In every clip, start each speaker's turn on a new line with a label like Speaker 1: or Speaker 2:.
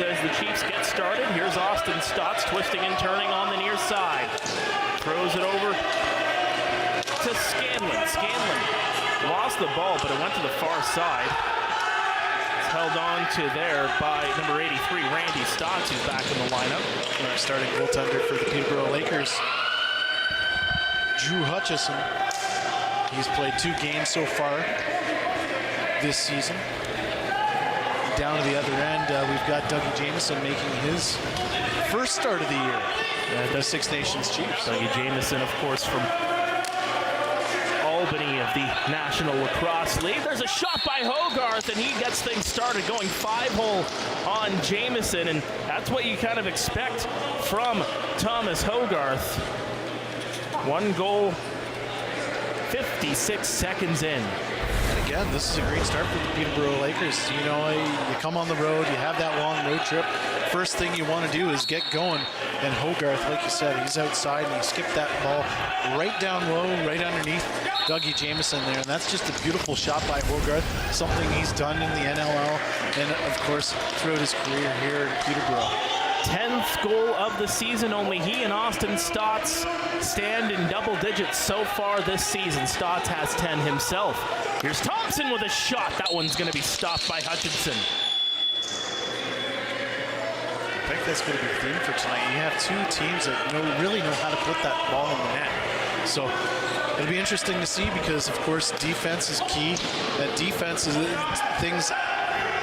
Speaker 1: as the Chiefs get started. Here's Austin Stotts twisting and turning on the near side. Throws it over to Scanlon. Scanlon lost the ball, but it went to the far side. It's held on to there by number 83, Randy Stotts, who's back in the lineup.
Speaker 2: Our starting goaltender for the Peterborough Lakers, Drew Hutchison. He's played 2 games so far this season. Down to the other end, we've got Dougie Jamieson making his first start of the year. The Six Nations Chiefs.
Speaker 1: Dougie Jamieson, of course, from Albany of the National Lacrosse League. There's a shot by Hogarth, and he gets things started, going 5-hole on Jamieson, and that's what you kind of expect from Thomas Hogarth. 1 goal, 56 seconds in.
Speaker 2: And again, this is a great start for the Peterborough Lakers. You know, you come on the road, you have that long road trip. First thing you want to do is get going. And Hogarth, like you said, he's outside and he skipped that ball right down low, right underneath Dougie Jamieson there. And that's just a beautiful shot by Hogarth, something he's done in the NLL and, of course, throughout his career here in Peterborough.
Speaker 1: 10th goal of the season. Only he and Austin Stotts stand in double digits so far this season. Stotts has 10 himself. Here's Thompson with a shot. That one's going to be stopped by Hutchinson.
Speaker 2: I think that's going to be the theme for tonight. You have 2 teams that really know how to put that ball in the net. So it'll be interesting to see because, of course, defense is key. That defense is things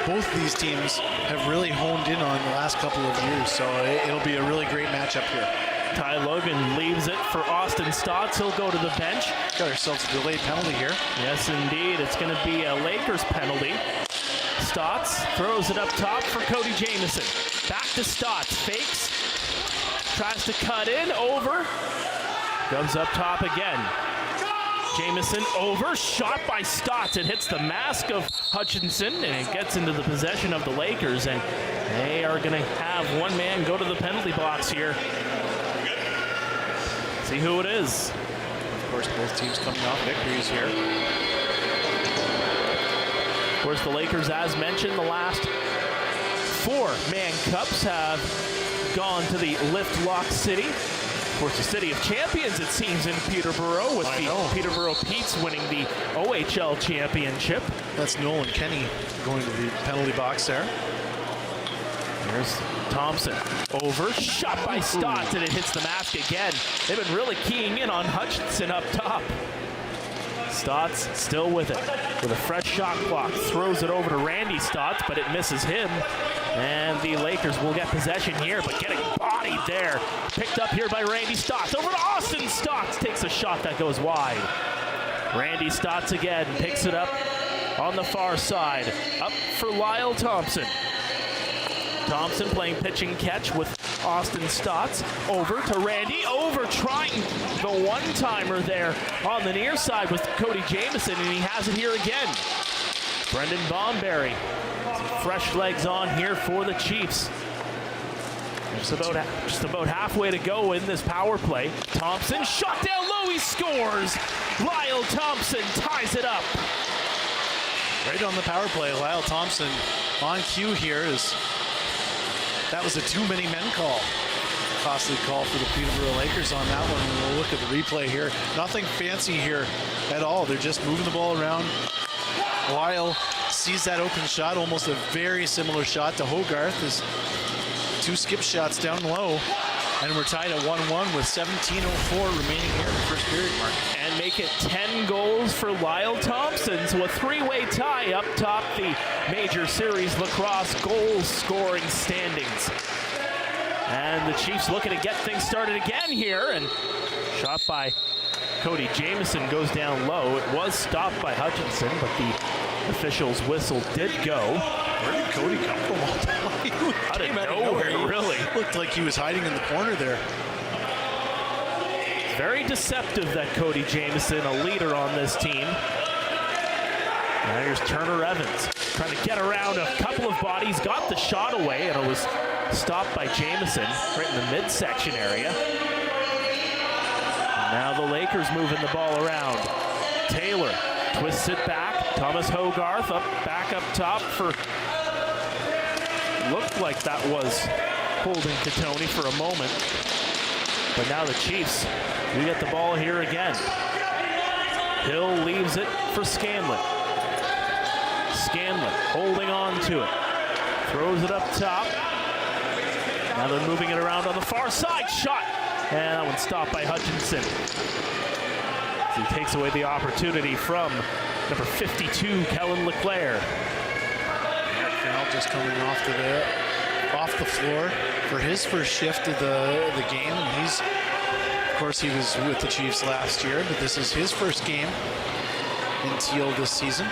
Speaker 2: both these teams have really honed in on the last couple of years. So it'll be a really great matchup here.
Speaker 1: Ty Logan leaves it for Austin Stotts. He'll go to the bench.
Speaker 2: Got ourselves a delayed penalty here.
Speaker 1: Yes, indeed. It's going to be a Lakers penalty. Stotts throws it up top for Cody Jamieson. Back to Stotts. Fakes. Tries to cut in. Over. Comes up top again. Jamieson over. Shot by Stotts. It hits the mask of Hutchinson, and it gets into the possession of the Lakers. And they are going to have one man go to the penalty box here. See who it is.
Speaker 2: Of course, both teams coming off victories here.
Speaker 1: Of course, the Lakers, as mentioned, the last 4 Man Cups have gone to the Lift Lock City. Of course, the City of Champions, it seems, in Peterborough, with the Peterborough Petes winning the OHL championship.
Speaker 2: That's Nolan Kenny going to the penalty box there.
Speaker 1: There's Thompson. Over. Shot by Stotts, and it hits the mask again. They've been really keying in on Hutchinson up top. Stotts still with it. With a fresh shot clock. Throws it over to Randy Stotts, but it misses him. And the Lakers will get possession here, but getting bodied there. Picked up here by Randy Stotts. Over to Austin Stotts. Takes a shot that goes wide. Randy Stotts again. Picks it up on the far side. Up for Lyle Thompson. Thompson playing pitch and catch with Austin Stotts. Over to Randy. Over trying the one-timer there on the near side with Cody Jamieson, and he has it here again. Brendan Bomberry. Some fresh legs on here for the Chiefs. Just about halfway to go in this power play. Thompson shot down low. He scores. Lyle Thompson ties it up.
Speaker 2: Right on the power play, Lyle Thompson on cue here is. That was a too many men call. Costly call for the Peterborough Lakers on that one. We'll look at the replay here. Nothing fancy here at all. They're just moving the ball around. Lyle sees that open shot, almost a very similar shot to Hogarth. There's 2 skip shots down low. And we're tied at 1-1 with 17:04 remaining here in the first period, Mark.
Speaker 1: And make it 10 goals for Lyle Thompson. So a 3-way tie up top the Major Series Lacrosse goal scoring standings. And the Chiefs looking to get things started again here. And shot by Cody Jamieson goes down low. It was stopped by Hutchinson, but the official's whistle did go.
Speaker 2: Where did Cody come from all time?
Speaker 1: Out of nowhere, really.
Speaker 2: Looked like he was hiding in the corner there.
Speaker 1: Very deceptive, that Cody Jamieson, a leader on this team. Now here's Turner Evans trying to get around a couple of bodies, got the shot away, and it was stopped by Jamieson right in the midsection area. And now the Lakers moving the ball around. Taylor twists it back. Thomas Hogarth back up top for looked like that was holding Katoni for a moment. But now the Chiefs, we get the ball here again. Hill leaves it for Scanlon. Scanlon holding on to it. Throws it up top. Now they're moving it around on the far side. Shot. And that one's stopped by Hutchinson. He takes away the opportunity from number 52, Kellen Leclerc.
Speaker 2: Now just coming off the floor for his first shift of the game. And he's, of course, he was with the Chiefs last year, but this is his first game in teal this season.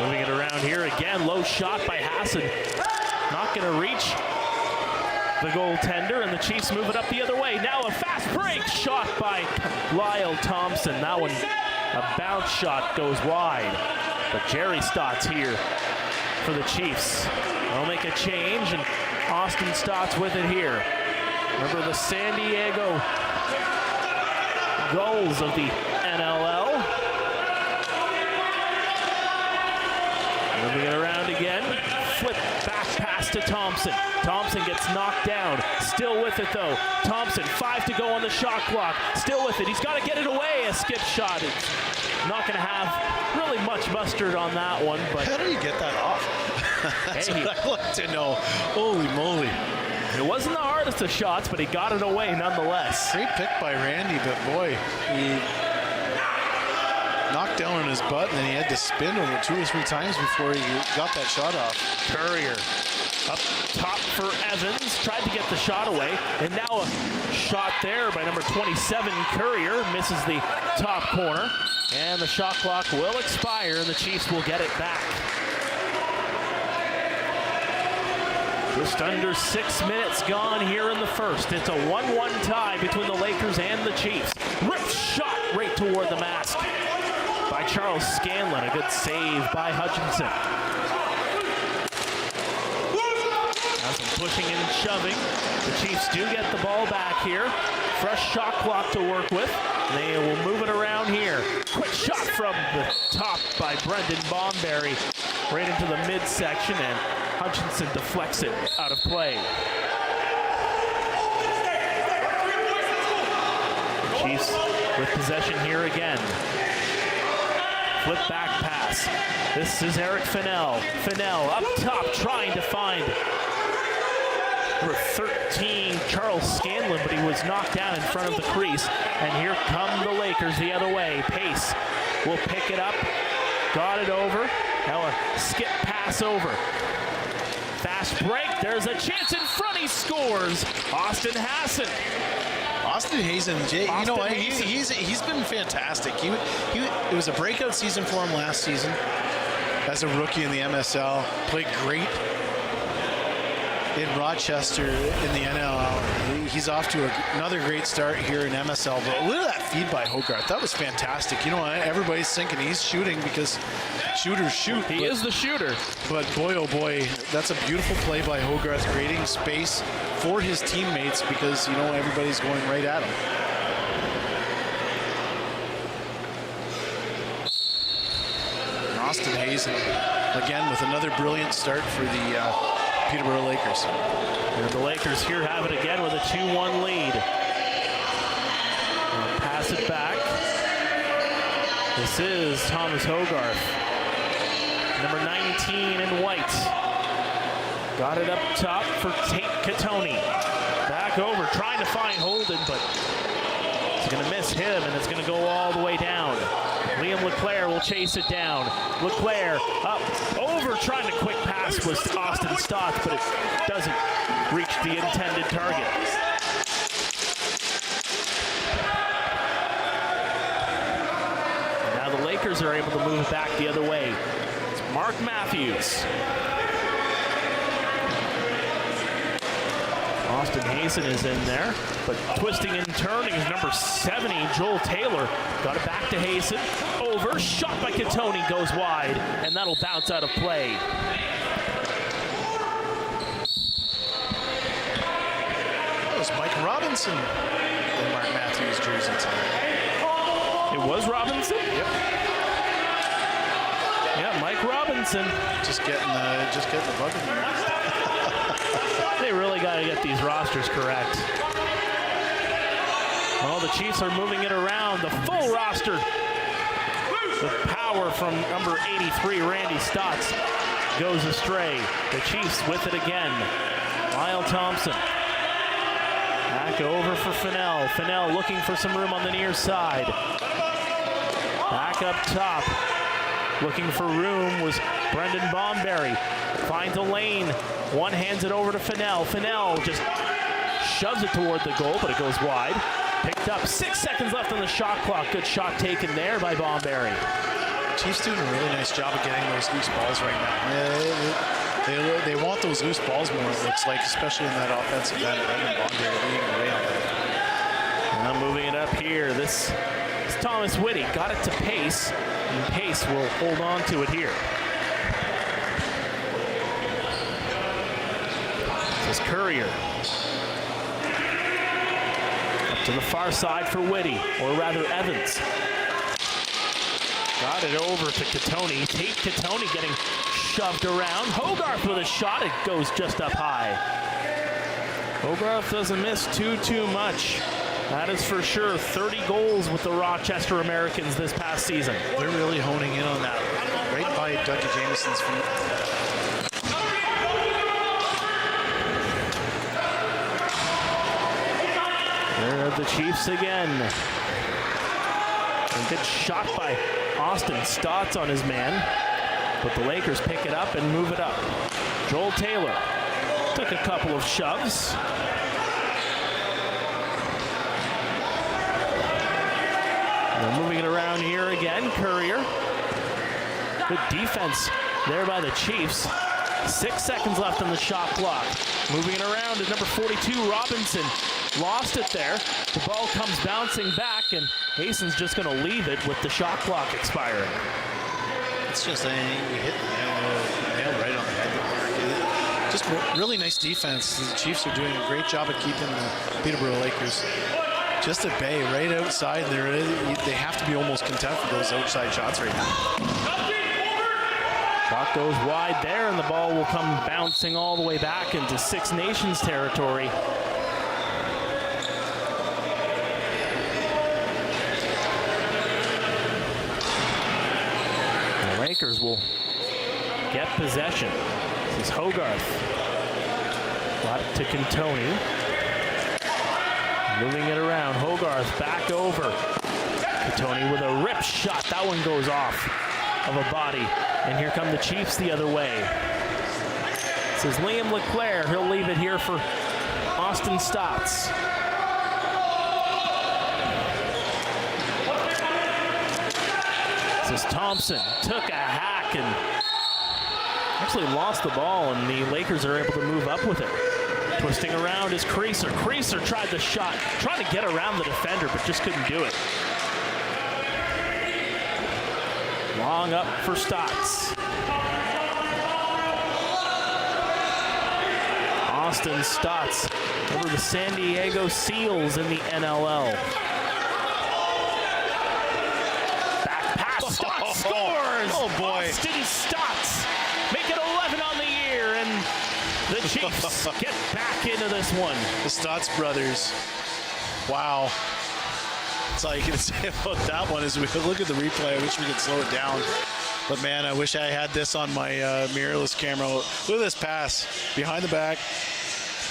Speaker 1: Moving it around here again. Low shot by Hassan. Not going to reach the goaltender, and the Chiefs move it up the other way. Now a fast break shot by Lyle Thompson. That one, a bounce shot, goes wide. But Jerry Stott's here for the Chiefs. They'll make a change, and Austin Stott's with it here. Remember the San Diego goals of the NLL. Moving it around again. Flip back pass to Thompson. Thompson gets knocked down. Still with it though. Thompson, 5 to go on the shot clock. Still with it. He's got to get it away. A skip shot. It's not going to have really much mustard on that one. But
Speaker 2: how do you get that off? That's what I'd like to know. Holy moly.
Speaker 1: It wasn't the hardest of shots, but he got it away nonetheless.
Speaker 2: Great pick by Randy, but boy, he knocked down on his butt, and then he had to spin over 2 or 3 times before he got that shot off.
Speaker 1: Courier up top for Evans, tried to get the shot away, and now a shot there by number 27, Courier, misses the top corner, and the shot clock will expire, and the Chiefs will get it back. Just under 6 minutes gone here in the first. It's a 1-1 tie between the Lakers and the Chiefs. Rip shot right toward the mask by Charles Scanlon. A good save by Hutchinson. Now some pushing and shoving. The Chiefs do get the ball back here. Fresh shot clock to work with. They will move it around here. Quick shot from the top by Brendan Bomberry right into the midsection, and Hutchinson deflects it out of play. The Chiefs with possession here again. Flip back pass. This is Eric Fennell. Fennell up top trying to find number 13, Charles Scanlon, but he was knocked down in front of the crease. And here come the Lakers the other way. Pace will pick it up. Got it over. Now a skip pass over. Fast break. There's a chance in front. He scores. Austin Hassan.
Speaker 2: Austin Hazen, you know what? He's been fantastic. It was a breakout season for him last season as a rookie in the MSL. Played great in Rochester in the NLL. He's off to another great start here in MSL. But look at that feed by Hogarth. That was fantastic. You know what? Everybody's thinking he's shooting because shooters shoot.
Speaker 1: He is the shooter.
Speaker 2: But boy, oh boy, that's a beautiful play by Hogarth, creating space for his teammates because, you know, everybody's going right at him. And Austin Hazen, again, with another brilliant start for the Peterborough Lakers.
Speaker 1: And the Lakers here have it again with a 2-1 lead. And pass it back. This is Thomas Hogarth. Number 19 in white. Got it up top for Tate Katoni. Back over, trying to find Holden, but it's going to miss him, and it's going to go all the way down. Liam Leclerc will chase it down. Leclerc up, over, trying to quick pass was Austin Stott, but it doesn't reach the intended target. And now the Lakers are able to move back the other way. It's Mark Matthews. Austin Hazen is in there, but twisting and turning is number 70, Joel Taylor. Got it back to Hazen. Over, shot by Katoni, goes wide, and that'll bounce out of play.
Speaker 2: That was Mike Robinson in Mark Matthews' jersey tonight.
Speaker 1: It was Robinson?
Speaker 2: Yep.
Speaker 1: Yeah, Mike Robinson.
Speaker 2: Just getting the bug in there.
Speaker 1: They really got to get these rosters correct. Well, the Chiefs are moving it around. The full roster. The power from number 83, Randy Stotts, goes astray. The Chiefs with it again. Lyle Thompson. Back over for Fennell. Fennell looking for some room on the near side. Back up top. Looking for room was Brendan Bomberry. Finds a lane. One hands it over to Fennell. Fennell just shoves it toward the goal, but it goes wide. Picked up. 6 seconds left on the shot clock. Good shot taken there by Bomberry.
Speaker 2: Chiefs doing a really nice job of getting those loose balls right now. They want those loose balls more, it looks like, especially in that offensive end. Brendan Bomberry leading the way on that.
Speaker 1: Now moving it up here. This is Thomas Whitty. Got it to Pace, and Pace will hold on to it here. This is Courier. Up to the far side for Whitty, or rather Evans. Got it over to Catoni. Tate Catoni getting shoved around. Hogarth with a shot. It goes just up high. Hogarth doesn't miss too much. That is for sure. 30 goals with the Rochester Americans this past season.
Speaker 2: They're really honing in on that. Right by Dougie Jameson's feet.
Speaker 1: There are the Chiefs again. A good shot by Austin Stotts on his man. But the Lakers pick it up and move it up. Joel Taylor took a couple of shoves. They're moving it around here again. Courier. Good defense there by the Chiefs. 6 seconds left on the shot clock. Moving it around is number 42, Robinson. Lost it there. The ball comes bouncing back, and Hason's just going to leave it with the shot clock expiring.
Speaker 2: It's just you hit the nail right on the head. Just really nice defense. The Chiefs are doing a great job of keeping the Peterborough Lakers just at bay, right outside. They have to be almost content for those outside shots right now.
Speaker 1: Clock goes wide there, and the ball will come bouncing all the way back into Six Nations territory. The Lakers will get possession. This is Hogarth. Got it to Cantoni. Moving it around. Hogarth back over. Cantoni with a rip shot. That one goes off of a body. And here come the Chiefs the other way. This is Liam LeClaire. He'll leave it here for Austin Stotts. This is Thompson. Took a hack and actually lost the ball, and the Lakers are able to move up with it. Twisting around is Creaser. Creaser tried the shot, trying to get around the defender, but just couldn't do it. Long up for Stotts. Austin Stotts over the San Diego Seals in the NLL. Back pass, Stotts scores!
Speaker 2: Oh boy.
Speaker 1: Austin Stotts make it 11 on the year, and the Chiefs get back into this one.
Speaker 2: The Stotts brothers. Wow. That's all you can say about that one is we look at the replay. I wish we could slow it down. But man, I wish I had this on my mirrorless camera. Look at this pass. Behind the back.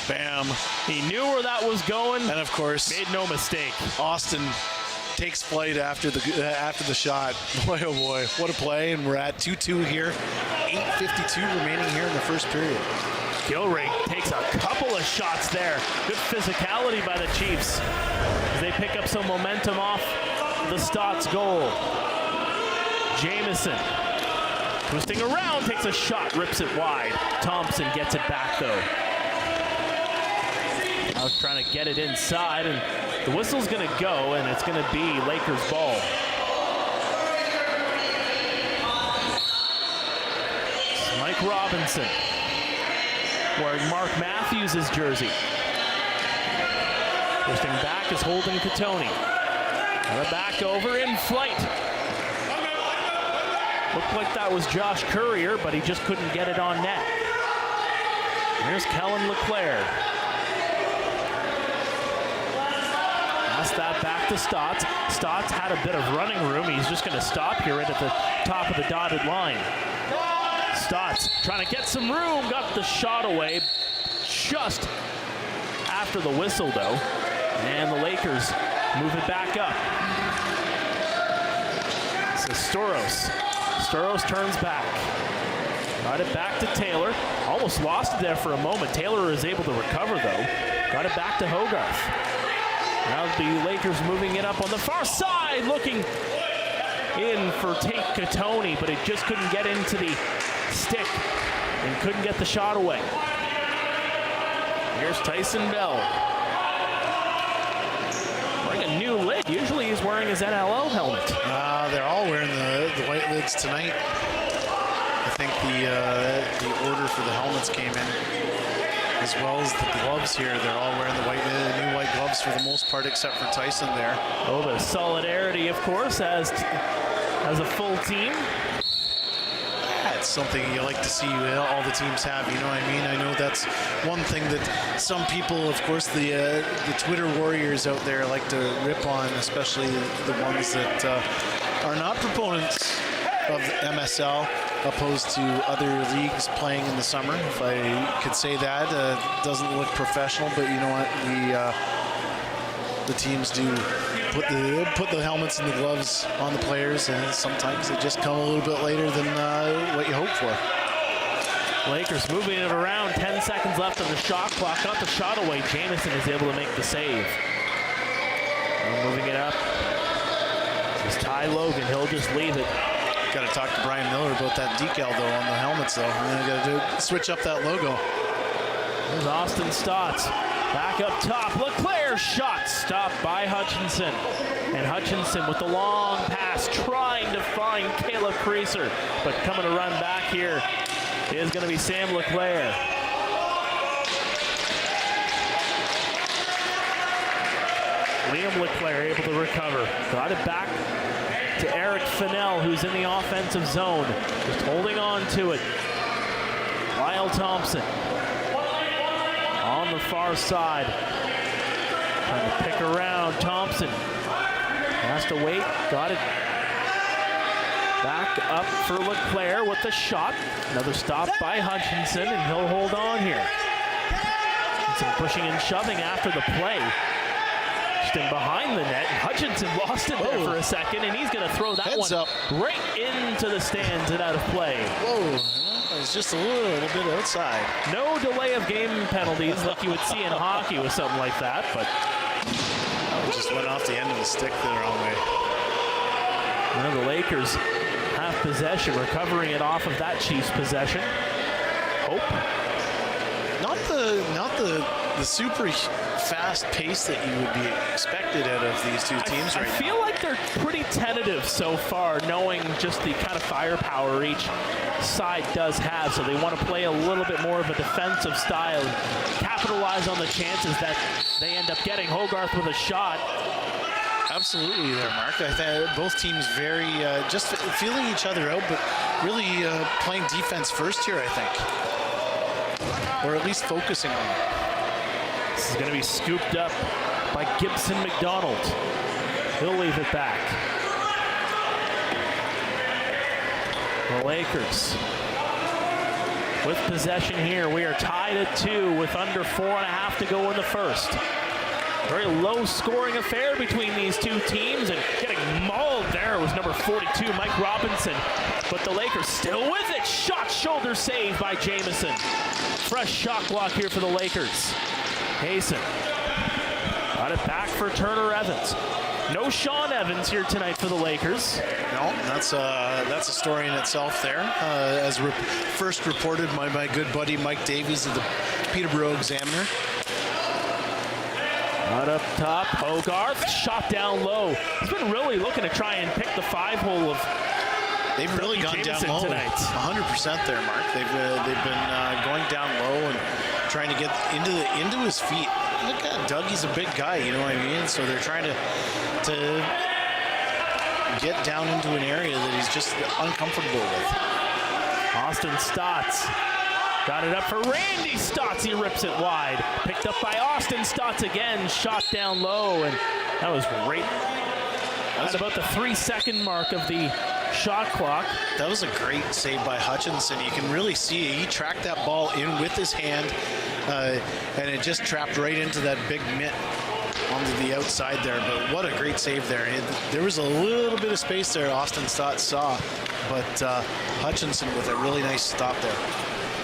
Speaker 2: Bam.
Speaker 1: He knew where that was going.
Speaker 2: And of course,
Speaker 1: made no mistake.
Speaker 2: Austin takes flight after the shot. Boy, oh boy, what a play. And we're at 2-2 here. 8:52 remaining here in the first period.
Speaker 1: Gilrig takes a couple of shots there. Good physicality by the Chiefs as they pick up some momentum off the Stotts goal. Jamison twisting around, takes a shot, rips it wide. Thompson gets it back though. Now trying to get it inside, and the whistle's going to go, and it's going to be Lakers ball. It's Mike Robinson wearing Mark Matthews' jersey. Twisting back is Holden Catoni. And a back over in flight. Looked like that was Josh Courier, but he just couldn't get it on net. Here's Kellen LeClaire. Pass that back to Stotts. Stotts had a bit of running room. He's just going to stop here right at the top of the dotted line. Stotts trying to get some room, got the shot away just after the whistle, though. And the Lakers move it back up. So Storos turns back. Got it back to Taylor. Almost lost it there for a moment. Taylor is able to recover, though. Got it back to Hogarth. Now the Lakers moving it up on the far side, looking in for Tate Katoni, but it just couldn't get into the stick and couldn't get the shot away. Here's Tyson Bell. Wearing a new lid. Usually he's wearing his NLL helmet.
Speaker 2: They're all wearing the white lids tonight. I think the order for the helmets came in, as well as the gloves here. They're all wearing the new white gloves for the most part, except for Tyson there.
Speaker 1: A little bit of solidarity, of course, as a full team.
Speaker 2: It's something you like to see all the teams have, you know what I mean? I know that's one thing that some people, of course, the Twitter warriors out there like to rip on, especially the ones that are not proponents of the MSL, opposed to other leagues playing in the summer. If I could say that, doesn't look professional, but you know what? The teams do put the helmets and the gloves on the players, and sometimes they just come a little bit later than what you hope for.
Speaker 1: Lakers moving it around. 10 seconds left on the shot clock. Got the shot away. Jamison is able to make the save. Now moving it up. This is Ty Logan. He'll just leave it.
Speaker 2: Got to talk to Brian Miller about that decal, though, on the helmets, though. Got to switch up that logo.
Speaker 1: There's Austin Stotts. Back up top. LeClaire's shot stopped by Hutchinson. And Hutchinson with the long pass trying to find Caleb Creaser. But coming to run back here is going to be Sam LeClaire. Liam LeClaire able to recover. Got it back to Eric Fennell, who's in the offensive zone. Just holding on to it. Lyle Thompson on the far side. Trying to pick around Thompson. Has to wait. Got it. Back up for LeClaire with the shot. Another stop by Hutchinson, and he'll hold on here. And some pushing and shoving after the play. Just in behind the net. Hutchinson lost it there for a second, and he's going to throw that
Speaker 2: Heads
Speaker 1: one
Speaker 2: up
Speaker 1: right into the stands and out of play.
Speaker 2: Whoa. It's just a little bit outside.
Speaker 1: No delay of game penalties like you would see in hockey with something like that, but
Speaker 2: It just went off the end of the stick the wrong way.
Speaker 1: now the Lakers have possession, recovering it off of that Chiefs possession. Hope.
Speaker 2: Not the super fast pace that you would be expected out of these two teams right now.
Speaker 1: I feel like they're pretty tentative so far, knowing just the kind of firepower each side does have. So they want to play a little bit more of a defensive style, capitalize on the chances that they end up getting. Hogarth with a shot.
Speaker 2: Absolutely there, Mark. I think both teams very just feeling each other out, but really playing defense first here, I think. Or at least focusing on it.
Speaker 1: This is going to be scooped up by Gibson McDonald. He'll leave it back. The Lakers with possession here. We are tied at 2 with under 4.5 to go in the first. Very low scoring affair between these two teams, and getting mauled there was number 42, Mike Robinson. But the Lakers still with it. Shot shoulder save by Jamison. Fresh shot block here for the Lakers. Hayson got it back for Turner Evans. No Sean Evans here tonight for the Lakers.
Speaker 2: No, that's a story in itself there. As first reported by my good buddy Mike Davies of the Peterborough Examiner.
Speaker 1: Right up top, Hogarth, shot down low. He's been really looking to try and pick the 5-hole of
Speaker 2: They've really gone down low
Speaker 1: tonight.
Speaker 2: 100% there, Mark. They've been going down low and trying to get into his feet. Look at Dougie's a big guy, you know what I mean? So they're trying to get down into an area that he's just uncomfortable with.
Speaker 1: Austin Stotts got it up for Randy Stotts. He rips it wide. Picked up by Austin Stotts again. Shot down low, and that was great. That was about the 3-second mark of the shot clock.
Speaker 2: That was a great save by Hutchinson. You can really see he tracked that ball in with his hand, and it just trapped right into that big mitt onto the outside there. But what a great save there. There was a little bit of space there Austin Stotts saw, but Hutchinson with a really nice stop there.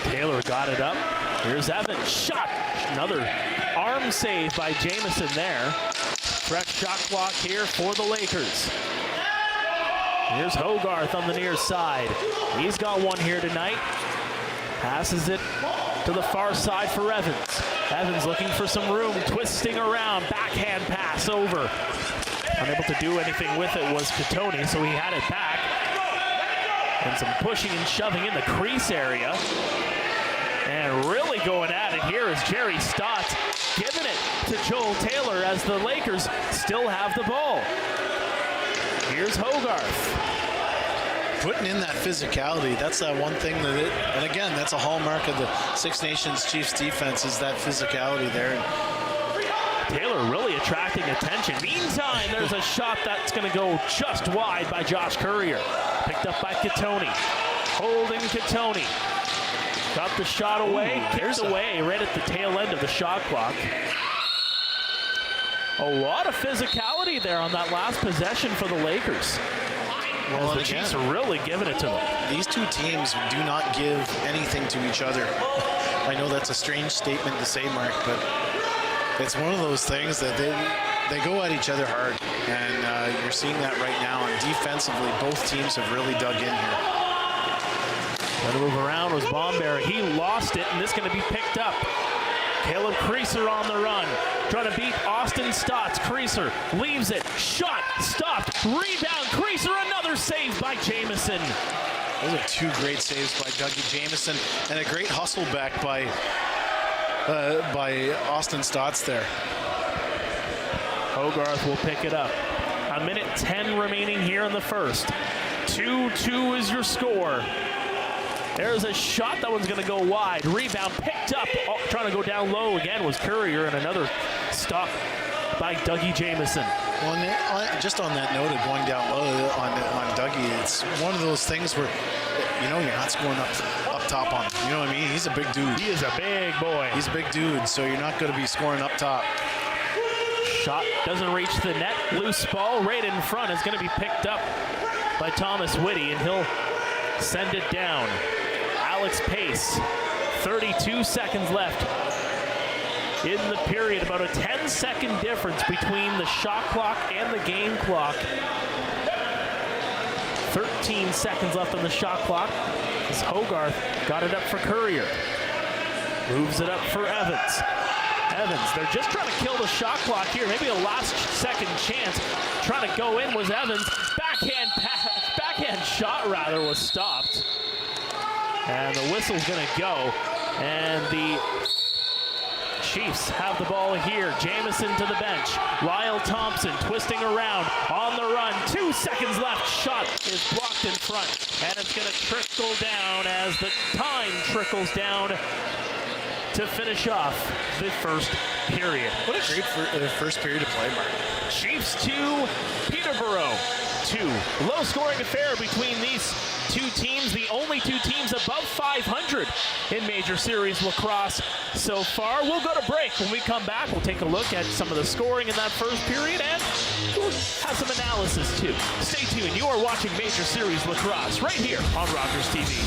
Speaker 1: Taylor got it up. Here's Evans. Shot. Another arm save by Jamison there. Fresh shot clock here for the Lakers. Here's Hogarth on the near side. He's got one here tonight. Passes it to the far side for Evans. Evans looking for some room, twisting around, backhand pass over. Unable to do anything with it was Katoni, so he had it back. And some pushing and shoving in the crease area. And really going at it here is Jerry Stotts, giving it to Joel Taylor as the Lakers still have the ball. Here's Hogarth.
Speaker 2: Putting in that physicality, that's that one thing that and again, that's a hallmark of the Six Nations Chiefs defense, is that physicality there.
Speaker 1: Taylor really attracting attention. Meantime, there's a shot that's going to go just wide by Josh Courier. Picked up by Katoni. Holding Katoni. Got the shot away, kicked away right at the tail end of the shot clock. A lot of physicality there on that last possession for the Lakers. Well, the Chiefs are really giving it to them.
Speaker 2: These two teams do not give anything to each other. I know that's a strange statement to say, Mark, but it's one of those things that they go at each other hard, and you're seeing that right now. And defensively, both teams have really dug in here.
Speaker 1: Gonna move around was Bomberry. He lost it, and this is gonna be picked up. Caleb Creaser on the run, trying to beat Austin Stotts. Creaser leaves it, shot, stopped, rebound, Creaser, another save by Jamison.
Speaker 2: Those are two great saves by Dougie Jamison, and a great hustle back by Austin Stotts there.
Speaker 1: Hogarth will pick it up. 1:10 remaining here in the first. 2-2 is your score. There's a shot, that one's gonna go wide. Rebound picked up, trying to go down low again was Courier, and another stop by Dougie Jamison.
Speaker 2: Well, just on that note of going down low on Dougie, it's one of those things where, you know, you're not scoring up top on him. You know what I mean? He's a big dude.
Speaker 1: He is a big boy.
Speaker 2: He's a big dude, so you're not gonna be scoring up top.
Speaker 1: Shot doesn't reach the net. Loose ball right in front is gonna be picked up by Thomas Whitty, and he'll send it down. Alex Pace, 32 seconds left in the period. About a 10-second difference between the shot clock and the game clock. 13 seconds left on the shot clock as Hogarth got it up for Courier. Moves it up for Evans. Evans, they're just trying to kill the shot clock here. Maybe a last second chance. Trying to go in was Evans. Backhand shot rather was stopped. And the whistle's gonna go. And the Chiefs have the ball here. Jamison to the bench. Lyle Thompson twisting around on the run. 2 seconds left. Shot is blocked in front. And it's gonna trickle down as the time trickles down to finish off the first period.
Speaker 2: What a great first period of play, Mark.
Speaker 1: Chiefs 2, Peterborough 2. Low scoring affair between these two teams, the only two teams above 500 in Major Series Lacrosse so far. We'll go to break. When we come back, we'll take a look at some of the scoring in that first period, and we'll have some analysis too. Stay tuned. You are watching Major Series Lacrosse right here on Rogers TV.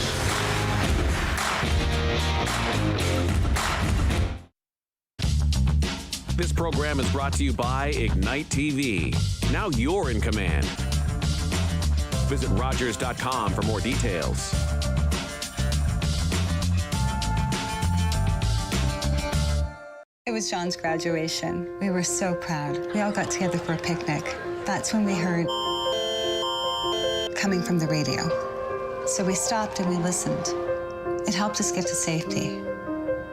Speaker 3: This program is brought to you by Ignite TV. Now you're in command. Visit Rogers.com for more details.
Speaker 4: It was John's graduation. We were so proud. We all got together for a picnic. That's when we heard coming from the radio. So we stopped and we listened. It helped us get to safety.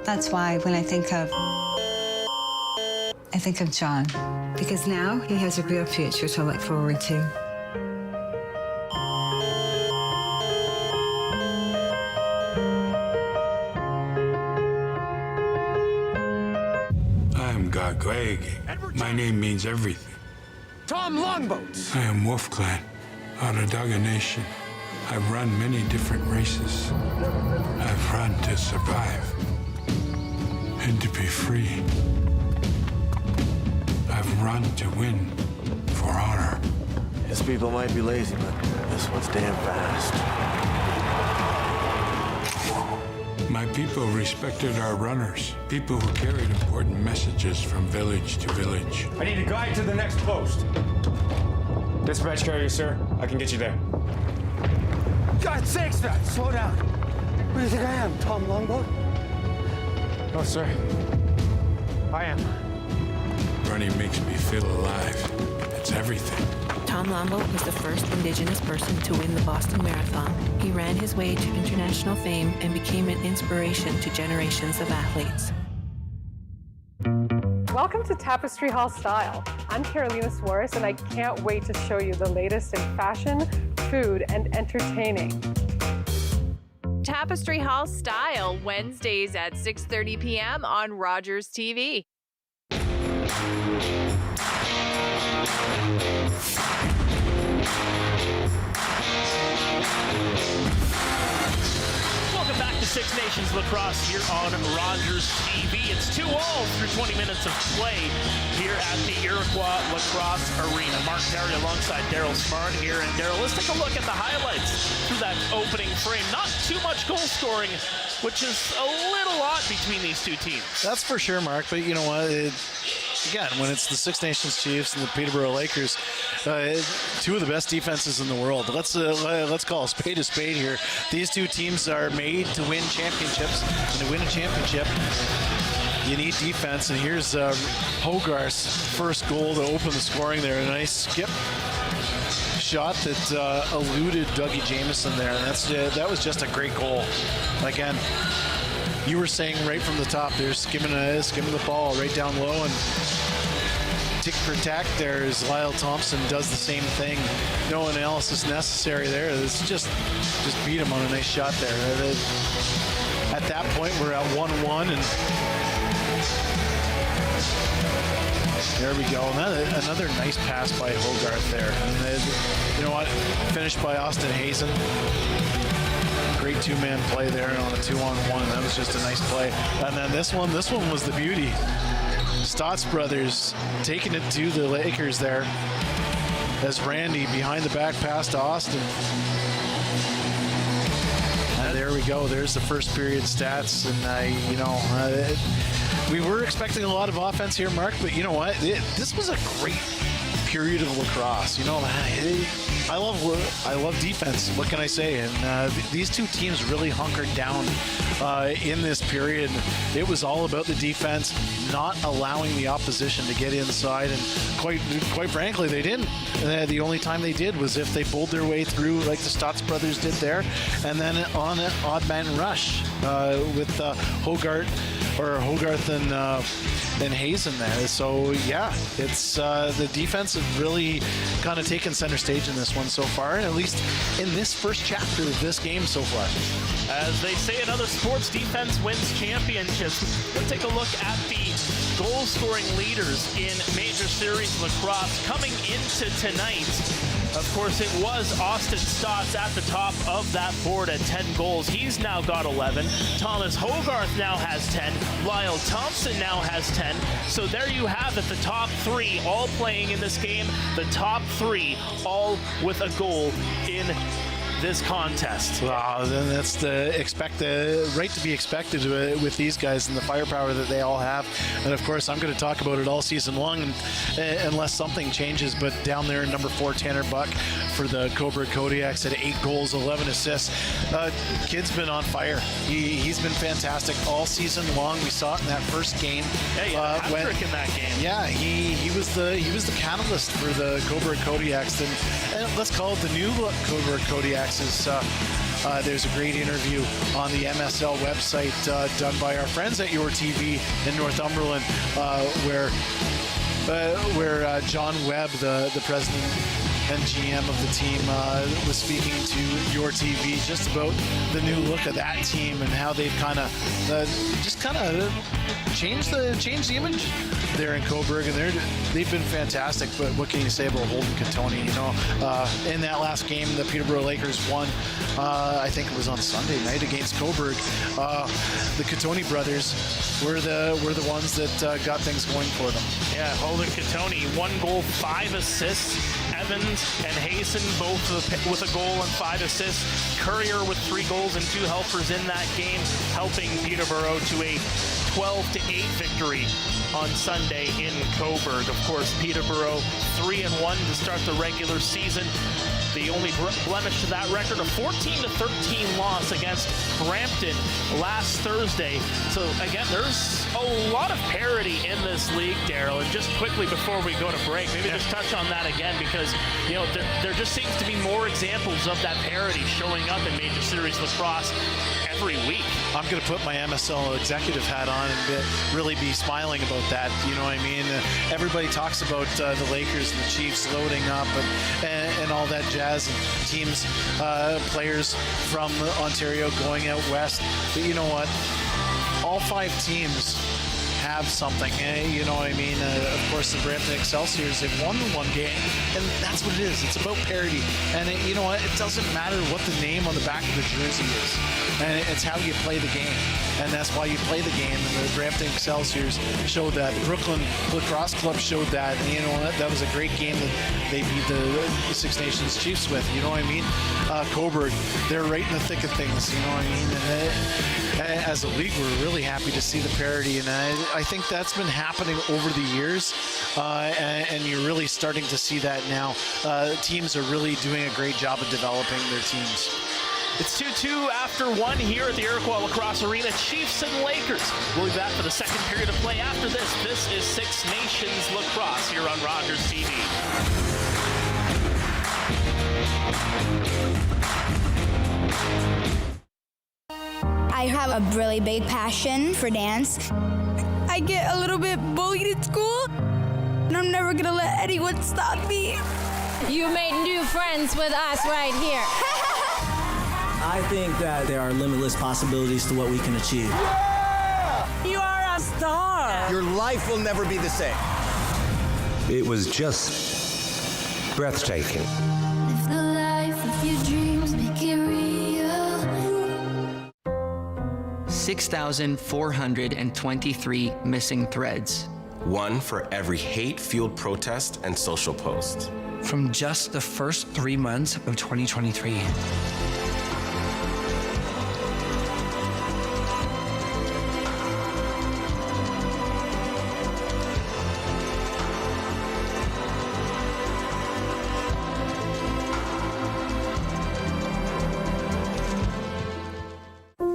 Speaker 4: That's why when I think of John, because now he has a real future to look forward to.
Speaker 5: am Gagweg. My name means everything.
Speaker 6: Tom Longboats.
Speaker 5: I am Wolf Clan, Onondaga Nation. I've run many different races. I've run to survive and to be free. I've run to win for honor.
Speaker 6: His people might be lazy, but this one's damn fast.
Speaker 5: My people respected our runners, people who carried important messages from village to village.
Speaker 7: I need a guide to the next post. Dispatch carrier, sir. I can get you there.
Speaker 6: God's sakes, man, slow down. Who do you think I am, Tom Longboat?
Speaker 7: Oh, sir. I am.
Speaker 5: Running makes me feel alive. It's everything.
Speaker 8: Tom Longboat was the first Indigenous person to win the Boston Marathon. He ran his way to international fame and became an inspiration to generations of athletes.
Speaker 9: Welcome to Tapestry Hall Style. I'm Carolina Suarez, and I can't wait to show you the latest in fashion, food, and entertaining.
Speaker 10: Tapestry Hall Style, Wednesdays at 6:30 p.m. on Rogers TV.
Speaker 1: Welcome back to Six Nations Lacrosse here on Rogers TV. It's 2-all through 20 minutes of play here at the Iroquois Lacrosse Arena. Mark Terry alongside Daryl Smart here. And Daryl, let's take a look at the highlights through that opening frame. Not too much goal scoring, which is a little odd between these two teams.
Speaker 2: That's for sure, Mark. But you know what? Again, when it's the Six Nations Chiefs and the Peterborough Lakers, two of the best defenses in the world. Let's call a spade here. These two teams are made to win championships, and to win a championship, you need defense. And here's Hogarth's first goal to open the scoring there. A nice skip shot that eluded Dougie Jamieson there, and that was just a great goal. Again, you were saying right from the top, they're skimming the ball right down low, and tick for tack there as Lyle Thompson does the same thing. No analysis necessary there. It's just beat him on a nice shot there. At that point, we're at 1-1, and there we go. Another nice pass by Hogarth there. And you know what? Finished by Austin Hazen. Great two-man play there on a 2-on-1. That was just a nice play. And then this one was the beauty. Stotts brothers taking it to the Lakers there as Randy behind the back pass to Austin. And there we go. There's the first period stats. And we were expecting a lot of offense here, Mark, but you know what? This was a great period of lacrosse. You know, I love defense. What can I say? And these two teams really hunkered down in this period. It was all about the defense, not allowing the opposition to get inside, and quite frankly, they didn't. The only time they did was if they pulled their way through, like the Stotts brothers did there, and then on an odd man rush with Hogarth and Hazen there. So yeah, it's the defense has really kind of taken center stage in this one so far, and at least in this first chapter of this game so far.
Speaker 1: As they say in other sports, defense wins championships. Let's take a look at the goal-scoring leaders in Major Series Lacrosse coming into tonight. Of course, it was Austin Stotts at the top of that board at 10 goals. He's now got 11. Thomas Hogarth now has 10. Lyle Thompson now has 10. So there you have it, the top three all playing in this game. The top three all with a goal in this contest.
Speaker 2: Wow, then that's the right to be expected with these guys and the firepower that they all have. And of course, I'm going to talk about it all season long, unless something changes. But down there, number 4, Tanner Buck for the Cobra Kodiaks at 8 goals, 11 assists. Kid's been on fire. He's been fantastic all season long. We saw it in that first game.
Speaker 1: Yeah, hat-trick in that game.
Speaker 2: Yeah, he was the catalyst for the Cobra Kodiaks, and let's call it the new look Cobra Kodiaks. There's a great interview on the MSL website done by our friends at Your TV in Northumberland, where John Webb, the president and GM of the team, was speaking to your TV just about the new look of that team and how they've kind of changed the image there in Coburg, and they've been fantastic. But what can you say about Holden Catoni? You know, in that last game, the Peterborough Lakers won. I think it was on Sunday night against Coburg. The Catoni brothers were the ones that got things going for them.
Speaker 1: Yeah, Holden Catoni, 1 goal, 5 assists. Evans and Hayson both with a goal and 5 assists. Courier with 3 goals and 2 helpers in that game, helping Peterborough to a 12-8 victory on Sunday in Coburg. Of course, Peterborough 3-1 to start the regular season. The only blemish to that record, a 14-13 loss against Brampton last Thursday. So again, there's a lot of parity in this league, Daryl. And just quickly before we go to break, maybe just touch on that again, because you know there just seems to be more examples of that parity showing up in Major Series Lacrosse every week.
Speaker 2: I'm going to put my MSL executive hat on and really be smiling about that. You know what I mean? Everybody talks about the Lakers and the Chiefs loading up and all that jazz, and teams, players from Ontario going out west. But you know what? All 5 teams have something, you know what I mean? Of course, the Brampton Excelsiors, they've won the 1 game, and that's what it is. It's about parity. And you know what? It doesn't matter what the name on the back of the jersey is. And it's how you play the game. And that's why you play the game. And the Brampton Excelsiors showed that. The Brooklyn Lacrosse Club showed that. And you know what? That was a great game that they beat the Six Nations Chiefs with. You know what I mean? Coburg, they're right in the thick of things. You know what I mean? And as a league, we're really happy to see the parity. And I think that's been happening over the years. And you're really starting to see that now. Teams are really doing a great job of developing their teams.
Speaker 1: It's 2-2 after 1 here at the Iroquois Lacrosse Arena. Chiefs and Lakers. We'll be back for the second period of play after this. This is Six Nations Lacrosse here on Rogers TV.
Speaker 11: I have a really big passion for dance. I get a little bit bullied at school, and I'm never gonna let anyone stop me.
Speaker 12: You made new friends with us right here.
Speaker 13: I think that there are limitless possibilities to what we can achieve.
Speaker 12: Yeah! You are a star.
Speaker 14: Your life will never be the same.
Speaker 15: It was just breathtaking.
Speaker 16: Live the life of your dreams, make it real.
Speaker 17: 6,423 missing threads.
Speaker 18: 1 for every hate-fueled protest and social post.
Speaker 17: From just the first 3 months of 2023.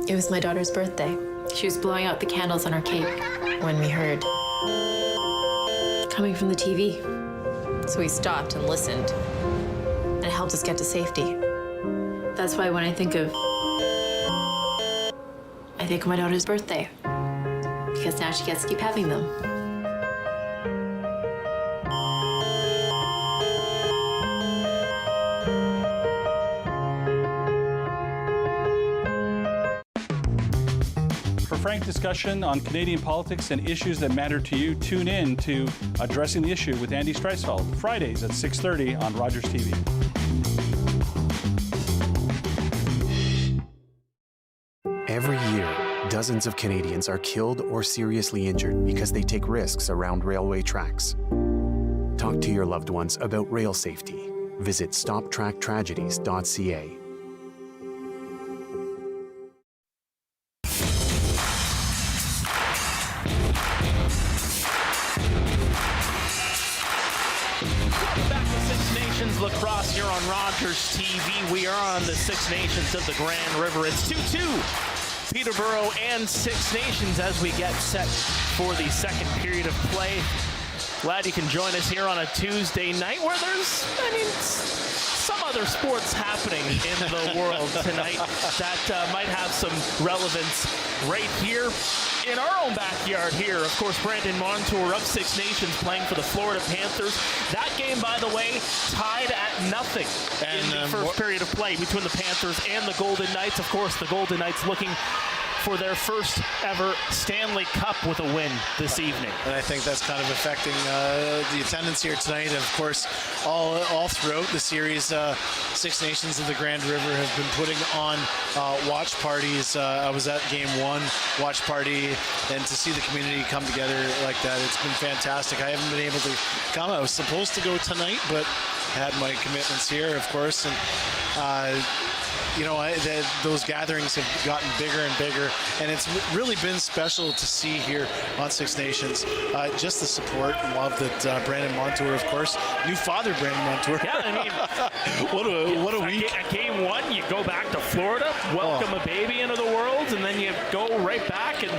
Speaker 19: It was my daughter's birthday. She was blowing out the candles on her cake when we heard coming from the TV. So we stopped and listened, and it helped us get to safety. That's why when I think of my daughter's birthday, because now she gets to keep having them.
Speaker 20: For frank discussion on Canadian politics and issues that matter to you, tune in to Addressing the Issue with Andy Streisfeld, Fridays at 6:30 on Rogers TV.
Speaker 21: Every year, dozens of Canadians are killed or seriously injured because they take risks around railway tracks. Talk to your loved ones about rail safety. Visit stoptracktragedies.ca.
Speaker 1: Lacrosse here on Rogers TV. We are on the Six Nations of the Grand River. It's 2-2. Peterborough and Six Nations as we get set for the second period of play. Glad you can join us here on a Tuesday night where there's, some other sports happening in the world tonight that might have some relevance right here in our own backyard here. Of course, Brandon Montour of Six Nations playing for the Florida Panthers. That game, by the way, tied at nothing in the first period of play between the Panthers and the Golden Knights. Of course, the Golden Knights looking for their first ever Stanley Cup with a win this evening.
Speaker 2: And I think that's kind of affecting the attendance here tonight. Of course, all throughout the series, Six Nations of the Grand River have been putting on watch parties. I was at Game 1 watch party, and to see the community come together like that, it's been fantastic. I haven't been able to come. I was supposed to go tonight, but had my commitments here, of course, and you know, those gatherings have gotten bigger and bigger, and it's really been special to see here on Six Nations. Just the support and love that Brandon Montour, of course, new father Brandon Montour.
Speaker 1: Yeah, I mean,
Speaker 2: what a week.
Speaker 1: At Game 1, you go back to Florida, welcome a baby into the world, and then you go right back and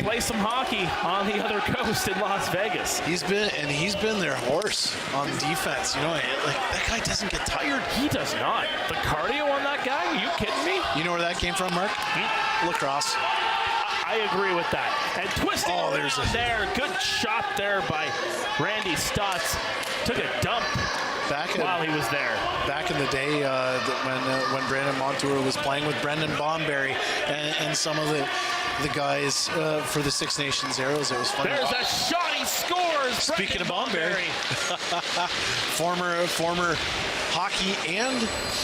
Speaker 1: play some hockey on the other coast in Las Vegas.
Speaker 2: He's been their horse on defense. You know, like that guy doesn't get tired.
Speaker 1: He does not. The cardio on that guy. Are you kidding me?
Speaker 2: You know where that came from, Mark? Lacrosse.
Speaker 1: I agree with that. And twisting there. Good shot there by Randy Stotts. Took a dump while he was there.
Speaker 2: Back in the day when Brandon Montour was playing with Brendan Bomberry and some of the guys for the Six Nations Arrows, it was fun.
Speaker 1: There's a shot. He scores.
Speaker 2: Speaking of Bomberry, former hockey and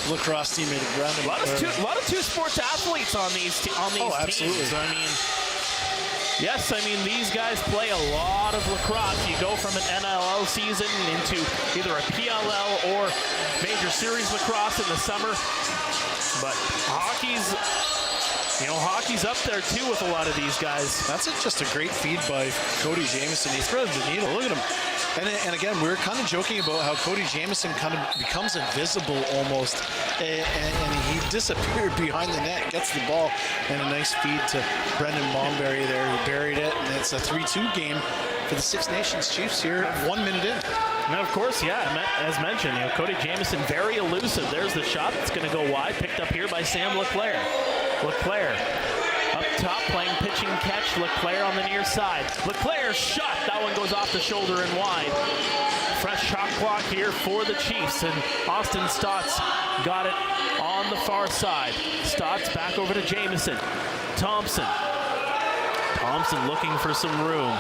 Speaker 2: lacrosse teammate of Brandon.
Speaker 1: A lot of two-sports athletes on these teams.
Speaker 2: Absolutely.
Speaker 1: I mean, yes, I mean, these guys play a lot of lacrosse. You go from an NLL season into either a PLL or Major Series lacrosse in the summer. But hockey's up there too with a lot of these guys.
Speaker 2: That's just a great feed by Cody Jamieson. He threads the needle. Look at him. And again, we were kind of joking about how Cody Jamieson kind of becomes invisible almost, and he disappeared behind the net, gets the ball, and a nice feed to Brendan Bomberry there, who buried it, and it's a 3-2 game for the Six Nations Chiefs here, 1 minute in.
Speaker 1: And of course, as mentioned, Cody Jamieson very elusive. There's the shot that's going to go wide, picked up here by Sam Leclerc. Leclerc up top, playing pitching catch. Leclerc on the near side. Leclerc's shot. That one goes off the shoulder and wide. Fresh shot clock here for the Chiefs, and Austin Stotts got it on the far side. Stotts back over to Jamieson. Thompson looking for some room.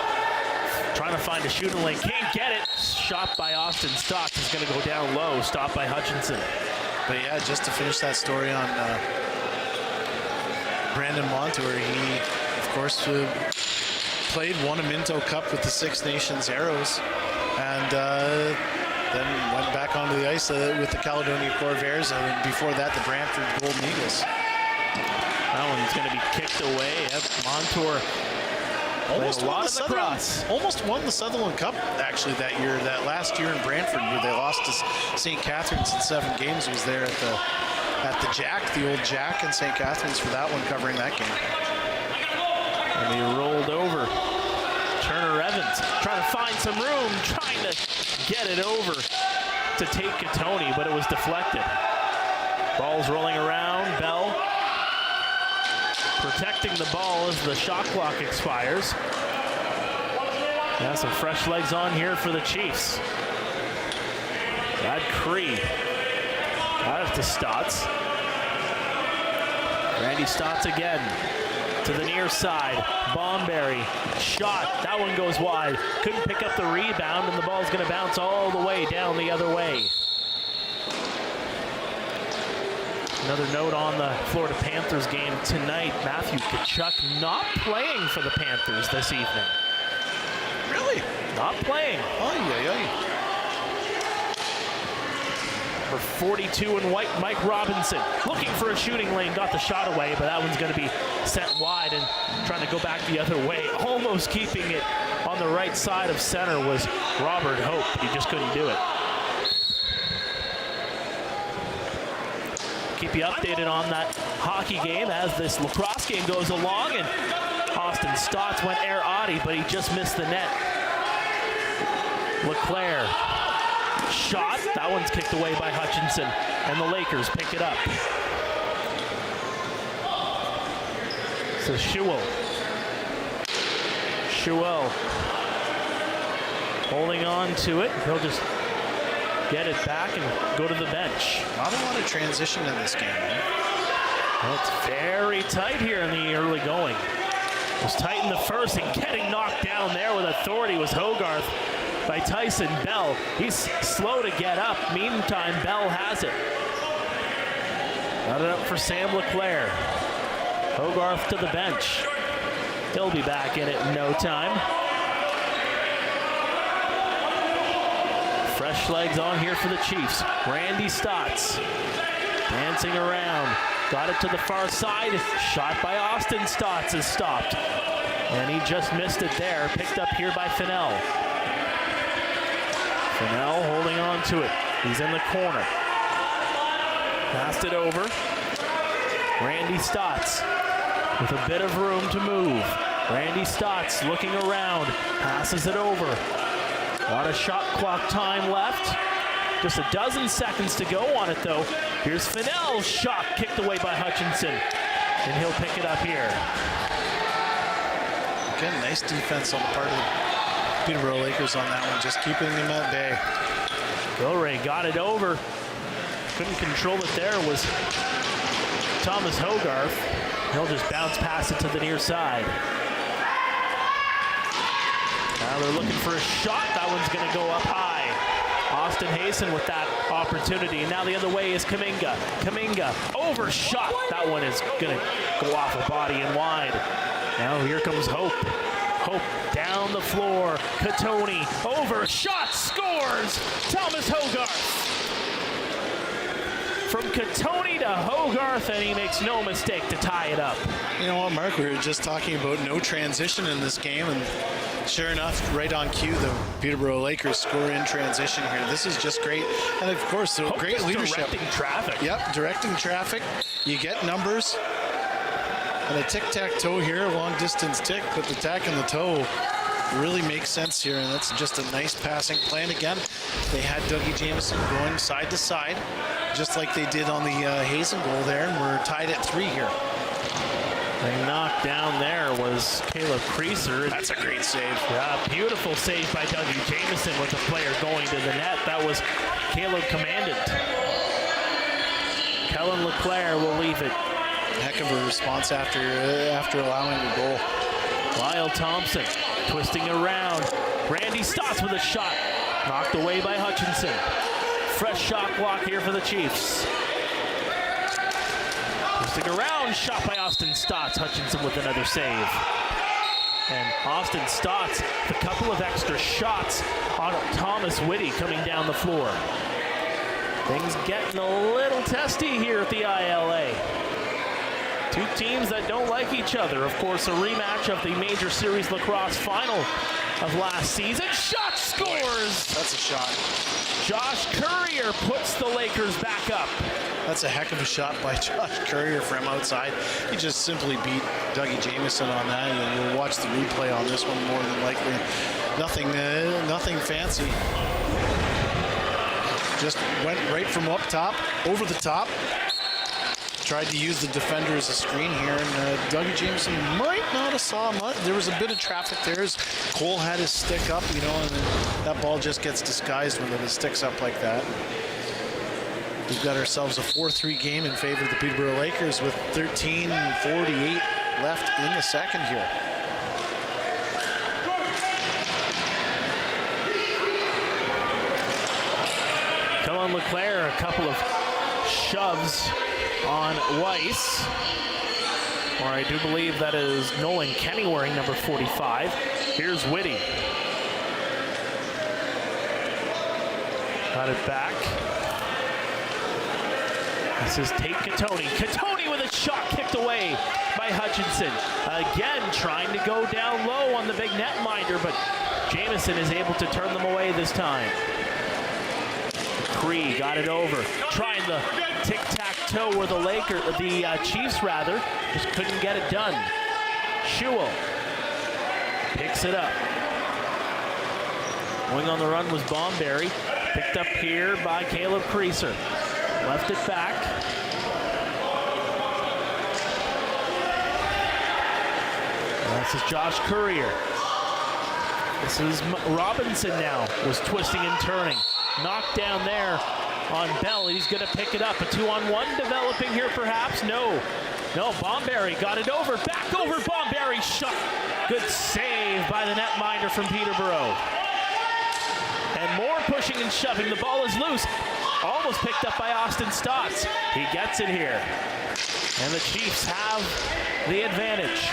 Speaker 1: Trying to find a shooting lane. Can't get it. Shot by Austin Stotts is going to go down low. Stopped by Hutchinson.
Speaker 2: But yeah, just to finish that story on Brandon Montour, he, of course, won a Minto Cup with the Six Nations Arrows, and then went back onto the ice with the Caledonia Corvairs, and before that, the Brantford Golden Eagles.
Speaker 1: That one's going to be kicked away. Montour
Speaker 2: almost won the Sutherland Cup actually that year. That last year in Brantford, where they lost to St. Catharines in 7 games, was there at the Jack, the old Jack in St. Catharines for that one, covering that game.
Speaker 1: And he rolled over. Turner Evans trying to find some room, trying to get it over to Tate Katoni, but it was deflected. Ball's rolling around. Bell protecting the ball as the shot clock expires. Some fresh legs on here for the Chiefs. Brad Cree got it to Stotts. Randy Stotts again to the near side. Bomberry shot. That one goes wide. Couldn't pick up the rebound, and the ball's going to bounce all the way down the other way. Another note on the Florida Panthers game tonight. Matthew Tkachuk not playing for the Panthers this evening.
Speaker 2: Really?
Speaker 1: Not playing. For 42 and white, Mike Robinson looking for a shooting lane, got the shot away, but that one's going to be sent wide, and trying to go back the other way. Almost keeping it on the right side of center was Robert Hope. He just couldn't do it. Keep you updated on that hockey game as this lacrosse game goes along, and Austin Stotts went air Audi, but he just missed the net. Leclerc shot. That one's kicked away by Hutchinson, and the Lakers pick it up. So Schuell holding on to it. He'll just get it back and go to the bench.
Speaker 2: Not a lot of transition in this game.
Speaker 1: Well, it's very tight here in the early going. It was tight in the first, and getting knocked down there with authority was Hogarth by Tyson Bell. He's slow to get up. Meantime, Bell has it. Got it up for Sam Leclerc. Hogarth to the bench. He'll be back in it in no time. Fresh legs on here for the Chiefs. Randy Stotts dancing around. Got it to the far side. Shot by Austin Stotts is stopped. And he just missed it there. Picked up here by Fennell. Fennell holding on to it. He's in the corner. Passed it over. Randy Stotts with a bit of room to move. Randy Stotts looking around. Passes it over. A lot of shot clock time left. Just a dozen seconds to go on it, though. Here's Fennell's shot kicked away by Hutchinson. And he'll pick it up here.
Speaker 2: Again, nice defense on the part of the Peterborough Lakers on that one, just keeping them at bay.
Speaker 1: Gilray got it over. Couldn't control it there was Thomas Hogarth. He'll just bounce past it to the near side. Now they're looking for a shot. That one's going to go up high. Austin Hasten with that opportunity. And now the other way is Kaminga. Kaminga overshot. That one is going to go off a body and wide. Now here comes Hope. Hope down the floor. Katoni overshot. Scores. Thomas Hogarth. From Katoni to Hogarth, and he makes no mistake to tie it up.
Speaker 2: You know what, Mark? We were just talking about no transition in this game, and sure enough, right on cue, the Peterborough Lakers score in transition here. This is just great. And of course, the great leadership.
Speaker 1: Directing traffic.
Speaker 2: Yep, directing traffic. You get numbers. And a tic-tac-toe here, long distance tick, but the tack and the toe really makes sense here, and that's just a nice passing play. And again, they had Dougie Jameson going side to side, just like they did on the Hazen goal there, and we're tied at 3 here.
Speaker 1: The knock down there was Caleb Creaser.
Speaker 2: That's a great save.
Speaker 1: Yeah, beautiful save by Dougie Jameson with the player going to the net. That was Caleb Commandant. Kellen Leclerc will leave it.
Speaker 2: Heck of a response after allowing the goal.
Speaker 1: Lyle Thompson twisting around. Randy Stotts with a shot. Knocked away by Hutchinson. Fresh shot clock here for the Chiefs. Twisting around, shot by Austin Stotts. Hutchinson with another save. And Austin Stotts with a couple of extra shots on Thomas Whitty coming down the floor. Things getting a little testy here at the ILA. Two teams that don't like each other. Of course, a rematch of the Major Series Lacrosse final of last season. Shot scores!
Speaker 2: That's a shot.
Speaker 1: Josh Courier puts the Lakers back up.
Speaker 2: That's a heck of a shot by Josh Courier from outside. He just simply beat Dougie Jameson on that. And you'll watch the replay on this one more than likely. Nothing fancy. Just went right from up top, over the top. Tried to use the defender as a screen here, and Dougie Jameson might not have saw much. There was a bit of traffic there as Cole had his stick up, you know, and then that ball just gets disguised when it sticks up like that. We've got ourselves a 4-3 game in favor of the Peterborough Lakers with 13:48 left in the second here.
Speaker 1: Kellen Leclerc, a couple of shoves on Weiss, or I do believe that is Nolan Kenny wearing number 45. Here's Whitty. Got it back. This is Tate Katoni. Katoni with a shot kicked away by Hutchinson. Again, trying to go down low on the big netminder, but Jameson is able to turn them away this time. Cree got it over, trying the tic-tac-toe where the Chiefs just couldn't get it done. Schewel picks it up. Going on the run was Bomberry, picked up here by Caleb Creaser. Left it back. This is Josh Courier. This is Robinson now, was twisting and turning. knocked down there on Bell. He's going to pick it up. A 2-on-1 developing here, perhaps. No, Bomberry got it over. Back over Bomberry. Shot. Good save by the netminder from Peterborough. And more pushing and shoving. The ball is loose. Almost picked up by Austin Stotts. He gets it here. And the Chiefs have the advantage.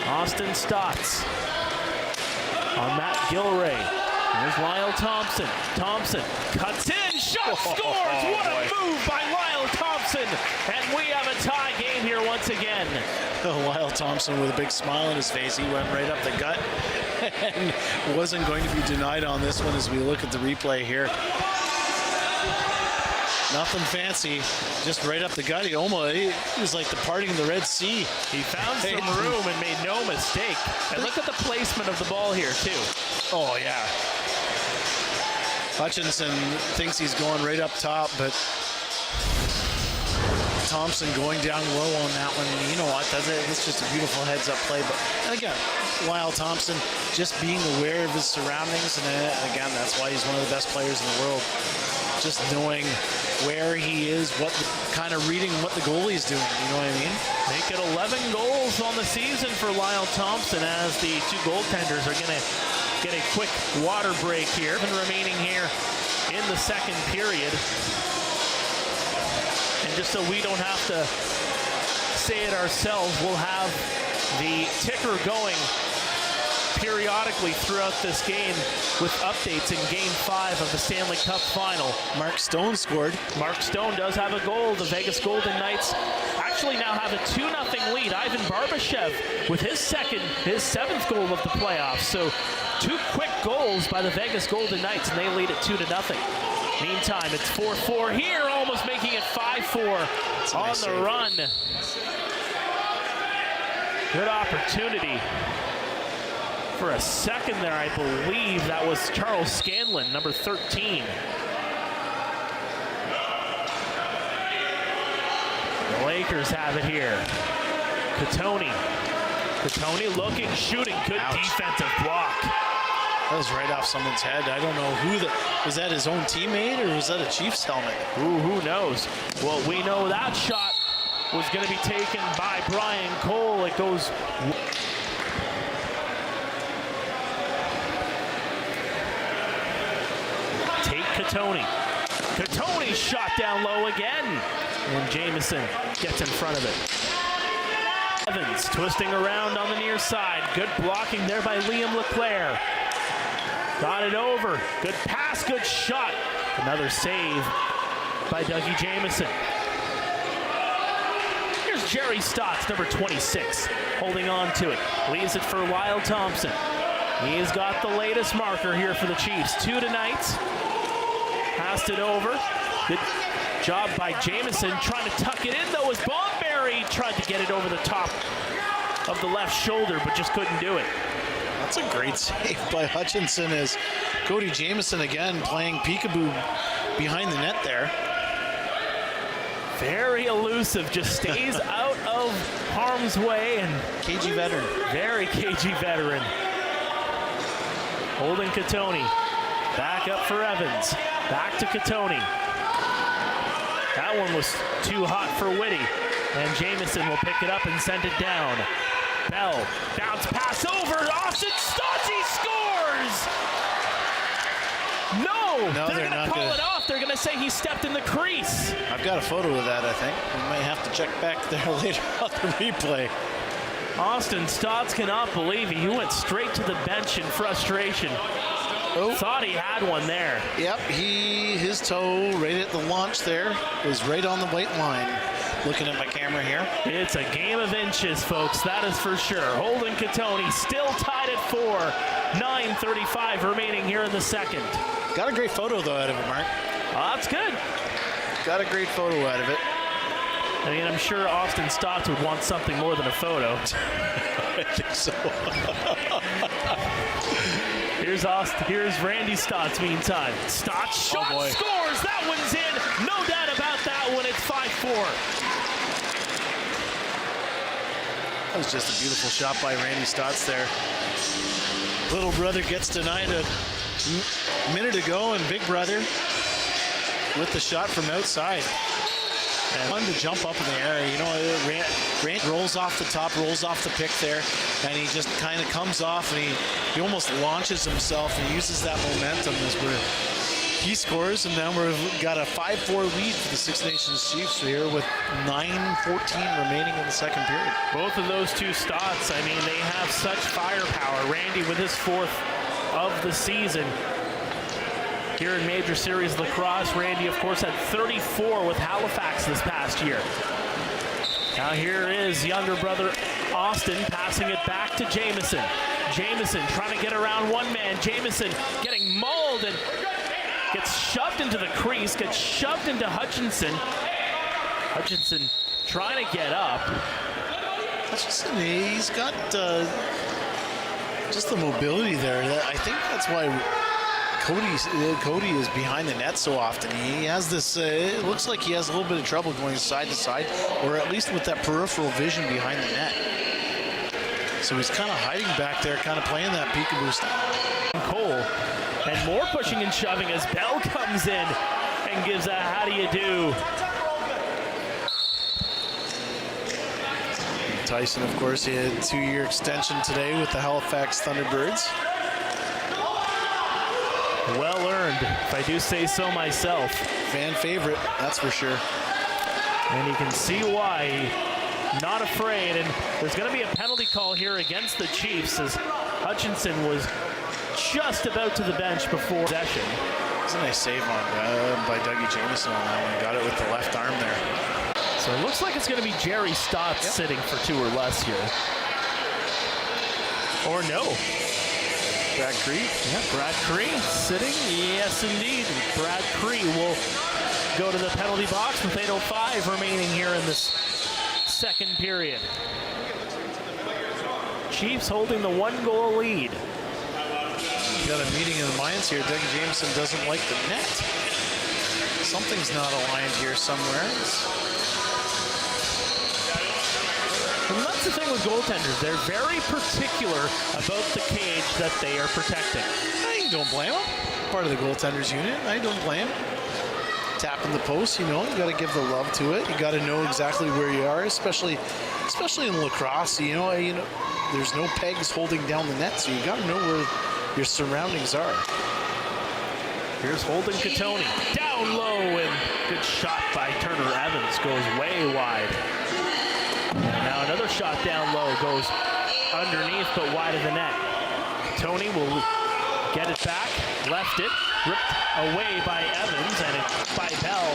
Speaker 1: Austin Stotts on Matt Gilray. Here's Lyle Thompson. Thompson cuts in, shot, scores! What a move by Lyle Thompson! And we have a tie game here once again.
Speaker 2: Lyle Thompson with a big smile on his face. He went right up the gut and wasn't going to be denied on this one as we look at the replay here. Nothing fancy, just right up the gut. He was like the parting of the Red Sea.
Speaker 1: He found some room and made no mistake. And look at the placement of the ball here, too.
Speaker 2: Oh, yeah. Hutchinson thinks he's going right up top, but Thompson going down low on that one. And you know what? That's just a beautiful heads-up play. But and again, Lyle Thompson just being aware of his surroundings. And again, that's why he's one of the best players in the world. Just knowing where he is, kind of reading what the goalie is doing, you know what I mean?
Speaker 1: Make it 11 goals on the season for Lyle Thompson as the two goaltenders are going to get a quick water break here. And remaining here in the second period. And just so we don't have to say it ourselves, we'll have the ticker going periodically throughout this game with updates in Game 5 of the Stanley Cup Final.
Speaker 2: Mark Stone scored.
Speaker 1: Mark Stone does have a goal. The Vegas Golden Knights actually now have a 2-0 lead. Ivan Barbashev with his seventh goal of the playoffs. So 2 quick goals by the Vegas Golden Knights, and they lead it 2-0. Meantime, it's 4-4 here, almost making it 5-4 on the run. Good opportunity. For a second there, I believe that was Charles Scanlon, number 13. The Lakers have it here. Katoni looking, shooting, good defensive block.
Speaker 2: That was right off someone's head. I don't know who was that his own teammate or was that a Chiefs helmet?
Speaker 1: Who knows? Well, we know that shot was going to be taken by Brian Cole. It goes... Katoni shot down low again when Jamieson gets in front of it. Evans twisting around on the near side. Good blocking there by Liam Leclerc. Got it over. Good pass, good shot. Another save by Dougie Jamieson. Here's Jerry Stotts, number 26, holding on to it. Leaves it for Lyle Thompson. He's got the latest marker here for the Chiefs. 2 tonight. Passed it over. Good job by Jamieson. Trying to tuck it in, though, as Bomberry tried to get it over the top of the left shoulder, but just couldn't do it.
Speaker 2: That's a great save by Hutchinson as Cody Jamieson again playing peekaboo behind the net there.
Speaker 1: Very elusive, just stays out of harm's way. And
Speaker 2: cagey veteran.
Speaker 1: Very cagey veteran. Holding Katoni. Back up for Evans. Back to Katoni. That one was too hot for Whitty. And Jamieson will pick it up and send it down. Bell, bounce pass over. Austin Stotts, he scores! No, they're going to call it off. They're going to say he stepped in the crease.
Speaker 2: I've got a photo of that, I think. We might have to check back there later on the replay.
Speaker 1: Austin Stotts cannot believe it. He went straight to the bench in frustration. Thought he had one there.
Speaker 2: Yep, his toe right at the launch there was right on the white line. Looking at my camera here.
Speaker 1: It's a game of inches, folks, that is for sure. Holden Katoni still tied at 4. 9:35 remaining here in the second.
Speaker 2: Got a great photo, though, out of it, Mark.
Speaker 1: That's good.
Speaker 2: Got a great photo out of it.
Speaker 1: I mean, I'm sure Austin Stotts would want something more than a photo.
Speaker 2: I think so.
Speaker 1: Here's Randy Stotts, meantime. Stotts shot, scores! That one's in! No doubt about that one. It's 5-4.
Speaker 2: That was just a beautiful shot by Randy Stotts there. Little brother gets denied a A minute ago, and Big Brother with the shot from outside. And fun to jump up in the air. You know, Grant rolls off the top, rolls off the pick there, and he just kind of comes off, and he almost launches himself and uses that momentum as he scores, and then we've got a 5-4 lead for the Six Nations Chiefs here with 9:14 remaining in the second period.
Speaker 1: Both of those two Stotts, I mean, they have such firepower. Randy with his 4th of the season here in Major Series Lacrosse. Randy, of course, had 34 with Halifax this past year. Now here is younger brother Austin passing it back to Jamieson. Jamieson trying to get around one man. Jamieson getting mauled and gets shoved into the crease, gets shoved into Hutchinson. Hutchinson trying to get up.
Speaker 2: Hutchinson, he's got just the mobility there. I think that's why Cody is behind the net so often. He has this, it looks like he has a little bit of trouble going side to side, or at least with that peripheral vision behind the net. So he's kind of hiding back there, kind of playing that peekaboo style.
Speaker 1: Cole, and more pushing and shoving as Bell comes in and gives a how do you do.
Speaker 2: Tyson, of course, he had a 2-year extension today with the Halifax Thunderbirds.
Speaker 1: Well earned, if I do say so myself.
Speaker 2: Fan favorite, that's for sure.
Speaker 1: And you can see why. Not afraid, and there's going to be a penalty call here against the Chiefs as Hutchinson was just about to the bench before possession.
Speaker 2: It's a nice save by Dougie Jamieson on that one. Got it with the left arm there.
Speaker 1: So it looks like it's going to be Jerry Stotts sitting for 2 or less here. Or no.
Speaker 2: Brad Cree?
Speaker 1: Yeah, Brad Cree sitting. Yes, indeed. Brad Cree will go to the penalty box with 8:05 remaining here in this second period. Chiefs holding the 1-goal lead.
Speaker 2: Got a meeting of the minds here. Dougie Jamieson doesn't like the net. Something's not aligned here somewhere.
Speaker 1: And that's the thing with goaltenders. They're very particular about the cage that they are protecting.
Speaker 2: I don't blame them. Part of the goaltenders unit. I don't blame them. Tapping the post, you know, you got to give the love to it. You got to know exactly where you are, especially in lacrosse. You know, there's no pegs holding down the net, so you got to know where your surroundings are.
Speaker 1: Here's Holden Catoni. Down low, and good shot by Turner Evans. Goes way wide. And now another shot down low. Goes underneath, but wide of the net. Catoni will get it back. Left it. Ripped away by Evans, and it's by Bell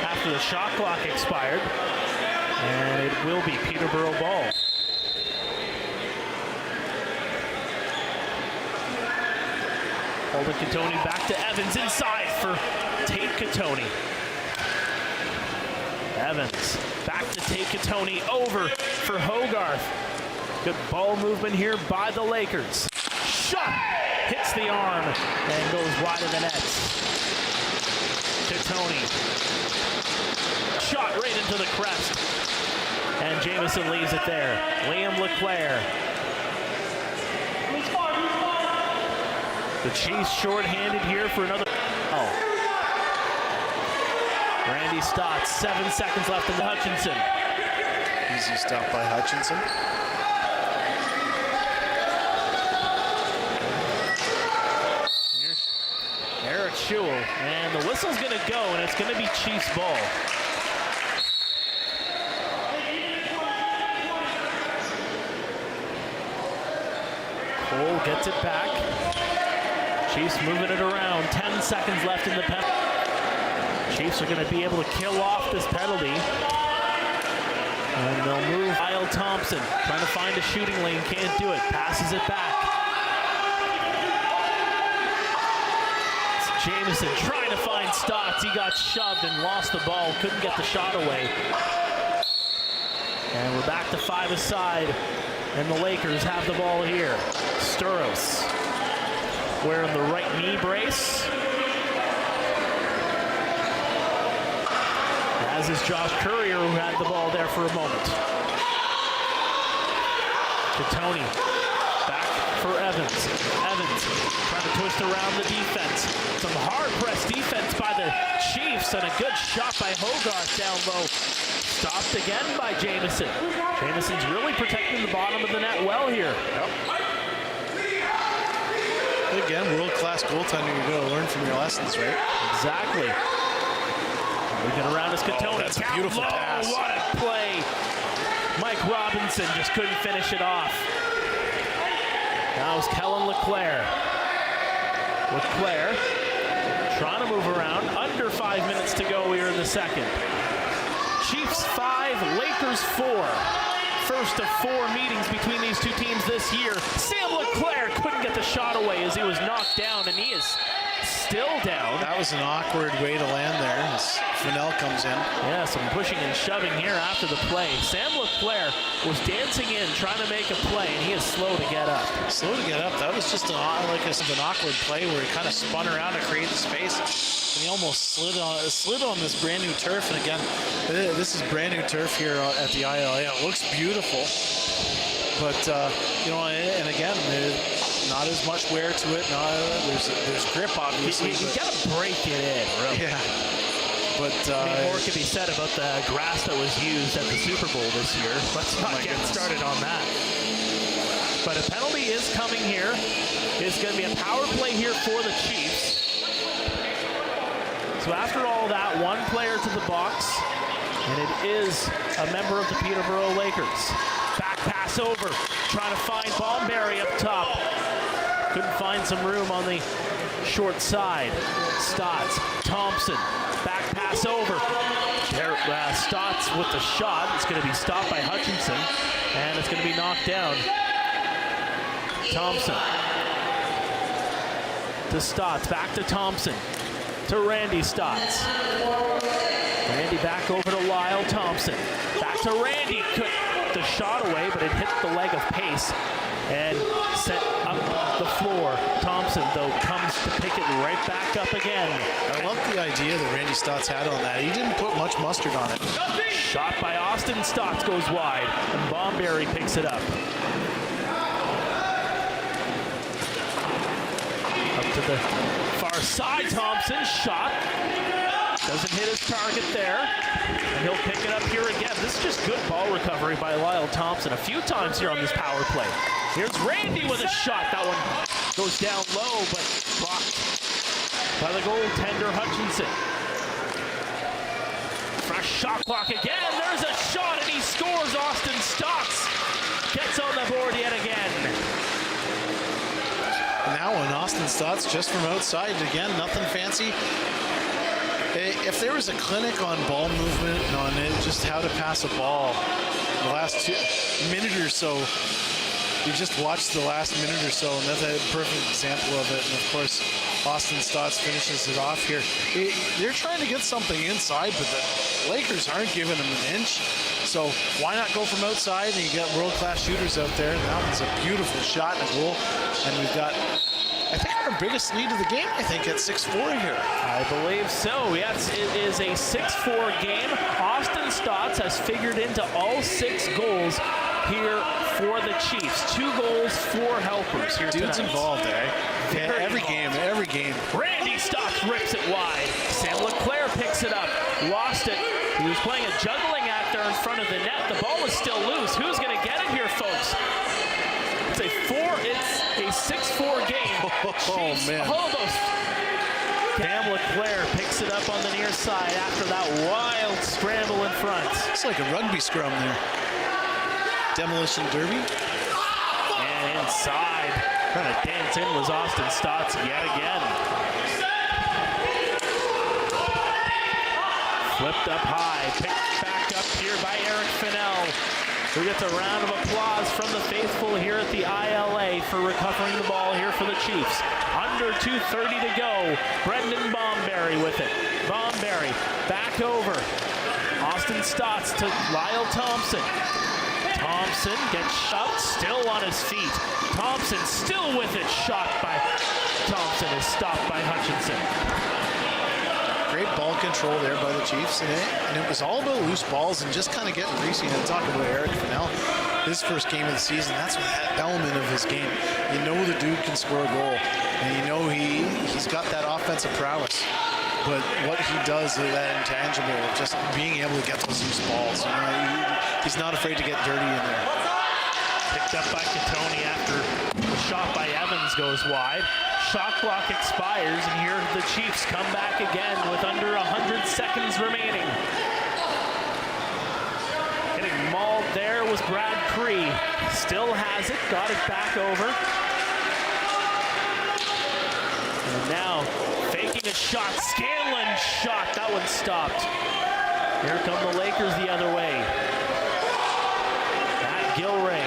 Speaker 1: after the shot clock expired. And it will be Peterborough ball. Holden Catoni back to Evans inside for Tate Catoni. Evans back to Tate Catoni over for Hogarth. Good ball movement here by the Lakers. Shot hits the arm and goes wide of the net. Catoni. Shot right into the crest. And Jamieson leaves it there. Liam LeClaire. The Chiefs short-handed here for another. Oh. Randy Stotts, 7 seconds left in the Hutchinson.
Speaker 2: Easy stop by Hutchinson.
Speaker 1: Here's Eric Schewel, and the whistle's going to go, and it's going to be Chiefs ball. Cole gets it back. Chiefs moving it around. 10 seconds left in the penalty. Chiefs are going to be able to kill off this penalty. And they'll move. Kyle Thompson trying to find a shooting lane. Can't do it. Passes it back. It's Jamieson trying to find Stotts. He got shoved and lost the ball. Couldn't get the shot away. And we're back to 5-a-side. And the Lakers have the ball here. Sturos wearing the right knee brace. As is Josh Courier, who had the ball there for a moment. Catoni back for Evans. Evans trying to twist around the defense. Some hard-pressed defense by the Chiefs, and a good shot by Hogarth down low. Stopped again by Jamieson. Jamieson's really protecting the bottom of the net well here.
Speaker 2: Again, world-class goaltender. You're going to learn from your lessons, right?
Speaker 1: Exactly. Looking around is Katona.
Speaker 2: That's a beautiful pass.
Speaker 1: What a play. Mike Robinson just couldn't finish it off. Now it's Kellen Leclerc. Leclerc trying to move around. Under 5 minutes to go here in the second. Chiefs 5, Lakers 4. First of 4 meetings between these two teams this year. Sam Leclerc couldn't get the shot away as he was knocked down, and he is still down.
Speaker 2: That was an awkward way to land there as Fennell comes in.
Speaker 1: Yeah, some pushing and shoving here after the play. Sam Leclerc was dancing in, trying to make a play, and he is slow to get up.
Speaker 2: Slow to get up. That was just an awkward play where he kind of spun around to create the space. And he almost slid on this brand new turf. And again, this is brand new turf here at the ILA. It looks beautiful, but you know, and again, not as much wear to it. There's grip, obviously.
Speaker 1: You got to break it in, really.
Speaker 2: Yeah. But
Speaker 1: more could be said about the grass that was used at the Super Bowl this year. Let's not get started on that. But a penalty is coming here. It's going to be a power play here for the Chiefs. So after all that, one player to the box, and it is a member of the Peterborough Lakers. Back pass over, trying to find Bomberry up top. Couldn't find some room on the short side. Stotts, Thompson, back pass over. Stotts with the shot. It's going to be stopped by Hutchinson, and it's going to be knocked down. Thompson to Stotts, back to Thompson, to Randy Stotts. Randy back over to Lyle Thompson. Back to Randy. Took the shot away, but it hit the leg of Pace and set up the floor. Thompson, though, comes to pick it right back up again.
Speaker 2: I love the idea that Randy Stotts had on that. He didn't put much mustard on it.
Speaker 1: Shot by Austin Stotts goes wide, and Bomberry picks it up. Up to the far side, Thompson, shot. Doesn't hit his target there, and he'll pick it up here again. This is just good ball recovery by Lyle Thompson a few times here on this power play. Here's Randy with a shot. That one goes down low, but blocked by the goaltender Hutchinson. Fresh shot clock again. There's a shot, and he scores. Austin Stotts gets on the board yet again.
Speaker 2: Now an Austin Stotts just from outside. Again, nothing fancy. If there was a clinic on ball movement and on just how to pass a ball, the last minute or so, you just watched the last minute or so, and that's a perfect example of it. And of course, Austin Stotts finishes it off here. They're trying to get something inside, but the Lakers aren't giving them an inch. So why not go from outside? And you got world-class shooters out there. And that one's a beautiful shot and a goal. And we've got, I think, our biggest lead of the game, I think, at 6-4 here.
Speaker 1: I believe so. Yes, it is a 6-4 game. Austin Stotts has figured into all 6 goals here for the Chiefs. 2 goals, 4 helpers here
Speaker 2: Dude's
Speaker 1: tonight.
Speaker 2: involved, eh? Yeah, every game.
Speaker 1: Randy Stotts rips it wide. Sam Leclerc picks it up. Lost it. He was playing a juggling act there in front of the net. The ball is still loose. Who's going to get it here, folks? It's a 6-4 game.
Speaker 2: Oh, man.
Speaker 1: Almost. Sam Leclerc picks it up on the near side after that wild scramble in front.
Speaker 2: It's like a rugby scrum there. Demolition derby.
Speaker 1: And inside, trying to dance in was Austin Stotts yet again. Flipped up high, picked back up here by Eric Fennell, who gets a round of applause from the faithful here at the ILA for recovering the ball here for the Chiefs. Under 2:30 to go. Brendan Bomberry with it. Bomberry back over. Austin Stotts to Lyle Thompson. Thompson gets shoved, still on his feet. Thompson still with it, shot by Thompson is stopped by Hutchinson.
Speaker 2: Great ball control there by the Chiefs, and it was all about loose balls and just kind of getting greasy. And talking about Eric Fennell, his first game of the season, that's that element of his game. You know the dude can score a goal, and you know he's got that offensive prowess. But what he does is that intangible of just being able to get those loose balls. You know, he's not afraid to get dirty in there.
Speaker 1: Picked up by Catoni after the shot by Evans goes wide. Shot clock expires, and here the Chiefs come back again with under 100 seconds remaining. Getting mauled there was Brad Cree. Still has it, got it back over. And now faking a shot, Scanlon shot, that one stopped. Here come the Lakers the other way. Matt Gilray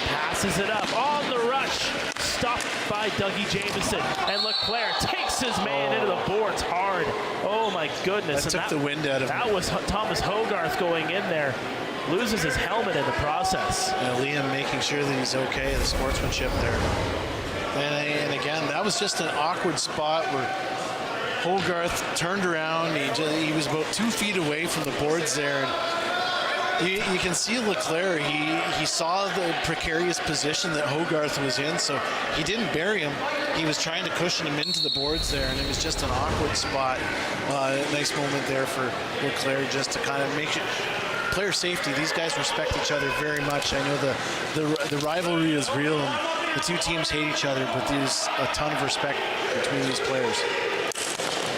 Speaker 1: passes it up on the rush. Stopped by Dougie Jamieson. And Leclerc takes his man into the boards hard. Oh my goodness.
Speaker 2: That took the wind out of him.
Speaker 1: That was Thomas Hogarth going in there. Loses his helmet in the process.
Speaker 2: Liam making sure that he's okay, the sportsmanship there. And again, that was just an awkward spot where Hogarth turned around. He was about 2 feet away from the boards there. You can see Leclerc, he saw the precarious position that Hogarth was in, so he didn't bury him. He was trying to cushion him into the boards there, and it was just an awkward spot. Nice moment there for Leclerc just to kind of make it player safety. These guys respect each other very much. I know the rivalry is real, and the two teams hate each other, but there's a ton of respect between these players.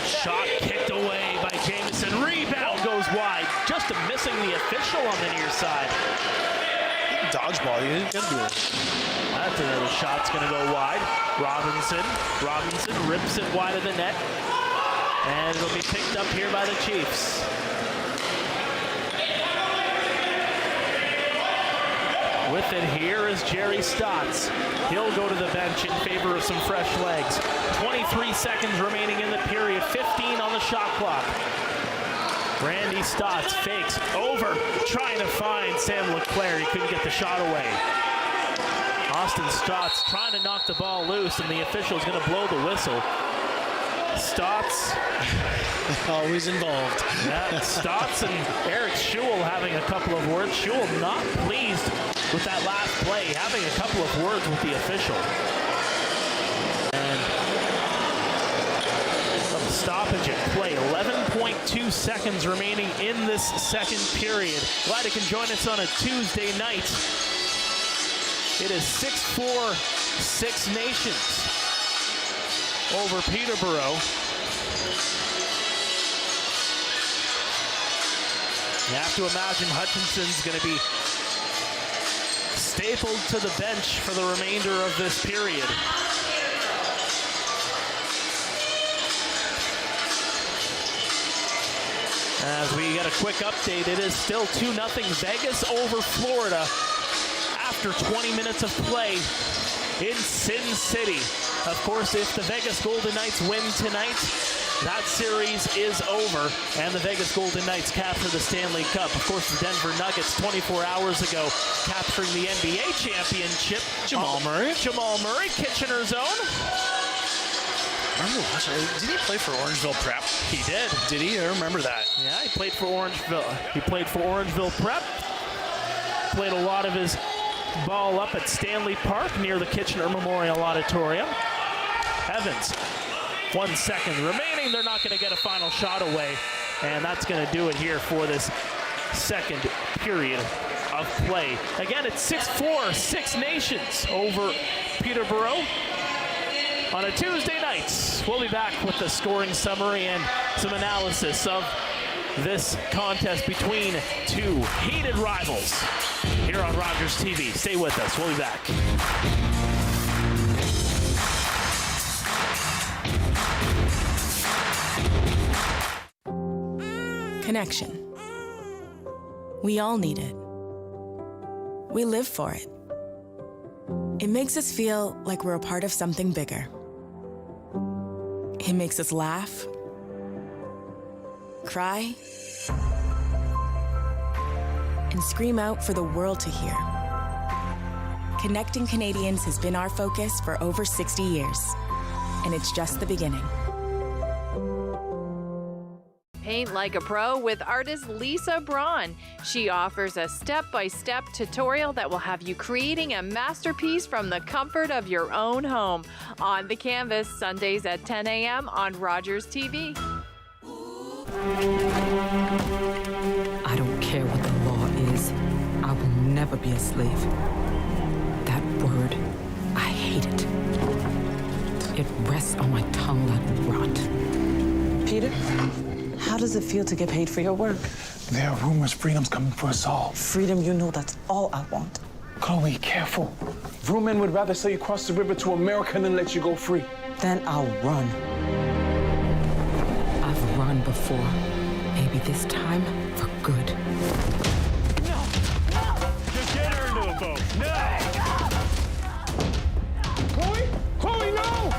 Speaker 1: Shot kicked away by Jamieson. Rebound goes wide. Just missing the official on the near side.
Speaker 2: Dodgeball, you didn't do it.
Speaker 1: That's another shot's going to go wide. Robinson rips it wide of the net. And it'll be picked up here by the Chiefs. With it here is Jerry Stotts. He'll go to the bench in favor of some fresh legs. 23 seconds remaining in the period, 15 on the shot clock. Randy Stotts fakes over, trying to find Sam Leclerc. He couldn't get the shot away. Austin Stotts trying to knock the ball loose, and the official's going to blow the whistle. Stotts
Speaker 2: always involved.
Speaker 1: Yeah, Stotts and Eric Schewel having a couple of words. Schewel not pleased with that last play, having a couple of words with the official. And some stoppage at play. 11.2 seconds remaining in this second period. Glad you can join us on a Tuesday night. It is 6-4, Six Nations over Peterborough. You have to imagine Hutchinson's going to be stapled to the bench for the remainder of this period. As we get a quick update, it is still 2-0 Vegas over Florida after 20 minutes of play in Sin City. Of course, if the Vegas Golden Knights win tonight, that series is over, and the Vegas Golden Knights capture the Stanley Cup. Of course, the Denver Nuggets 24 hours ago capturing the NBA championship.
Speaker 2: Jamal Murray,
Speaker 1: Kitchener's own.
Speaker 2: Did he play for Orangeville Prep?
Speaker 1: He did.
Speaker 2: Did he? I remember that.
Speaker 1: Yeah, he played for Orangeville. He played for Orangeville Prep. Played a lot of his ball up at Stanley Park near the Kitchener Memorial Auditorium. Evans, 1 second remaining. They're not going to get a final shot away, and that's going to do it here for this second period of play. Again, it's 6-4, Six Nations over Peterborough on a Tuesday night. We'll be back with the scoring summary and some analysis of this contest between two hated rivals here on Rogers TV. Stay with us. We'll be back.
Speaker 14: Connection. We all need it. We live for it. It makes us feel like we're a part of something bigger. It makes us laugh, cry, and scream out for the world to hear. Connecting Canadians has been our focus for over 60 years, and it's just the beginning.
Speaker 10: Paint like a pro with artist Lisa Braun. She offers a step-by-step tutorial that will have you creating a masterpiece from the comfort of your own home. On the Canvas, Sundays at 10 a.m. on Rogers TV.
Speaker 3: I don't care what the law is. I will never be a slave. That word, I hate it. It rests on my tongue like rot.
Speaker 22: Peter, how does it feel to get paid for your work?
Speaker 6: There are rumors freedom's coming for us all.
Speaker 22: Freedom, you know that's all I want.
Speaker 6: Chloe, careful. Real men would rather sell you across the river to America than let you go free.
Speaker 22: Then I'll run.
Speaker 3: I've run before. Maybe this time for good.
Speaker 6: No! No! Just get her into a boat. No! Chloe? Chloe, no!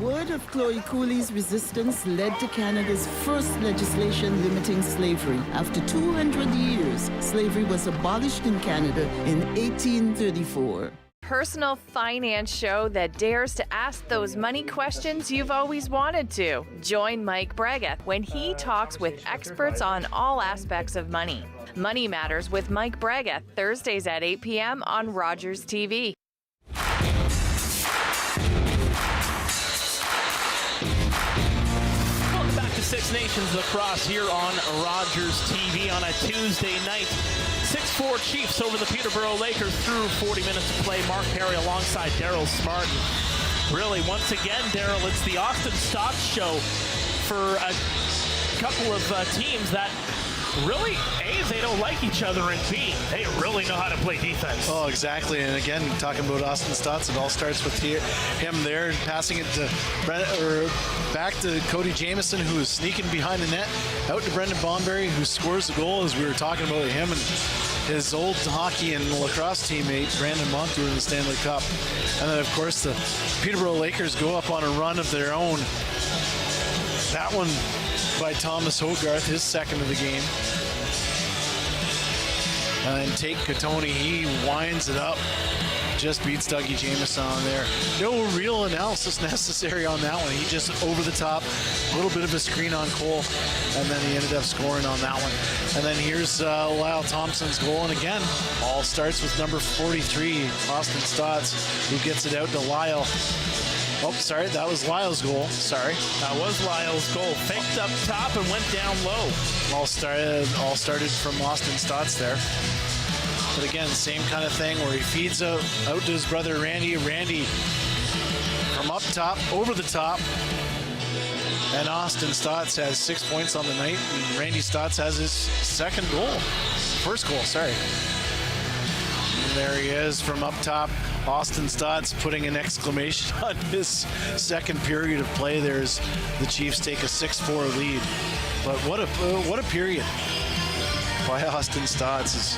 Speaker 23: Word of Chloe Cooley's resistance led to Canada's first legislation limiting slavery. After 200 years, slavery was abolished in Canada in 1834.
Speaker 10: Personal finance show that dares to ask those money questions you've always wanted to. Join Mike Bregueth when he talks with experts on all aspects of money. Money Matters with Mike Bregueth, Thursdays at 8 p.m. on Rogers TV.
Speaker 1: Welcome back to Six Nations Lacrosse here on Rogers TV on a Tuesday night. 6-4 Chiefs over the Peterborough Lakers through 40 minutes of play. Mark Perry alongside Daryl Smart. Really, once again, Daryl, it's the Austin Stotts show for a couple of teams that really, A, they don't like each other, and B, they really know how to play defense.
Speaker 2: Oh, exactly. And again, talking about Austin Stotts, it all starts with him there passing it to back to Cody Jamieson, who is sneaking behind the net, out to Brendan Bonberry, who scores the goal, as we were talking about him and his old hockey and lacrosse teammate, Brandon Montour, in the Stanley Cup. And then, of course, the Peterborough Lakers go up on a run of their own. That one by Thomas Hogarth, his second of the game. And then Tate Katoni, he winds it up. Just beats Dougie Jamieson on there. No real analysis necessary on that one. He just over the top, a little bit of a screen on Cole, and then he ended up scoring on that one. And then here's Lyle Thompson's goal, and again, all starts with number 43, Austin Stotts, who gets it out to Lyle. Oh, sorry, that was Lyle's goal. Sorry.
Speaker 1: That was Lyle's goal. Faked up top and went down low.
Speaker 2: All started from Austin Stotts there. But again, same kind of thing where he feeds out to his brother Randy. Randy from up top, over the top. And Austin Stotts has 6 points on the night. And Randy Stotts has his first goal, sorry. And there he is from up top. Austin Stotts putting an exclamation on his second period of play. There's the Chiefs take a 6-4 lead. But what a period by Austin Stotts.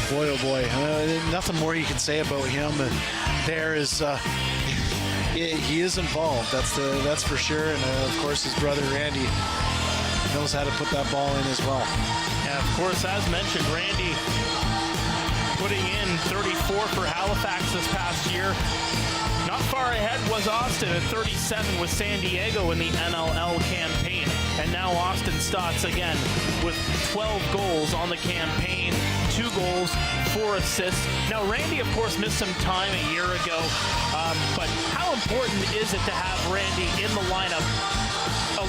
Speaker 2: Boy, oh boy, nothing more you can say about him. There is, he is involved. That's for sure. And of course, his brother Randy knows how to put that ball in as well.
Speaker 1: And of course, as mentioned, Randy putting in 34 for Halifax this past year. Not far ahead was Austin at 37 with San Diego in the NLL campaign. And now Austin Stotts again with 12 goals on the campaign, 2 goals, 4 assists. Now Randy, of course, missed some time a year ago, but how important is it to have Randy in the lineup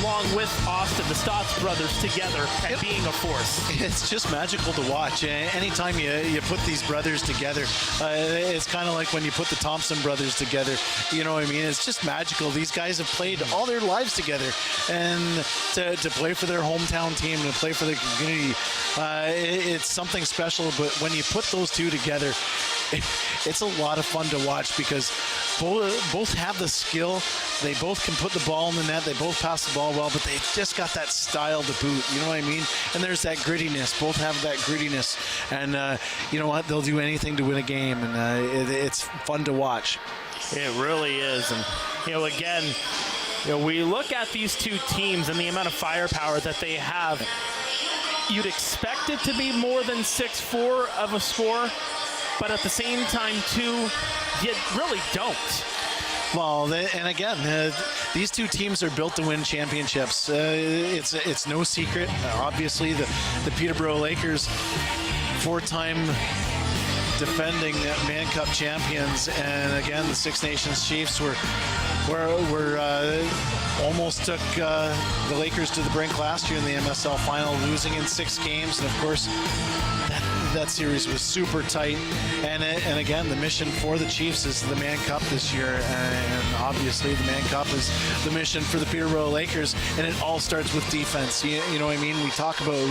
Speaker 1: along with Austin, the Stotts brothers, together and being a force?
Speaker 2: It's just magical to watch. Anytime you put these brothers together, it's kind of like when you put the Thompson brothers together. You know what I mean? It's just magical. These guys have played all their lives together, and to play for their hometown team, to play for the community, it's something special. But when you put those two together, it's a lot of fun to watch because both have the skill. They both can put the ball in the net. They both pass the ball well, but they just got that style to boot. You know what I mean? And there's that grittiness. Both have that grittiness. And you know what? They'll do anything to win a game. And it's fun to watch.
Speaker 1: It really is. And, again, we look at these two teams and the amount of firepower that they have. You'd expect it to be more than 6-4 of a score. but at the same time, too, you really don't.
Speaker 2: Well, and again, these two teams are built to win championships. It's no secret. Obviously, the Peterborough Lakers, 4-time defending Man Cup champions, and again, the Six Nations Chiefs were almost took the Lakers to the brink last year in the MSL final, losing in 6 games, and of course, that series was super tight. And again, the mission for the Chiefs is the Man Cup this year, and obviously the Man Cup is the mission for the Peterborough Lakers, and it all starts with defense. You know what I mean? We've talked about it a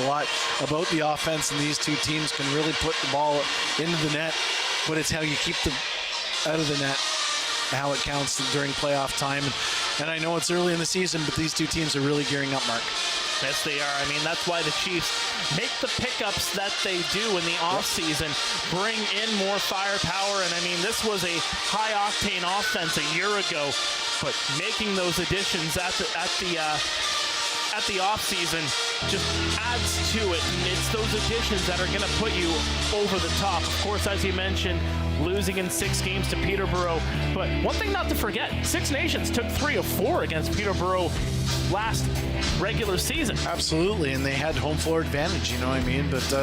Speaker 2: lot about the offense, and these two teams can really put the ball into the net, but it's how you keep them out of the net, how it counts during playoff time. And I know it's early in the season, but these two teams are really gearing up, Mark.
Speaker 1: Yes, they are. I mean, that's why the Chiefs make the pickups that they do in the offseason, bring in more firepower. And I mean, this was a high-octane offense a year ago, but making those additions at the offseason just adds to it. And it's those additions that are going to put you over the top. Of course, as you mentioned, losing in 6 games to Peterborough. But one thing not to forget, Six Nations took 3 of 4 against Peterborough last regular season.
Speaker 2: Absolutely, and they had home floor advantage, you know what I mean? But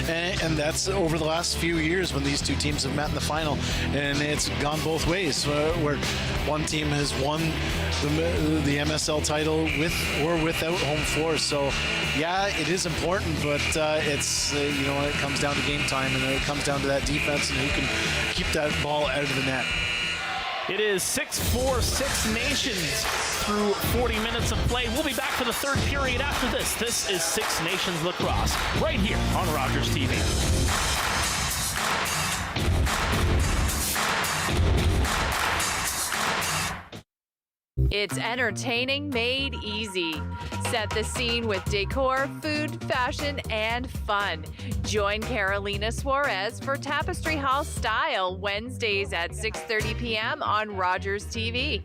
Speaker 2: and that's over the last few years when these two teams have met in the final, and it's gone both ways, where one team has won the MSL title with or without home floor. So yeah, it is important, but it's you know, it comes down to game time, and it comes down to that defense and who can keep that ball out of the net.
Speaker 1: It is 6-4, Six Nations through 40 minutes of play. We'll be back for the third period after this. This is Six Nations Lacrosse, right here on Rogers TV.
Speaker 10: It's entertaining made easy. Set the scene with decor, food, fashion, and fun. Join Carolina Suarez for Tapestry Hall Style Wednesdays at 6:30 p.m. on Rogers TV.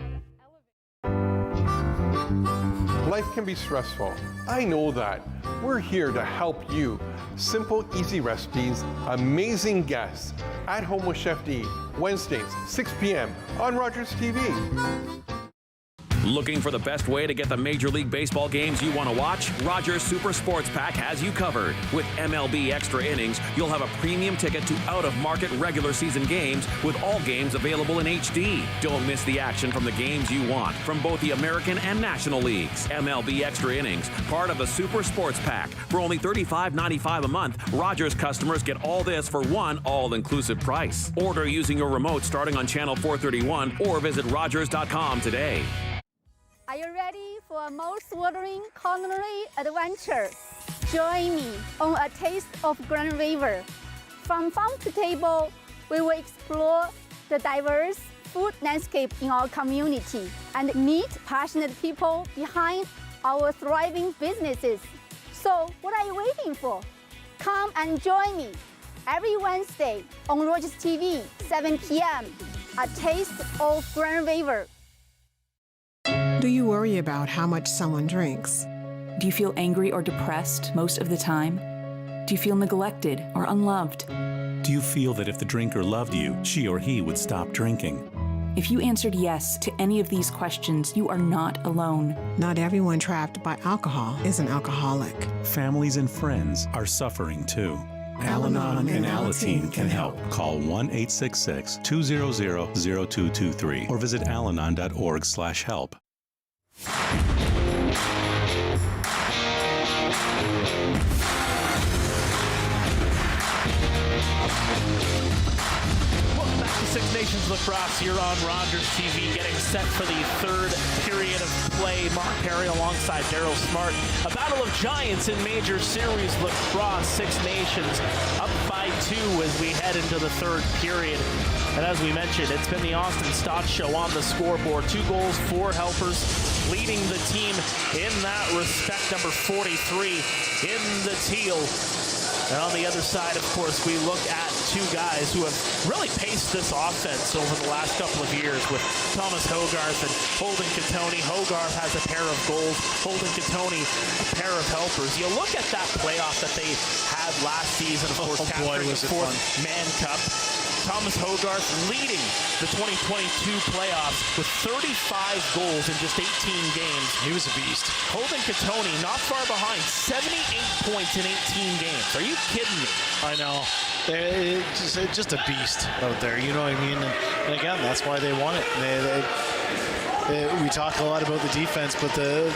Speaker 4: Life can be stressful. I know that. We're here to help you. Simple, easy recipes, amazing guests. At Home with Chef D, Wednesdays, 6 p.m. on Rogers TV.
Speaker 5: Looking for the best way to get the Major League Baseball games you want to watch? Rogers Super Sports Pack has you covered. With MLB Extra Innings, you'll have a premium ticket to out-of-market regular season games with all games available in HD. Don't miss the action from the games you want from both the American and National Leagues. MLB Extra Innings, part of the Super Sports Pack. For only $35.95 a month, Rogers customers get all this for one all-inclusive price. Order using your remote starting on channel 431 or visit Rogers.com today.
Speaker 7: Are you ready for a mouth-watering culinary adventure? Join me on a taste of Grand River. From farm to table, we will explore the diverse food landscape in our community and meet passionate people behind our thriving businesses. So, what are you waiting for? Come and join me every Wednesday on Rogers TV, 7 p.m. A taste of Grand River.
Speaker 24: Do you worry about how much someone drinks?
Speaker 25: Do you feel angry or depressed most of the time? Do you feel neglected or unloved?
Speaker 26: Do you feel that if the drinker loved you, she or he would stop drinking?
Speaker 25: If you answered yes to any of these questions, you are not alone.
Speaker 24: Not everyone trapped by alcohol is an alcoholic.
Speaker 26: Families and friends are suffering too. Al-Anon and Alateen can help. Call 1-866-200-0223 or visit alanon.org/help.
Speaker 1: Welcome back to Six Nations Lacrosse here on Rogers TV, getting set for the third period of play. Mark Perry alongside Daryl Smart. A battle of giants in Major Series Lacrosse. Six Nations up by 2 as we head into the third period. And as we mentioned, it's been the Austin Stott Show on the scoreboard. 2 goals, 4 helpers, leading the team in that respect. Number 43 in the teal. And on the other side, of course, we look at two guys who have really paced this offense over the last couple of years with Thomas Hogarth and Holden Katoni. Hogarth has a pair of goals, Holden Katoni a pair of helpers. You look at that playoff that they had last season, of course, capturing the fourth Man Cup. Thomas Hogarth leading the 2022 playoffs with 35 goals in just 18 games.
Speaker 2: He was a beast.
Speaker 1: Holden Katoni not far behind, 78 points in 18 games. Are you kidding me?
Speaker 2: I know. It's just a beast out there, you know what I mean? And again, that's why they won it. We talk a lot about the defense, but the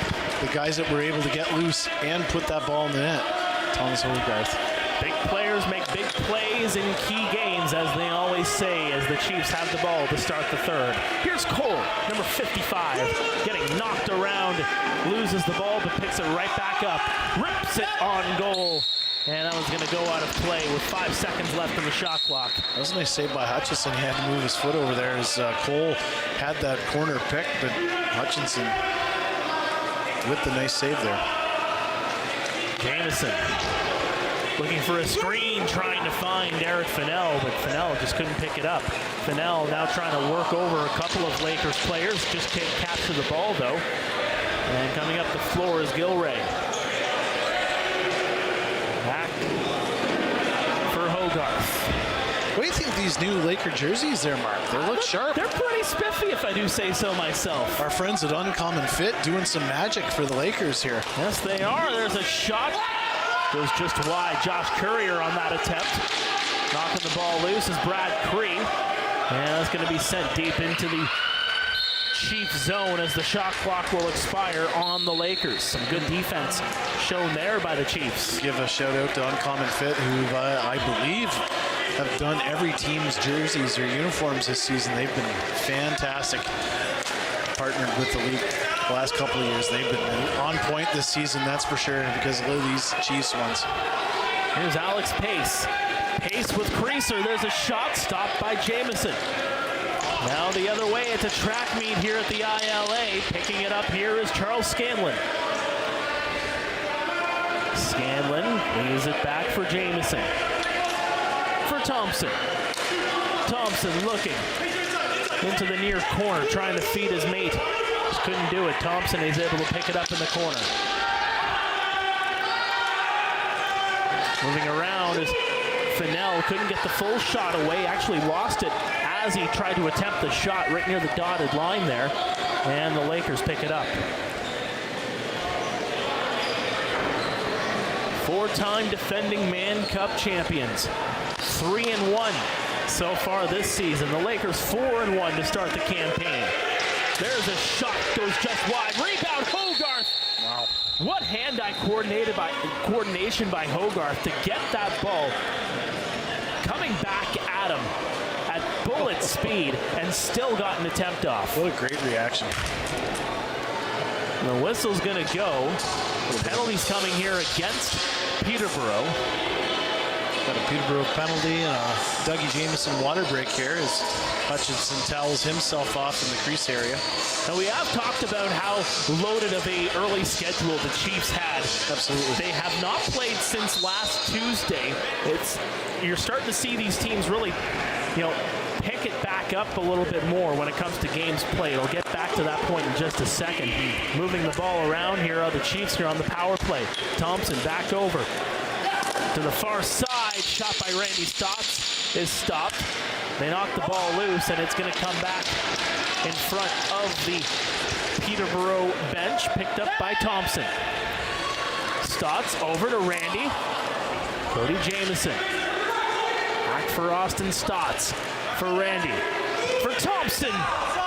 Speaker 2: guys that were able to get loose and put that ball in the net, Thomas Hogarth.
Speaker 1: Big players make big plays in key games, as they always say, as the Chiefs have the ball to start the third. Here's Cole, number 55, getting knocked around, loses the ball, but picks it right back up, rips it on goal. And that one's going to go out of play with 5 seconds left in the shot clock.
Speaker 2: That was a nice save by Hutchinson. He had to move his foot over there as Cole had that corner pick, but Hutchinson with the nice save there.
Speaker 1: Jamison looking for a screen, trying to find Derek Fennell, but Fennell just couldn't pick it up. Fennell now trying to work over a couple of Lakers players, just can't capture the ball though. And coming up the floor is Gilray. Back for Hogarth.
Speaker 2: What do you think of these new Laker jerseys there, Mark? They look sharp.
Speaker 1: They're pretty spiffy, if I do say so myself.
Speaker 2: Our friends at Uncommon Fit doing some magic for the Lakers here.
Speaker 1: Yes, they are. There's a shot. Goes just wide. Josh Courier on that attempt. Knocking the ball loose is Brad Cree. And that's going to be sent deep into the Chiefs zone as the shot clock will expire on the Lakers. Some good defense shown there by the Chiefs.
Speaker 2: Give a shout out to Uncommon Fit, who I believe have done every team's jerseys or uniforms this season. They've been fantastic. Partnered with the league the last couple of years. They've been on point this season, that's for sure, because of these Chiefs ones.
Speaker 1: Here's Alex Pace. Pace with Creaser. There's a shot stopped by Jamison. Now the other way, it's a track meet here at the ILA. Picking it up here is Charles Scanlon. Scanlon leaves it back for Jamison. For Thompson. Thompson looking into the near corner, trying to feed his mate. Just couldn't do it. Thompson is able to pick it up in the corner. Moving around is Fennell. Couldn't get the full shot away. Actually lost it as he tried to attempt the shot right near the dotted line there. And the Lakers pick it up. Four-time defending Man Cup champions. 3-1 so far this season. The Lakers 4-1 to start the campaign. There's a shot, goes just wide. Rebound, Hogarth.
Speaker 2: Wow.
Speaker 1: What hand-eye coordination by Hogarth to get that ball coming back at him at bullet speed and still got an attempt off.
Speaker 2: What a great reaction.
Speaker 1: The whistle's going to go. Penalties coming here against Peterborough.
Speaker 2: Got a Peterborough penalty and a Dougie Jamison water break here as Hutchinson towels himself off in the crease area.
Speaker 1: Now we have talked about how loaded of a early schedule the Chiefs had.
Speaker 2: Absolutely.
Speaker 1: They have not played since last Tuesday. You're starting to see these teams really, pick it back up a little bit more when it comes to games played. I'll get back to that point in just a second. Moving the ball around here are the Chiefs here on the power play. Thompson back over to the far side. Shot by Randy Stotts is stopped. They knock the ball loose, and it's going to come back in front of the Peterborough bench, picked up by Thompson. Stotts over to Randy. Cody Jamison. Back for Austin Stotts. For Randy. For Thompson.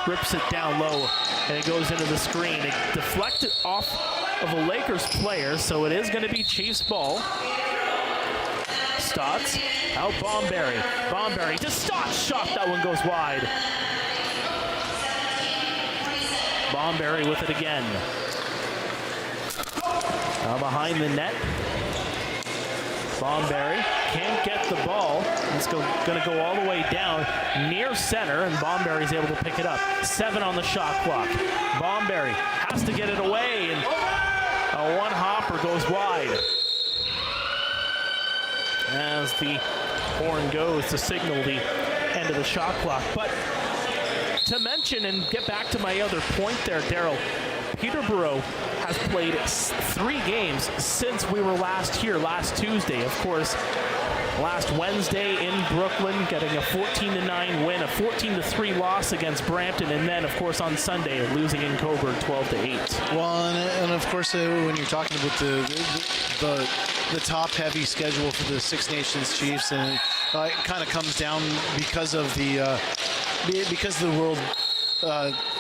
Speaker 1: Rips it down low, and it goes into the screen. It deflected off of a Lakers player, so it is going to be Chiefs ball. Stotts out Bomberry. Bomberry to Stotts. Shot. That one goes wide. Bomberry with it again. Now behind the net. Bomberry can't get the ball. It's going to go all the way down near center, and Bomberry's able to pick it up. 7 on the shot clock. Bomberry has to get it away, and a one-hopper goes wide. as the horn goes to signal the end of the shot clock. But to mention and get back to my other point there, Daryl, Peterborough has played 3 games since we were last here, last Tuesday. Of course, last Wednesday in Brooklyn, getting a 14-9 win, a 14-3 loss against Brampton, and then, of course, on Sunday, losing in Coburg 12-8.
Speaker 2: Well, and of course, when you're talking about the top-heavy schedule for the Six Nations Chiefs, and it kind of comes down because of the World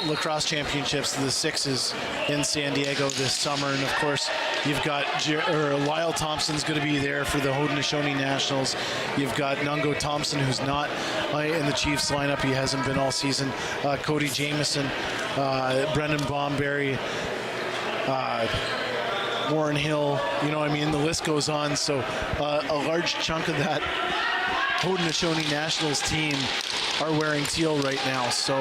Speaker 2: Lacrosse Championships, the Sixes in San Diego this summer, and of course you've got Lyle Thompson's going to be there for the Haudenosaunee Nationals. You've got Nungo Thompson, who's not in the Chiefs lineup. He hasn't been all season. Cody Jamieson, Brendan Bomberry, Warren Hill. You know what I mean? The list goes on. So a large chunk of that Haudenosaunee Nationals team are wearing teal right now, so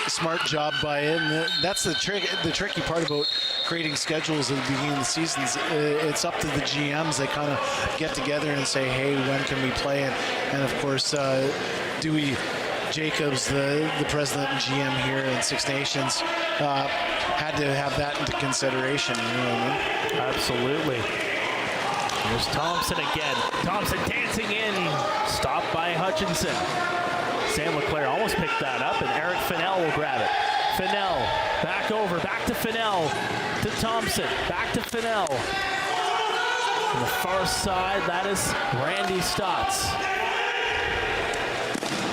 Speaker 2: smart job by it. And that's the tricky part about creating schedules at the beginning of the seasons. It's up to the GMs. They kind of get together and say, hey, when can we play? And of course, Dewey Jacobs, the president and GM here in Six Nations, had to have that into consideration. You know what I mean?
Speaker 1: Absolutely. Here's Thompson again. Thompson dancing in. Stopped by Hutchinson. Sam LeClaire almost picked that up, and Eric Fennell will grab it. Fennell, back over, back to Fennell, to Thompson, back to Fennell. On the far side, that is Randy Stotts.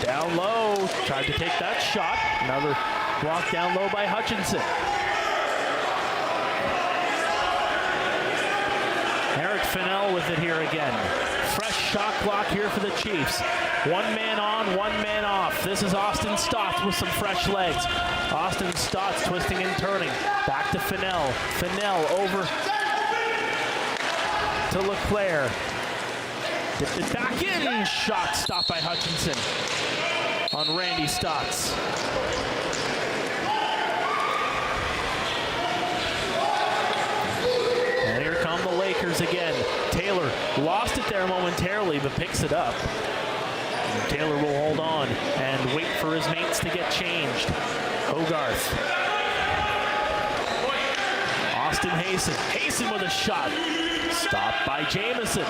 Speaker 1: Down low, tried to take that shot. Another block down low by Hutchinson. Eric Fennell with it here again. Fresh shot clock here for the Chiefs. 1 man on, 1 man off. This is Austin Stotts with some fresh legs. Austin Stotts twisting and turning. Back to Fennell. Fennell over to LeClaire. Dipped it back in. Shot stopped by Hutchinson on Randy Stotts. And here come the Lakers again. Taylor lost it there momentarily, but picks it up. And Taylor will hold on and wait for his mates to get changed. Hogarth. Austin Hayson. Hayson with a shot. Stopped by Jamieson.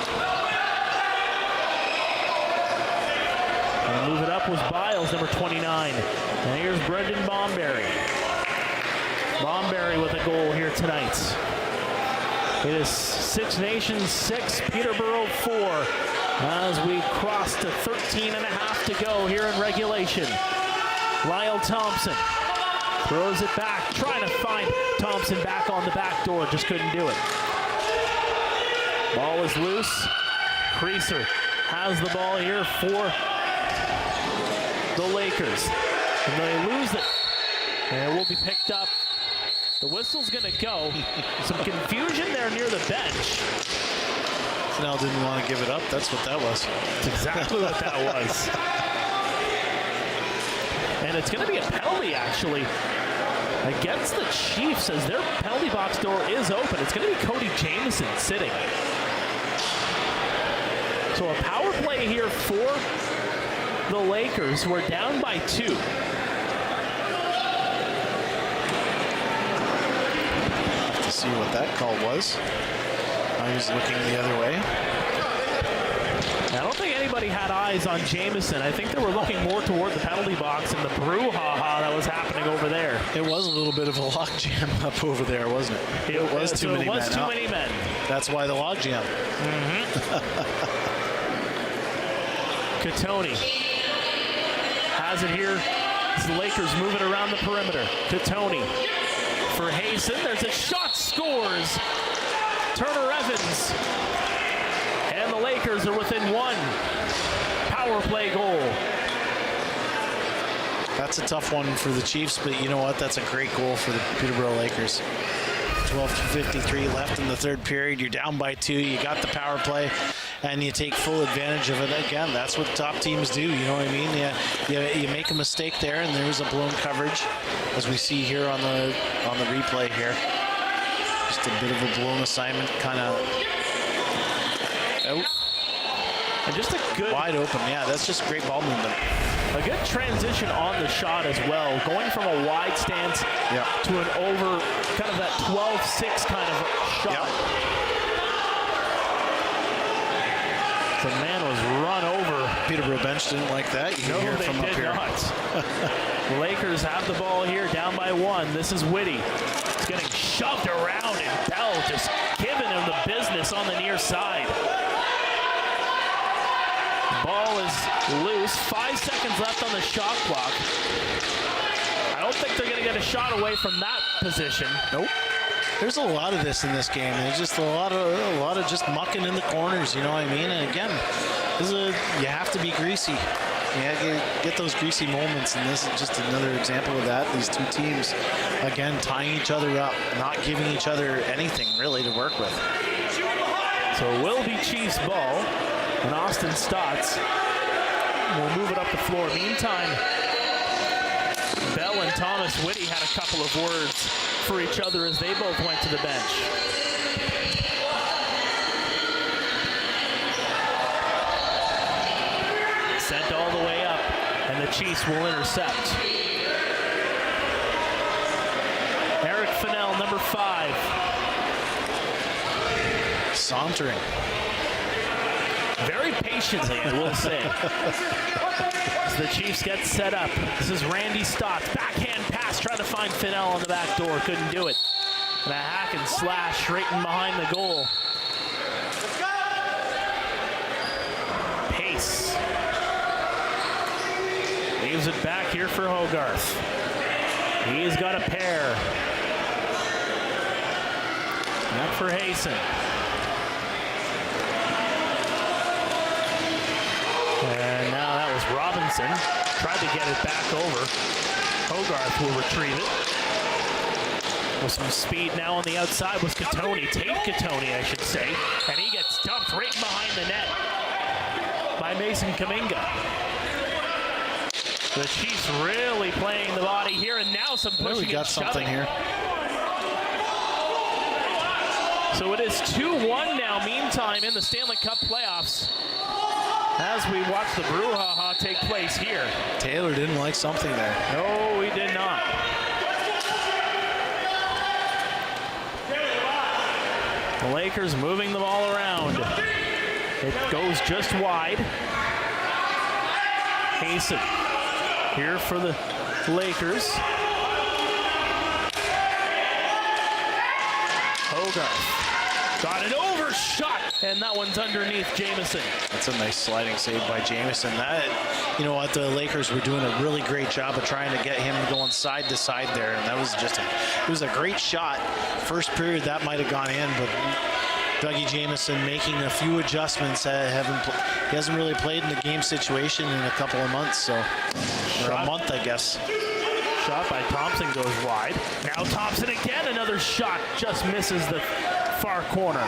Speaker 1: And move it up was Biles, number 29. And here's Brendan Bomberry. Bomberry with a goal here tonight. It is Six Nations 6, Peterborough 4, as we cross to 13 and a half to go here in regulation. Lyle Thompson throws it back, trying to find Thompson back on the back door, just couldn't do it. Ball is loose. Creaser has the ball here for the Lakers. And they lose it. And it will be picked up. The whistle's going to go. Some confusion there near the bench.
Speaker 2: Snell didn't want to give it up. That's what that was.
Speaker 1: That's exactly what that was. And it's going to be a penalty, actually, against the Chiefs, as their penalty box door is open. It's going to be Cody Jamieson sitting. So a power play here for the Lakers, who are down by 2.
Speaker 2: See what that call was. I was looking the other way.
Speaker 1: I don't think anybody had eyes on Jamieson. I think they were looking more toward the penalty box and the brouhaha that was happening over there.
Speaker 2: It was a little bit of a logjam up over there, wasn't it? It was too many men.
Speaker 1: It was too many men.
Speaker 2: That's why the logjam.
Speaker 1: Katoni has it here. It's the Lakers moving around the perimeter. Katoni for Hayson. There's a shot, scores. Turner Evans. And the Lakers are within 1 power play goal.
Speaker 2: That's a tough one for the Chiefs, but you know what? That's a great goal for the Peterborough Lakers. 12:53 left in the third period. You're down by 2. You got the power play, and you take full advantage of it. Again, that's what top teams do. You know what I mean? You make a mistake there, and there's a blown coverage, as we see here on the replay here. Just a bit of a blown assignment, kind of out.
Speaker 1: And just a good...
Speaker 2: Wide open, yeah, that's just great ball movement.
Speaker 1: A good transition on the shot as well, going from a wide stance to an over, kind of that 12-6 kind of shot. The man was run over.
Speaker 2: Peterborough bench didn't like that. You can hear from up here.
Speaker 1: The Lakers have the ball here, down by 1. This is Whitty. He's getting shoved around, and Bell just giving him the business on the near side. Ball is loose. 5 seconds left on the shot clock. I don't think they're going to get a shot away from that position.
Speaker 2: Nope. There's a lot of this in this game. There's just a lot of just mucking in the corners. You know what I mean? And again, you have to be greasy. You have to get those greasy moments, and this is just another example of that. These two teams, again, tying each other up, not giving each other anything really to work with.
Speaker 1: So it will be Chiefs ball. And Austin Stotts will move it up the floor. Meantime, Bell and Thomas Whitty had a couple of words for each other as they both went to the bench. Sent all the way up, and the Chiefs will intercept. Eric Fennell, number 5.
Speaker 2: Sauntering.
Speaker 1: Very patiently, I will say. As the Chiefs get set up. This is Randy Stotts. Backhand pass, trying to find Fennell on the back door. Couldn't do it. And a hack and slash right in behind the goal. Pace. Leaves it back here for Hogarth. He's got a pair. Back for Hayson. And now that was Robinson. Tried to get it back over. Hogarth will retrieve it. With some speed now on the outside was Katoni. Tate Katoni, I should say. And he gets dumped right behind the net by Mason Kaminga. The Chiefs really playing the body here, and now some pushing
Speaker 2: we got
Speaker 1: and
Speaker 2: something
Speaker 1: shoving
Speaker 2: here.
Speaker 1: So it is 2-1 now, meantime, in the Stanley Cup playoffs. As we watch the brouhaha take place here.
Speaker 2: Taylor didn't like something there.
Speaker 1: No, he did not. The Lakers moving the ball around. It goes just wide. Hayson here for the Lakers. Hogarth got an overshot, and that one's underneath Jamieson.
Speaker 2: That's a nice sliding save by Jamieson. That, you know what, the Lakers were doing a really great job of trying to get him going side to side there, and that was just it was a great shot. First period that might have gone in, but Dougie Jamieson making a few adjustments. He hasn't really played in the game situation in a couple of months, or a month, I guess.
Speaker 1: Shot by Thompson goes wide. Now Thompson again, another shot, just misses the far corner.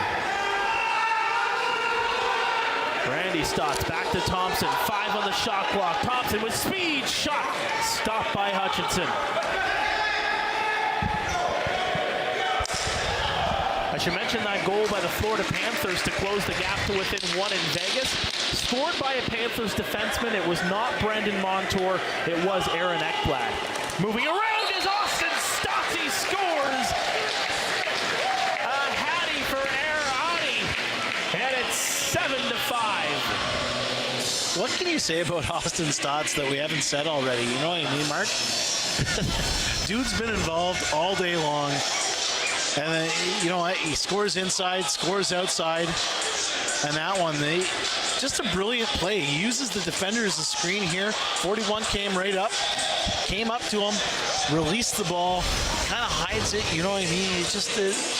Speaker 1: Randy Stotts back to Thompson. 5 on the shot clock. Thompson with speed, shot stopped by Hutchinson. I should mention that goal by the Florida Panthers to close the gap to within 1 in Vegas. Scored by a Panthers defenseman. It was not Brendan Montour. It was Aaron Ekblad. Moving around is Austin Stotts. He scores. A hattie for Arani. And it's 7-5.
Speaker 2: What can you say about Austin Stotts that we haven't said already? You know what I mean, Mark? Dude's been involved all day long. And then, you know what? He scores inside, scores outside. And that one, just a brilliant play. He uses the defender as a screen here. 41 came right up, came up to him, released the ball, kind of hides it. You know what I mean? It's just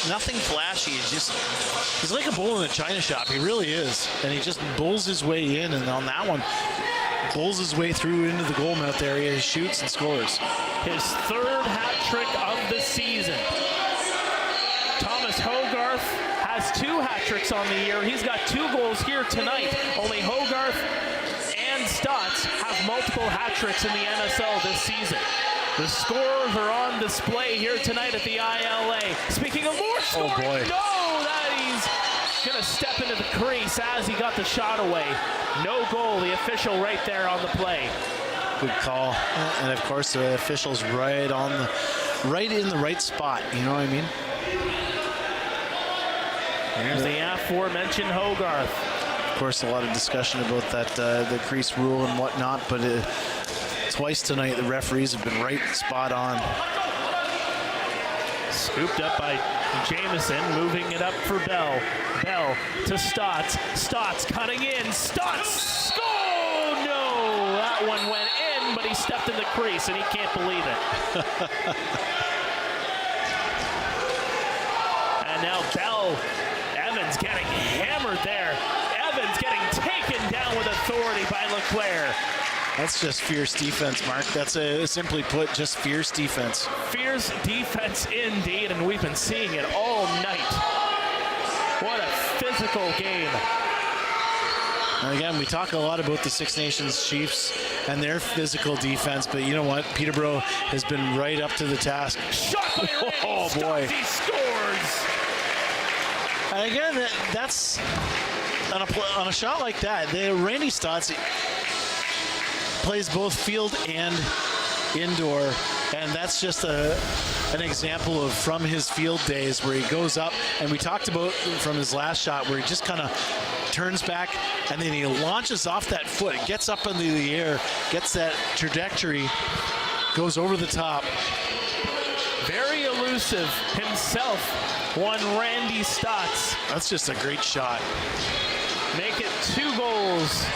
Speaker 2: nothing flashy. He's like a bull in a china shop. He really is. And he just bulls his way in. And on that one, bulls his way through into the goal mouth area. He shoots and scores.
Speaker 1: His 3rd hat trick of the season. Thomas Hogarth has 2 hat tricks on the year. He's got 2 goals here tonight. Only Hogarth and Stotts have multiple hat tricks in the MSL this season. The scores are on display here tonight at the ILA. Speaking of more scoring, no, that he's gonna step into the crease as he got the shot away. No goal, the official right there on the play.
Speaker 2: Good call. And of course the official's right in the right spot, you know what I mean?
Speaker 1: Here's the aforementioned Hogarth.
Speaker 2: Of course, a lot of discussion about that the crease rule and whatnot, but twice tonight the referees have been right spot on.
Speaker 1: Scooped up by Jamieson, moving it up for Bell. Bell to Stotts. Stotts cutting in. Stotts! Oh no! That one went in, but he stepped in the crease, and he can't believe it. And now Bell. Evans getting hammered there. Evans getting taken down with authority by Leclerc.
Speaker 2: That's just fierce defense, Mark. That's simply put, just fierce defense.
Speaker 1: Fierce defense indeed, and we've been seeing it all night. What a physical game.
Speaker 2: And again, we talk a lot about the Six Nations Chiefs and their physical defense, but you know what? Peterborough has been right up to the task.
Speaker 1: Shot by Randy.
Speaker 2: Oh boy.
Speaker 1: He scores.
Speaker 2: And again, that's on a shot like that. Randy Stotts plays both field and indoor, and that's just an example of from his field days where he goes up, and we talked about from his last shot where he just kind of turns back and then he launches off that foot, gets up into the air, gets that trajectory, goes over the top.
Speaker 1: Very elusive himself, one Randy Stotts.
Speaker 2: That's just a great shot.
Speaker 1: Make it 2 goals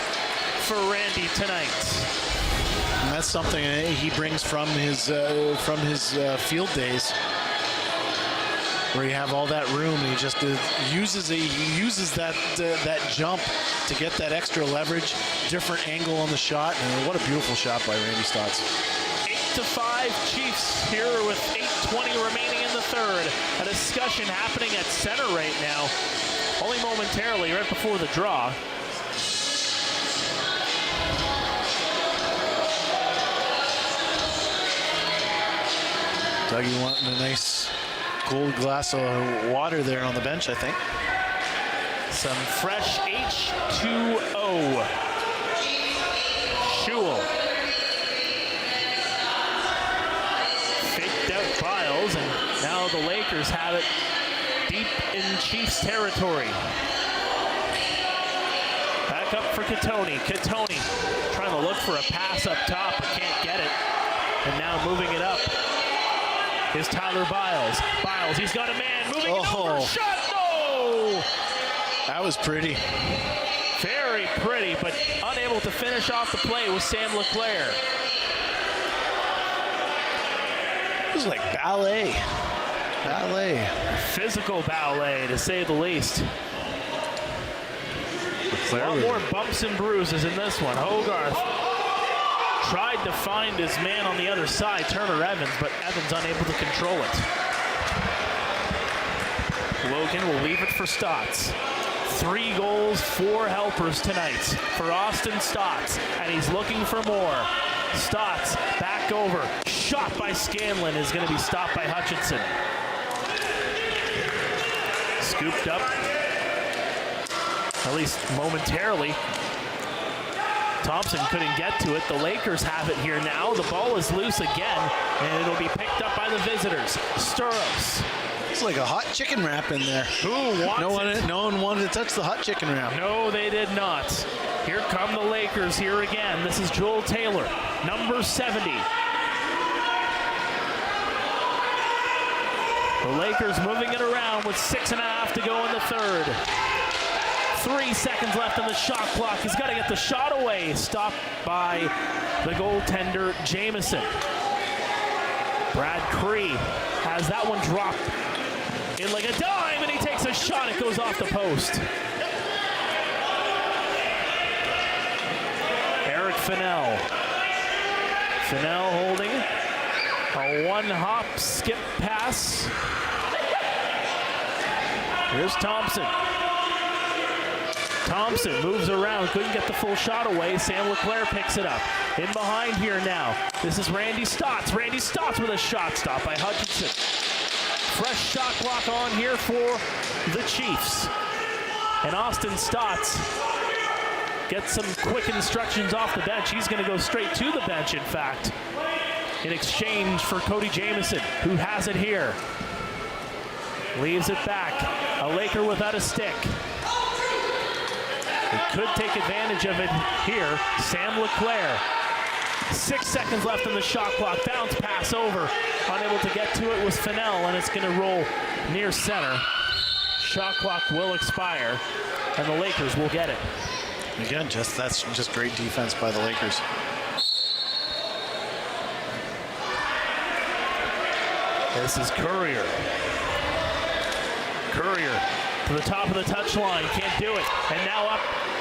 Speaker 1: for Randy tonight.
Speaker 2: And that's something he brings from his field days, where you have all that room and he just uses that jump to get that extra leverage, different angle on the shot, and what a beautiful shot by Randy Stotts.
Speaker 1: 8-5 Chiefs here with 8:20 remaining in the third. A discussion happening at center right now, only momentarily, right before the draw.
Speaker 2: Dougie wanting a nice cold glass of water there on the bench, I think.
Speaker 1: Some fresh H2O. Schewel. Faked out Biles, and now the Lakers have it deep in Chiefs territory. Back up for Katoni. Katoni trying to look for a pass up top, but can't get it. And now moving it up is Tyler Biles. Biles, he's got a man moving it over. Shot, no!
Speaker 2: That was pretty.
Speaker 1: Very pretty, but unable to finish off the play was Sam Leclerc.
Speaker 2: It was like ballet. Ballet.
Speaker 1: Physical ballet, to say the least. A lot more bumps and bruises in this one. Hogarth tried to find his man on the other side, Turner Evans, but Evans unable to control it. Logan will leave it for Stotts. 3 goals, 4 helpers tonight for Austin Stotts, and he's looking for more. Stotts back over. Shot by Scanlon is going to be stopped by Hutchinson. Scooped up, at least momentarily. Thompson couldn't get to it. The Lakers have it here now. The ball is loose again, and it'll be picked up by the visitors. Sturros.
Speaker 2: It's like a hot chicken wrap in there.
Speaker 1: Who wants it?
Speaker 2: No one wanted to touch the hot chicken wrap.
Speaker 1: No, they did not. Here come the Lakers here again. This is Joel Taylor, number 70. The Lakers moving it around with 6.5 to go in the third. 3 seconds left on the shot clock. He's got to get the shot away. Stopped by the goaltender, Jamieson. Brad Cree has that one dropped in like a dime, and he takes a shot. It goes off the post. Eric Fennell. Fennell holding a 1-hop skip pass. Here's Thompson. Thompson moves around, couldn't get the full shot away. Sam Leclerc picks it up. In behind here now. This is Randy Stotts. Randy Stotts with a shot stop by Hutchinson. Fresh shot clock on here for the Chiefs. And Austin Stotts gets some quick instructions off the bench. He's going to go straight to the bench, in fact, in exchange for Cody Jamieson, who has it here. Leaves it back. A Laker without a stick. He could take advantage of it here. Sam LeClaire. 6 seconds left on the shot clock. Bounce pass over. Unable to get to it was Fennell, and it's going to roll near center. Shot clock will expire, and the Lakers will get it.
Speaker 2: Again, that's just great defense by the Lakers.
Speaker 1: This is Courier. Courier to the top of the touchline, can't do it. And now up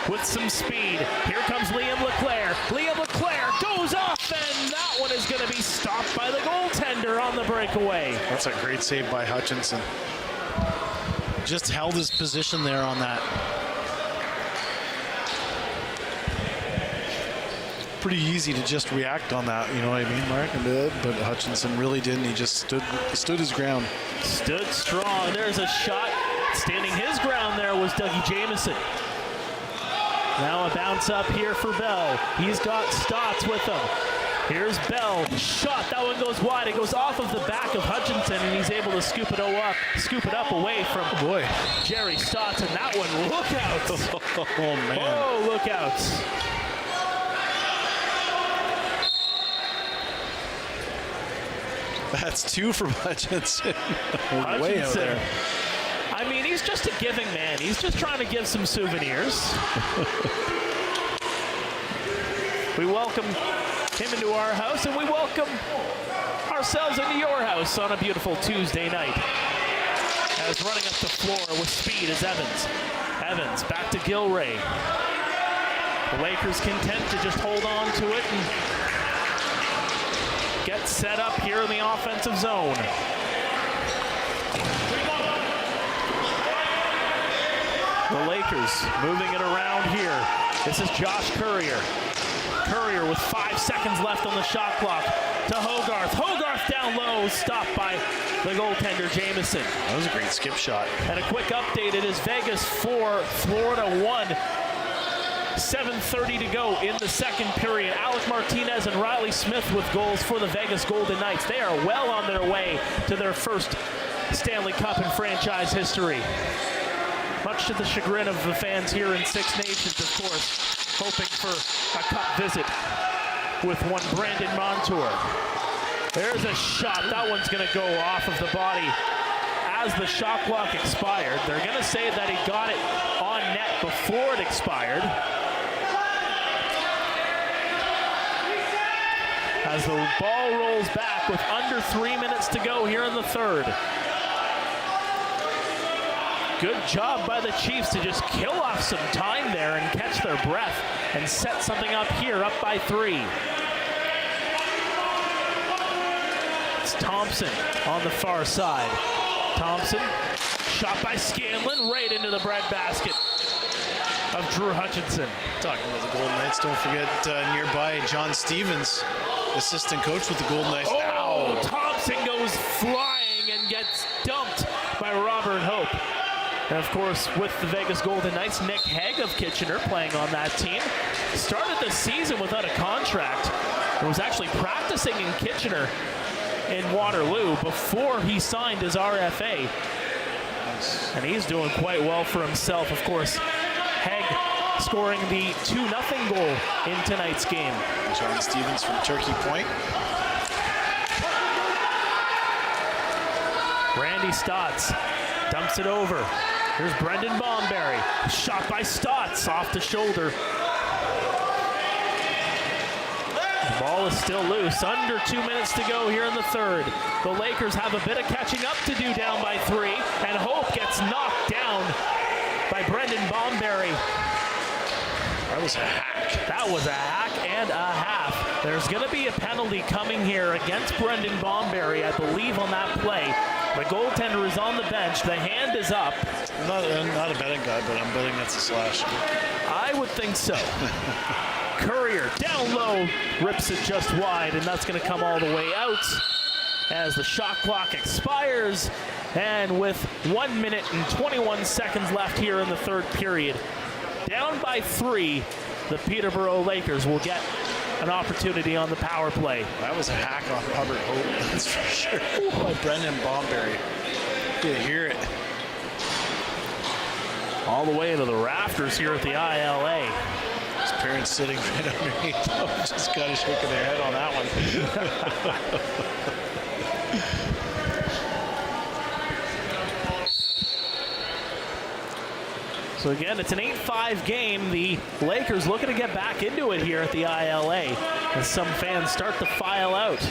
Speaker 1: with some speed. Here comes Liam LeClaire. Liam LeClaire goes off, and that one is going to be stopped by the goaltender on the breakaway.
Speaker 2: That's a great save by Hutchinson. Just held his position there on that. Pretty easy to just react on that, you know what I mean, Mark? But Hutchinson really didn't. He just stood his ground.
Speaker 1: Stood strong. There's a shot. Standing his ground there was Dougie Jamieson. Now a bounce up here for Bell. He's got Stotts with him. Here's Bell. Shot. That one goes wide. It goes off of the back of Hutchinson, and he's able to scoop it up away from Jerry Stotts. And that one, look out.
Speaker 2: Oh, man.
Speaker 1: Oh, look out.
Speaker 2: That's two from Hutchinson. Way out there.
Speaker 1: I mean, he's just a giving man. He's just trying to give some souvenirs. We welcome him into our house, and we welcome ourselves into your house on a beautiful Tuesday night. As running up the floor with speed is Evans. Evans back to Gilray. The Lakers content to just hold on to it and get set up here in the offensive zone. The Lakers moving it around here. This is Josh Courier. Courier with 5 seconds left on the shot clock to Hogarth. Hogarth down low, stopped by the goaltender Jamieson.
Speaker 2: That was a great skip shot.
Speaker 1: And a quick update, it is Vegas 4, Florida 1. 7:30 to go in the second period. Alec Martinez and Riley Smith with goals for the Vegas Golden Knights. They are well on their way to their first Stanley Cup in franchise history. Much to the chagrin of the fans here in Six Nations, of course, hoping for a cup visit with one Brandon Montour. There's a shot. That one's going to go off of the body as the shot clock expired. They're going to say that he got it on net before it expired. As the ball rolls back with under 3 minutes to go here in the third. Good job by the Chiefs to just kill off some time there and catch their breath and set something up here, up by 3. It's Thompson on the far side. Thompson, shot by Scanlon, right into the breadbasket of Drew Hutchinson.
Speaker 2: Talking about the Golden Knights, don't forget nearby John Stevens, assistant coach with the Golden Knights.
Speaker 1: Oh, Thompson goes flying and gets dumped by Robert Hope. And of course, with the Vegas Golden Knights, Nick Hague of Kitchener playing on that team. Started the season without a contract and was actually practicing in Kitchener in Waterloo before he signed his RFA. And he's doing quite well for himself. Of course, Hague scoring the 2-0 goal in tonight's game.
Speaker 2: John Stevens from Turkey Point.
Speaker 1: Randy Stotts dumps it over. Here's Brendan Bomberry. Shot by Stotts off the shoulder. The ball is still loose. Under 2 minutes to go here in the third. The Lakers have a bit of catching up to do down by 3. And Hope gets knocked down by Brendan Bomberry.
Speaker 2: That was a hack.
Speaker 1: That was a hack and a half. There's going to be a penalty coming here against Brendan Bomberry, I believe, on that play. The goaltender is on the bench. The hand is up.
Speaker 2: I'm not a betting guy, but I'm betting that's a slash.
Speaker 1: I would think so. Courier down low, rips it just wide, and that's going to come all the way out as the shot clock expires. And with 1 minute and 21 seconds left here in the third period, down by 3, the Peterborough Lakers will get an opportunity on the power play.
Speaker 2: That was a hack on Hubbard Hope, that's for sure. By Brendan Bomberry. You can hear it.
Speaker 1: All the way to the rafters here at the ILA.
Speaker 2: His parents sitting right underneath him, just kind of shaking their head on that one.
Speaker 1: So again, it's an 8-5 game. The Lakers looking to get back into it here at the ILA as some fans start to file out.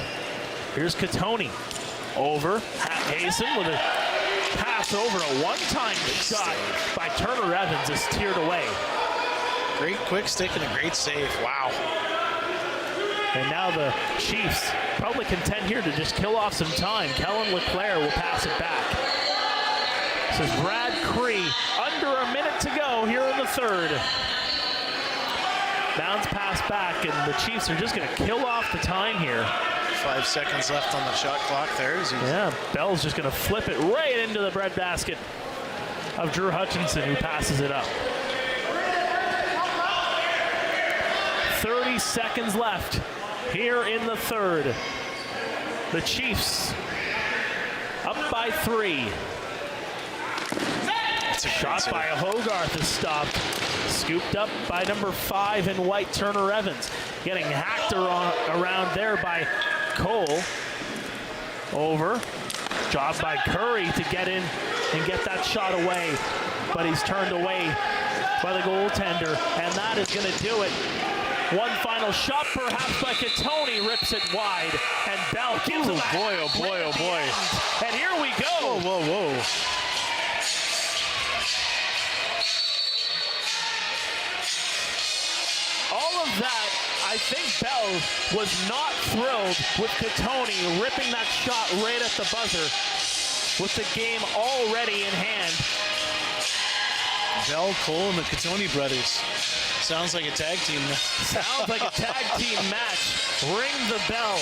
Speaker 1: Here's Catoni over. Hazen with a pass over. A one-time shot by Turner Evans is tiered away.
Speaker 2: Great quick stick and a great save. Wow.
Speaker 1: And now the Chiefs probably content here to just kill off some time. Kellen LeClaire will pass it back. This is Brad Cree. Under a minute to go here in the third. Bounce pass back, and the Chiefs are just going to kill off the time here.
Speaker 2: 5 seconds left on the shot clock there.
Speaker 1: Yeah, Bell's just going to flip it right into the breadbasket of Drew Hutchinson, who passes it up. 30 seconds left here in the third. The Chiefs up by 3. Shot by Hogarth is stopped. Scooped up by number 5 in white, Turner Evans. Getting hacked around there by Cole. Over. Job by Curry to get in and get that shot away. But he's turned away by the goaltender. And that is going to do it. One final shot, perhaps, by Catoni. Rips it wide. And Bell gives it back.
Speaker 2: Boy, oh boy, oh boy.
Speaker 1: And here we go.
Speaker 2: Whoa, whoa, whoa.
Speaker 1: All of that, I think Bell was not thrilled with Catoni ripping that shot right at the buzzer with the game already in hand.
Speaker 2: Bell, Cole, and the Catoni brothers. Sounds like a tag team.
Speaker 1: Sounds like a tag team match. Ring the bell.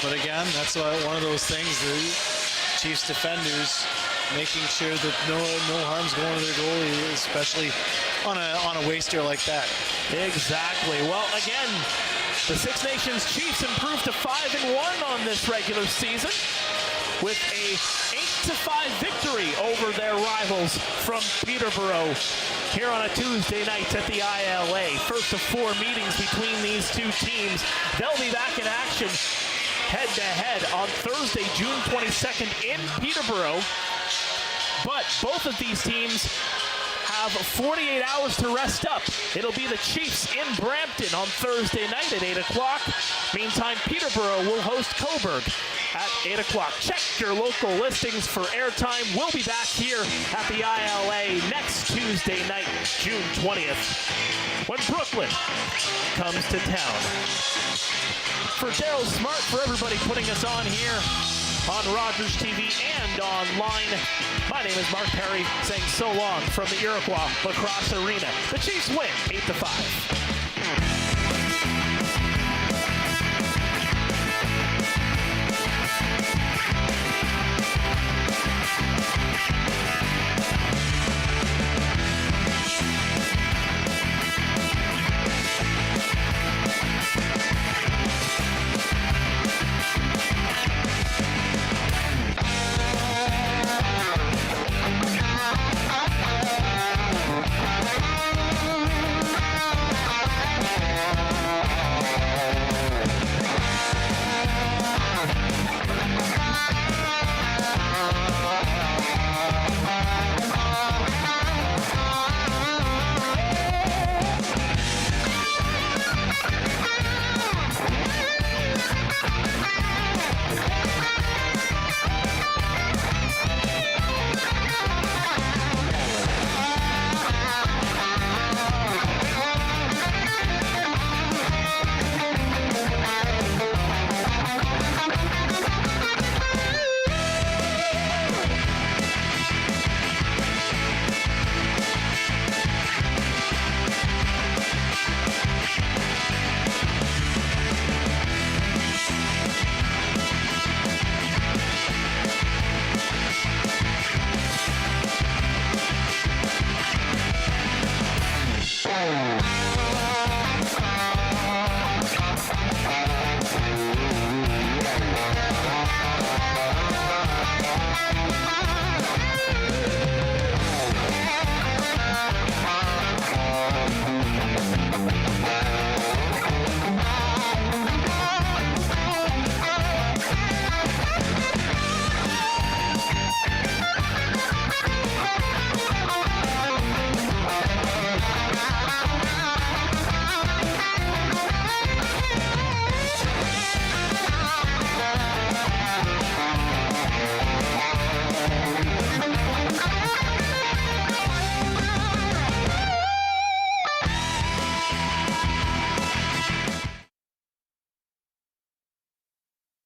Speaker 2: But again, that's one of those things, the Chiefs defenders making sure that no harm's going to their goalie, especially on a waster like that.
Speaker 1: Exactly. Well, again, the Six Nations Chiefs improved to 5-1 on this regular season with a 8-5 victory over their rivals from Peterborough here on a Tuesday night at the ILA. First of 4 meetings between these two teams. They'll be back in action head-to-head on Thursday, June 22nd in Peterborough. But both of these teams have 48 hours to rest up. It'll be the Chiefs in Brampton on Thursday night at 8 o'clock. Meantime, Peterborough will host Coburg at 8 o'clock. Check your local listings for airtime. We'll be back here at the ILA next Tuesday night, June 20th, when Brooklyn comes to town. For Daryl Smart, for everybody putting us on here on Rogers TV and online, my name is Mark Perry, saying so long from the Iroquois Lacrosse Arena. The Chiefs win 8-5.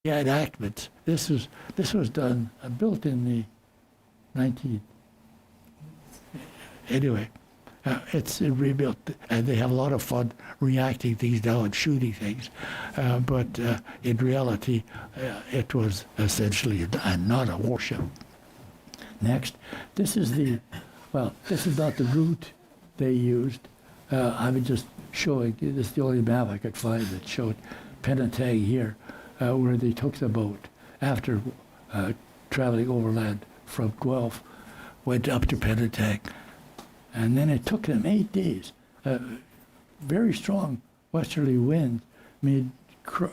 Speaker 8: The enactments. This was done, built in the 19. Anyway, it's rebuilt, and they have a lot of fun reacting things now and shooting things. But in reality, it was essentially not a warship. Next, this is this is not the route they used. I'm just showing, this is the only map I could find that showed Penetang here, where they took the boat after traveling overland from Guelph, went up to Penetang. And then it took them 8 days. Very strong westerly wind made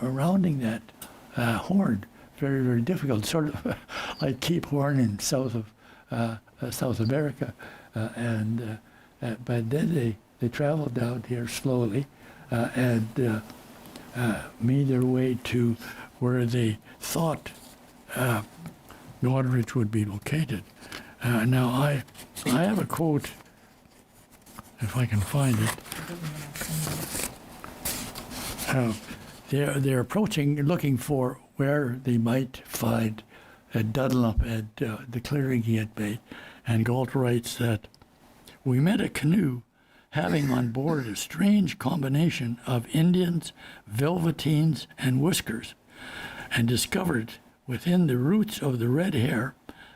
Speaker 8: rounding that Horn very, very difficult, sort of like Cape Horn in south America. But then they traveled down here slowly and made their way to where they thought Goderich would be located. Now I have a quote, if I can find it. They're approaching, looking for where they might find Dunlop at the clearing he had made. And Galt writes that, "We met a canoe having on board a strange combination of Indians, velveteens, and whiskers, and discovered within the roots of the red hair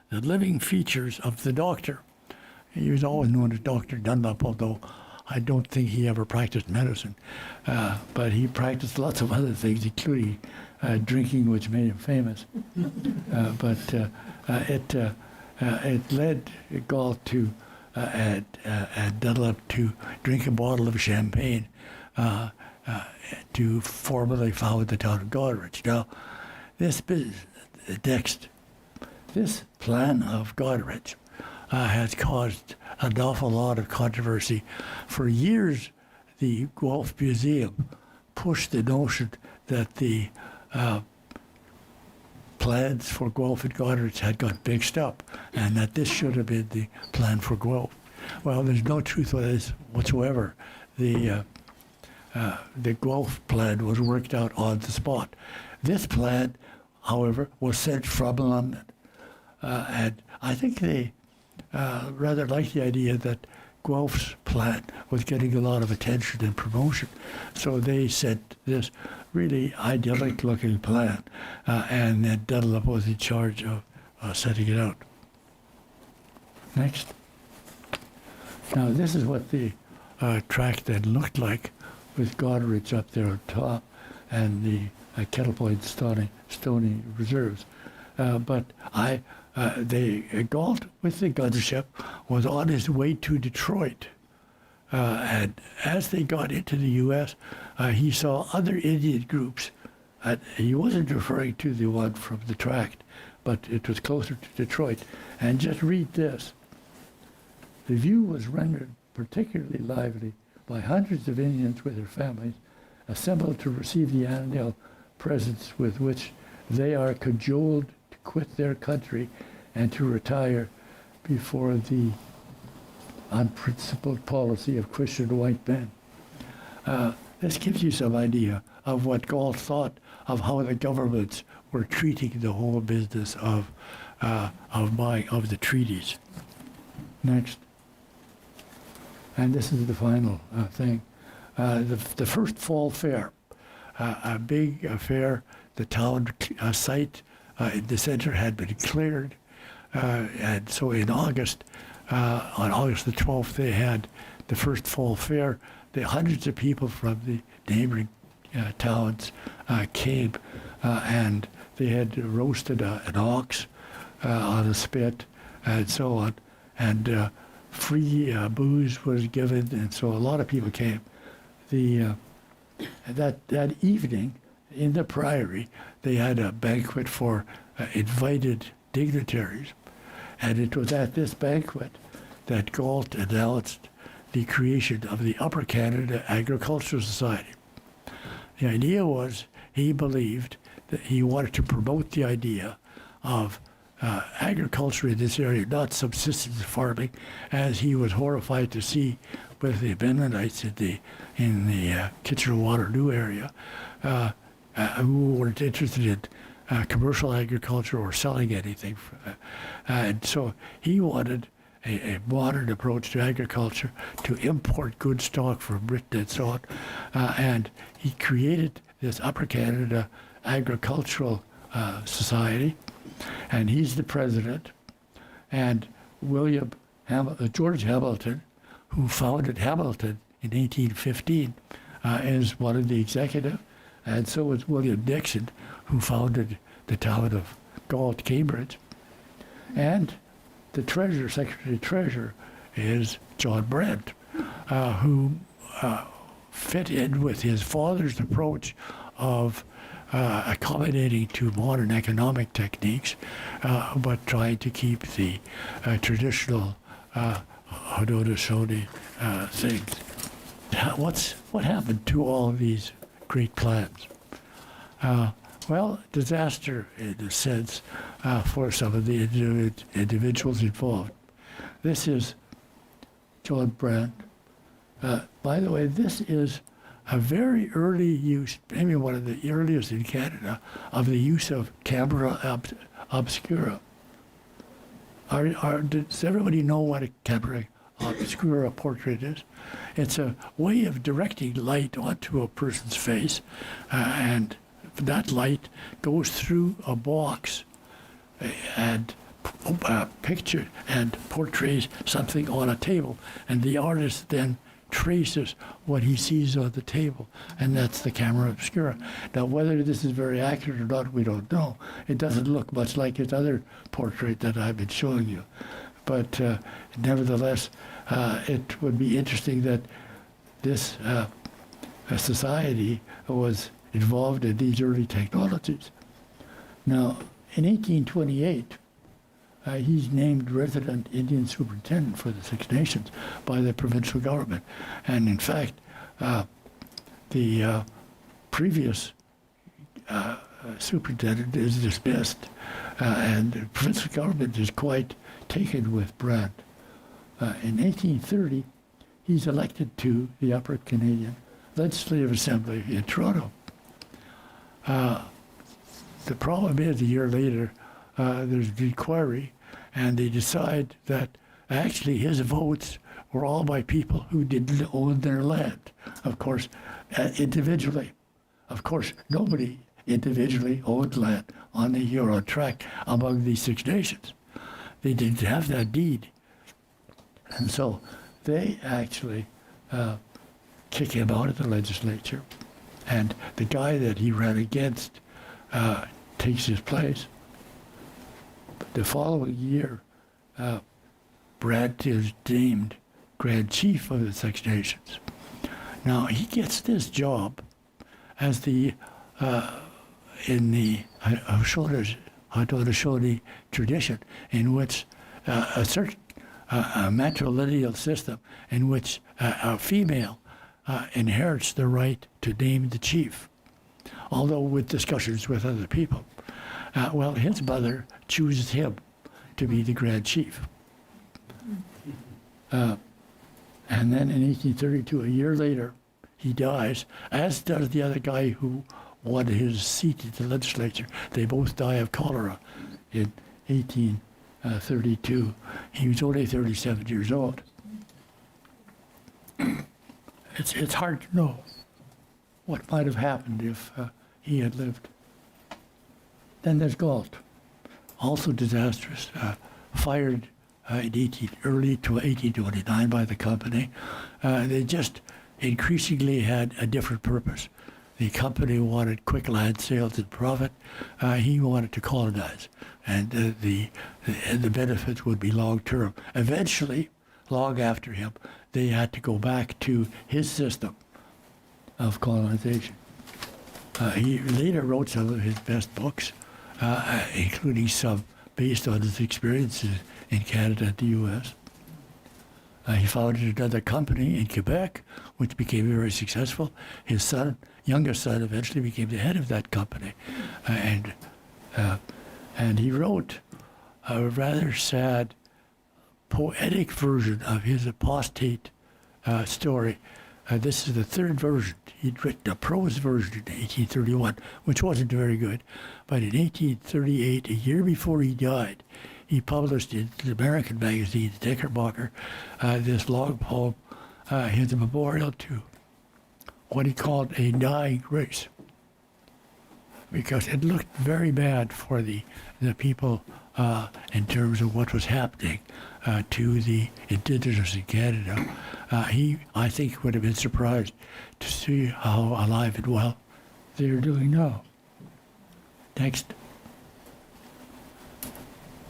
Speaker 8: the living features of the doctor." He was always known as Dr. Dunlop, although I don't think he ever practiced medicine. But he practiced lots of other things, including drinking, which made him famous. It led Galt to Dunlop to drink a bottle of champagne to formally found the town of Goderich. Now, this plan of Goderich has caused an awful lot of controversy. For years, the Guelph Museum pushed the notion that the plans for Guelph and Goderich had got mixed up, and that this should have been the plan for Guelph. Well, there's no truth to this whatsoever. The Guelph plan was worked out on the spot. This plan, however, was sent from London, and I think they rather liked the idea that Guelph's plan was getting a lot of attention and promotion. So they sent this really idyllic-looking plan, and then Dunlop was in charge of setting it out. Next. Now, this is what the track then looked like, with Goderich up there on top and the Kettle Point Stony reserves. But Galt, with the gunship, was on his way to Detroit. And as they got into the U.S., he saw other Indian groups. He wasn't referring to the one from the tract, but it was closer to Detroit. And just read this. The view was rendered particularly lively by hundreds of Indians with their families assembled to receive the annual presents with which they are cajoled to quit their country and to retire before the unprincipled policy of Christian white men. This gives you some idea of what Galt thought of how the governments were treating the whole business of the treaties. Next. And this is the final thing. The first fall fair, a big affair. The town site in the center had been cleared. And so in August, on August the 12th, they had the first fall fair. Hundreds of people from the neighboring towns came, and they had roasted an ox on a spit and so on. And free booze was given, and so a lot of people came. That evening in the Priory, they had a banquet for invited dignitaries, and it was at this banquet that Galt announced the creation of the Upper Canada Agricultural Society. The idea was, he believed that he wanted to promote the idea of agriculture in this area, not subsistence farming, as he was horrified to see with the Mennonites in the Kitchener-Waterloo area, who weren't interested in commercial agriculture or selling anything. And so he wanted a modern approach to agriculture, to import good stock from Britain and so on. And he created this Upper Canada Agricultural Society, and he's the president. And George Hamilton, who founded Hamilton in 1815, is one of the executive, and so is William Dixon, who founded the town of Galt, Cambridge. And the Secretary-Treasurer is John Brent, who fit in with his father's approach of accommodating to modern economic techniques, but trying to keep the traditional Haudenosaunee things. What happened to all of these great plans? Well, disaster in a sense for some of the individuals involved. This is John Brand. By the way, this is a very early use, maybe one of the earliest in Canada, of the use of camera obscura. Does everybody know what a camera obscura portrait is? It's a way of directing light onto a person's face, and that light goes through a box and picture and portrays something on a table, and the artist then traces what he sees on the table, and that's the camera obscura. Now, whether this is very accurate or not, we don't know. It doesn't look much like his other portrait that I've been showing you, but nevertheless, it would be interesting that this society was involved in these early technologies. Now, in 1828, he's named resident Indian superintendent for the Six Nations by the provincial government. And in fact, the previous superintendent is dismissed, and the provincial government is quite taken with Brand. In 1830, he's elected to the Upper Canadian Legislative Assembly in Toronto. The problem is, a year later, there's an inquiry, and they decide that actually his votes were all by people who didn't own their land. Of course, individually. Of course, nobody individually owned land on the Huron tract among these Six Nations. They didn't have that deed. And so they actually kick him out of the legislature. And the guy that he ran against takes his place. The following year, Brad is named Grand Chief of the Six Nations. Now, he gets this job as the, in the Haudenosaunee tradition, in which a certain matrilineal system in which a female inherits the right to name the chief, although with discussions with other people. Well, his mother chooses him to be the Grand Chief. And then in 1832, a year later, he dies, as does the other guy who won his seat in the legislature. They both die of cholera in 1832. He was only 37 years old. It's hard to know what might have happened if he had lived. Then there's Galt, also disastrous, fired early to 1829 by the company. They just increasingly had a different purpose. The company wanted quick land sales and profit. He wanted to colonize, and the benefits would be long-term. Eventually, long after him, they had to go back to his system of colonization. He later wrote some of his best books, including some based on his experiences in Canada and the U.S. He founded another company in Quebec, which became very successful. His son, youngest son, eventually became the head of that company. And he wrote a rather sad, poetic version of his apostate story This is the third version. He'd written a prose version in 1831, which wasn't very good. But in 1838, a year before he died, he published in the American magazine, Knickerbocker, this long poem, his memorial to what he called a dying race, because it looked very bad for the people in terms of what was happening to the indigenous in Canada. I think, would have been surprised to see how alive and well they are doing now. Next.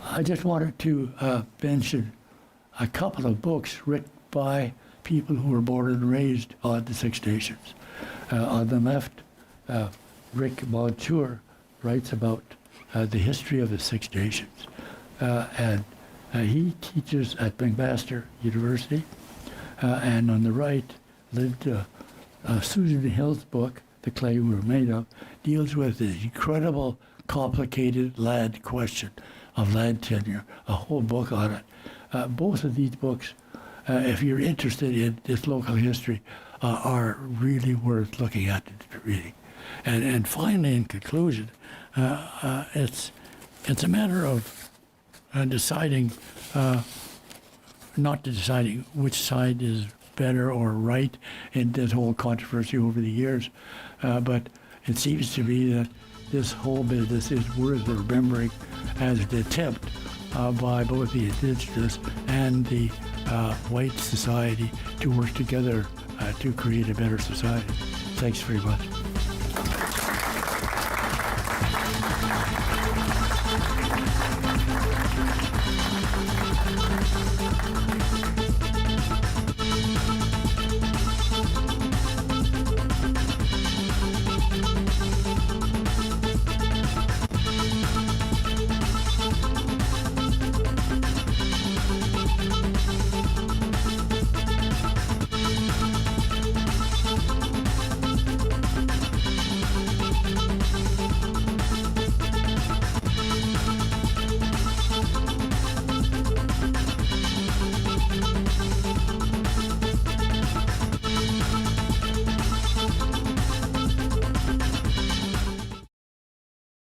Speaker 8: I just wanted to mention a couple of books written by people who were born and raised on the Six Nations. On the left, Rick Montour writes about the history of the Six Nations. And he teaches at McMaster University. And on the right, Susan Hill's book, The Clay We Were Made Of, deals with the incredible, complicated land question of land tenure, a whole book on it. Both of these books, if you're interested in this local history, are really worth looking at and reading. And finally, in conclusion, it's a matter of deciding, not deciding which side is better or right in this whole controversy over the years, but it seems to me that this whole business is worth remembering as an attempt by both the Indigenous and the white society to work together to create a better society. Thanks very much.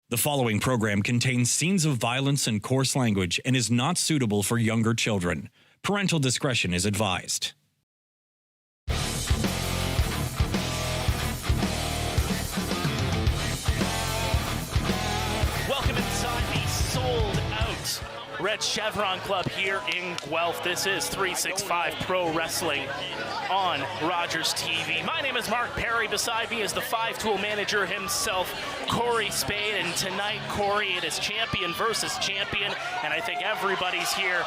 Speaker 9: The following program contains scenes of violence and coarse language and is not suitable for younger children. Parental discretion is advised.
Speaker 1: Welcome inside the sold-out Red Chevron Club here in Guelph. This is 365 Pro Wrestling on Rogers TV. My name is Mark Perry. Beside me is the five-tool manager himself, Corey Spade. And tonight, Corey, it is champion versus champion. And I think everybody's here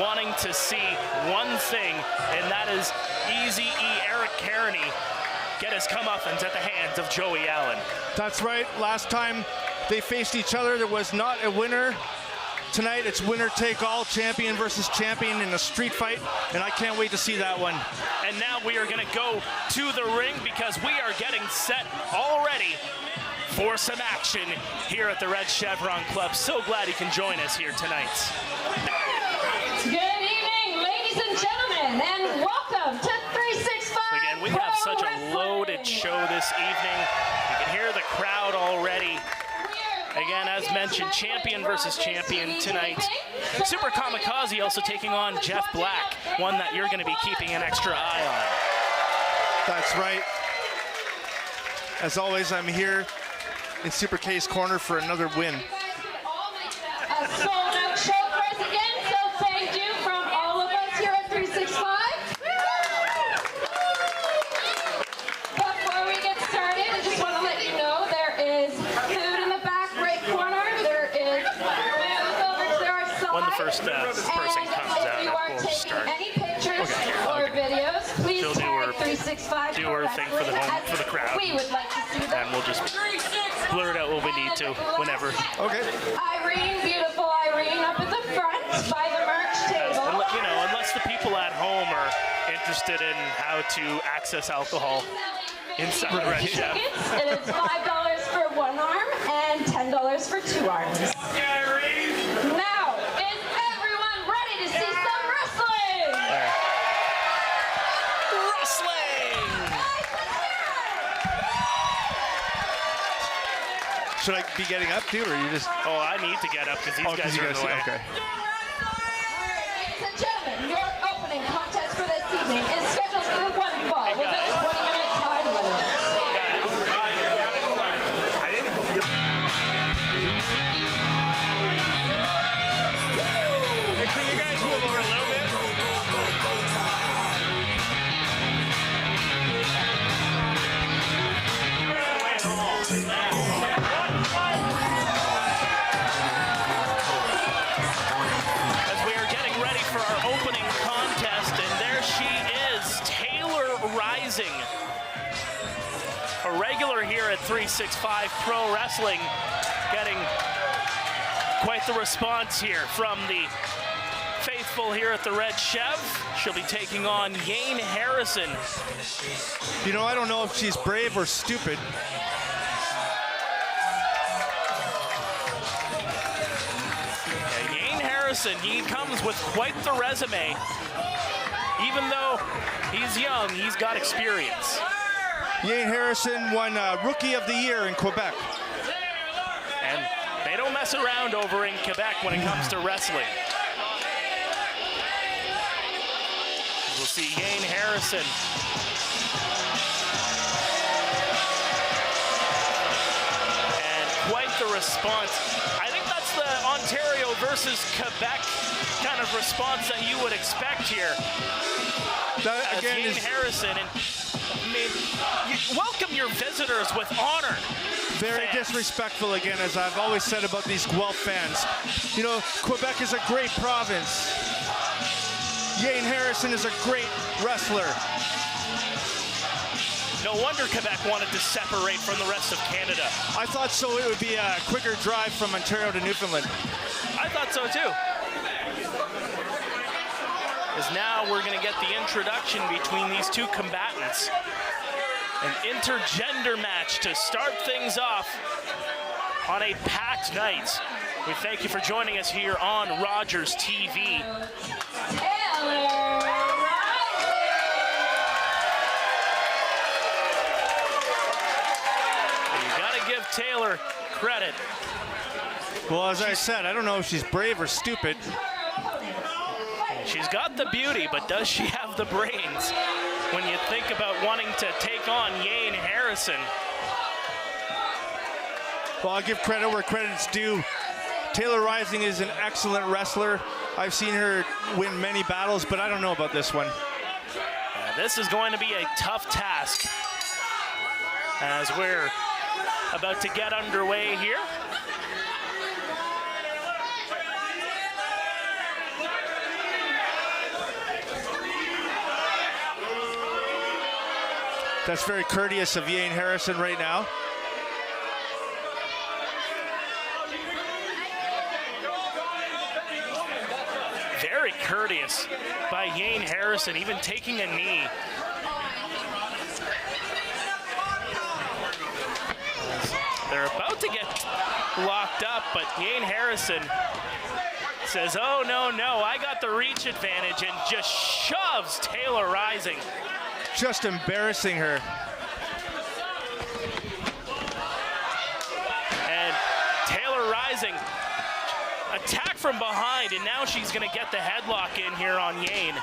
Speaker 1: wanting to see one thing, and that is Eazy-E Eric Kearney get his comeuppance at the hands of Joey Allen.
Speaker 11: That's right. Last time they faced each other, there was not a winner. Tonight, it's winner take all, champion versus champion in a street fight, and I can't wait to see that one.
Speaker 1: And now we are going to go to the ring because we are getting set already for some action here at the Red Chevron Club. So glad you can join us here tonight.
Speaker 12: Good evening, ladies and gentlemen, and welcome to 365.
Speaker 1: So again, we have such a loaded show this evening. You can hear the crowd already. Again, as mentioned, champion versus champion tonight. Super Kamikaze also taking on Jeff Black, one that you're going to be keeping an extra eye on.
Speaker 11: That's right. As always, I'm here in Super K's corner for another win.
Speaker 12: A sold-out show for us again, so thank you from all of us here at 365. Before we get started, I just want to let you know there is food in the back right corner. There is booze over to our side.
Speaker 1: When the first person comes out, we'll start.
Speaker 12: Any pictures or videos, please
Speaker 1: She'll do her,
Speaker 12: 365
Speaker 1: do her thing for the crowd.
Speaker 12: We would like to see that.
Speaker 1: And we'll just blurt out what we need to whenever.
Speaker 11: Okay.
Speaker 12: Irene, beautiful Irene, up at the front by the merch table.
Speaker 1: You know, unless the people at home are interested in how to access alcohol inside the Red Chef.
Speaker 12: It is $5 for one arm and $10 for two arms. Now, is everyone ready to see some wrestling?
Speaker 11: Should I be getting up too, or you just?
Speaker 1: Oh, I need to get up because these guys are in the way.
Speaker 11: Okay.
Speaker 12: Ladies and gentlemen, your opening contest for this evening is scheduled for one fall with a 20-minute time limit.
Speaker 1: Hey, can you guys move over a little bit? As we are getting ready for our opening contest, and there she is, Taylor Rising, a regular here at 365 Pro Wrestling, getting quite the response here from the faithful here at the Red Chev. She'll be taking on Yane Harrison.
Speaker 11: You know, I don't know if she's brave or stupid.
Speaker 1: Yane Harrison, he comes with quite the resume. Even though he's young, he's got experience.
Speaker 11: Yane Harrison won Rookie of the Year in Quebec.
Speaker 1: And they don't mess around over in Quebec when it comes to wrestling. We'll see Yane Harrison. And quite the response. I think that's the Ontario versus Quebec kind of response that you would expect here.
Speaker 11: That, again,
Speaker 1: Yane Harrison, and I mean, you welcome your visitors with honor.
Speaker 11: Very disrespectful again, as I've always said about these Guelph fans. You know, Quebec is a great province. Yane Harrison is a great wrestler.
Speaker 1: No wonder Quebec wanted to separate from the rest of Canada.
Speaker 11: I thought so. It would be a quicker drive from Ontario to Newfoundland.
Speaker 1: I thought so too. As now we're going to get the introduction between these two combatants. An intergender match to start things off on a packed night. We thank you for joining us here on Rogers TV. You got to give Taylor credit.
Speaker 11: Well, as I said, I don't know if she's brave or stupid.
Speaker 1: She's got the beauty, but does she have the brains? When you think about wanting to take on Yane Harrison.
Speaker 11: Well, I'll give credit where credit's due. Taylor Rising is an excellent wrestler. I've seen her win many battles, but I don't know about this one.
Speaker 1: This is going to be a tough task as we're about to get underway here.
Speaker 11: That's very courteous of Yane Harrison right now.
Speaker 1: Very courteous by Yane Harrison, even taking a knee. They're about to get locked up, but Yane Harrison says, oh, no, I got the reach advantage, and just shoves Taylor Rising.
Speaker 11: Just embarrassing her.
Speaker 1: And Taylor Rising, attack from behind, and now she's going to get the headlock in here on Yane.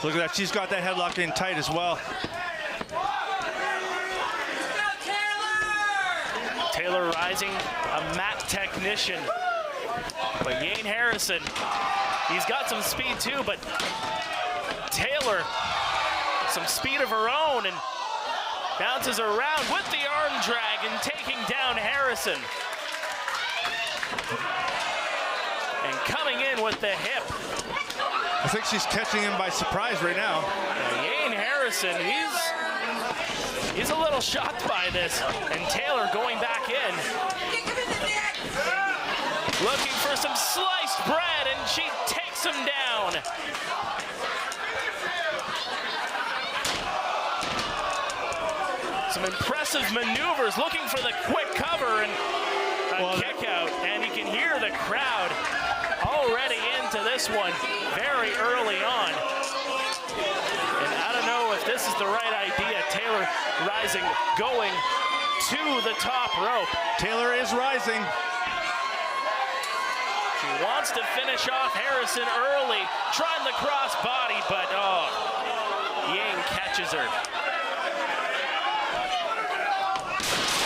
Speaker 11: Look at that, she's got that headlock in tight as well.
Speaker 1: Taylor Rising, a mat technician. But Yane Harrison, he's got some speed too, but Taylor, some speed of her own, and bounces around with the arm drag and taking down Harrison. And coming in with the hip.
Speaker 11: I think she's catching him by surprise right now.
Speaker 1: Yane Harrison, he's a little shocked by this. And Taylor going back in. Looking for some sliced bread, and she takes him down. Some impressive maneuvers, looking for the quick cover and a kick out. And you can hear the crowd already into this one very early on. And I don't know if this is the right idea. Taylor Rising going to the top rope.
Speaker 11: Taylor is rising.
Speaker 1: She wants to finish off Harrison early, trying the cross body, but Yang catches her.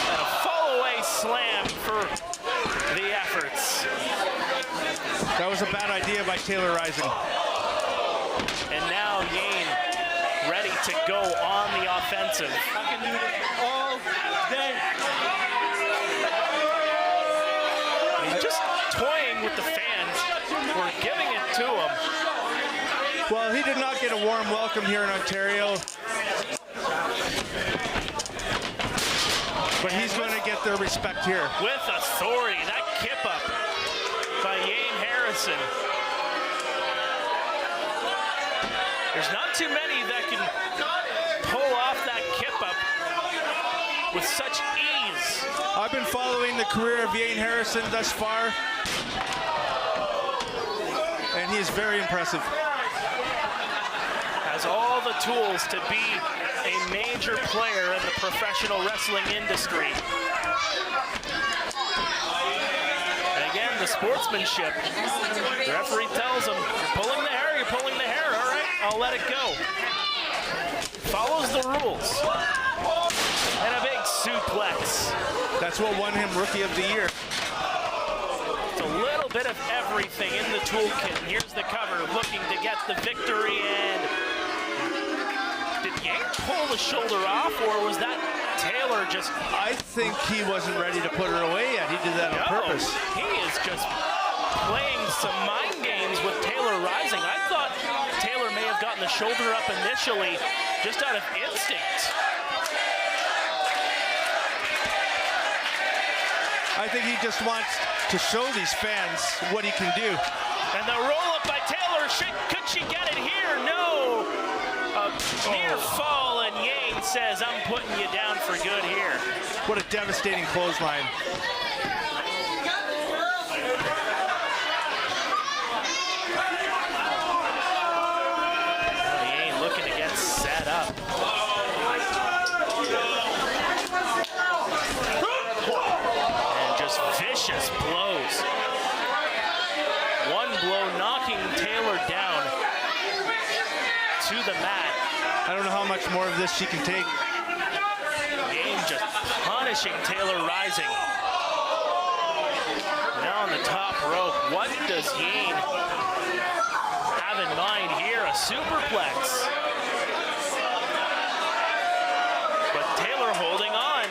Speaker 1: And a fall-away slam for the efforts.
Speaker 11: That was a bad idea by Taylor Rising.
Speaker 1: And now Yang ready to go on the offensive.
Speaker 6: I can do this all day.
Speaker 1: He's just toying with the fans. We're giving it to him.
Speaker 11: Well, he did not get a warm welcome here in Ontario. But he's going to get their respect here.
Speaker 1: With authority, that kip up by Yang Harrison. There's not too many that can pull off that kip up with such ease.
Speaker 11: I've been following the career of Yang Harrison thus far, and he is very impressive.
Speaker 1: Has all the tools to be a major player in the professional wrestling industry. And again, the sportsmanship. The referee tells him, you're pulling the hair, you're pulling the hair. All right, I'll let it go. Follows the rules. And a big suplex.
Speaker 11: That's what won him Rookie of the Year.
Speaker 1: It's a little bit of everything in the toolkit. Here's the cover, looking to get the victory, and did Yang pull the shoulder off, or was that Taylor just...
Speaker 11: I think he wasn't ready to put her away yet. He did that on purpose.
Speaker 1: He is just playing some mind games with Taylor Rising. I thought Taylor may have gotten the shoulder up initially just out of instinct.
Speaker 11: I think he just wants to show these fans what he can do.
Speaker 1: And the roll-up by Taylor, could she get it here? No! A near fall, and Yang says, I'm putting you down for good here.
Speaker 11: What a devastating clothesline.
Speaker 1: Yang looking to get set up. And just vicious blows. One blow knocking Taylor down to the mat.
Speaker 11: I don't know how much more of this she can take.
Speaker 1: Yang just punishing Taylor Rising. Now on the top rope, what does Yang have in mind here? A superplex. But Taylor holding on.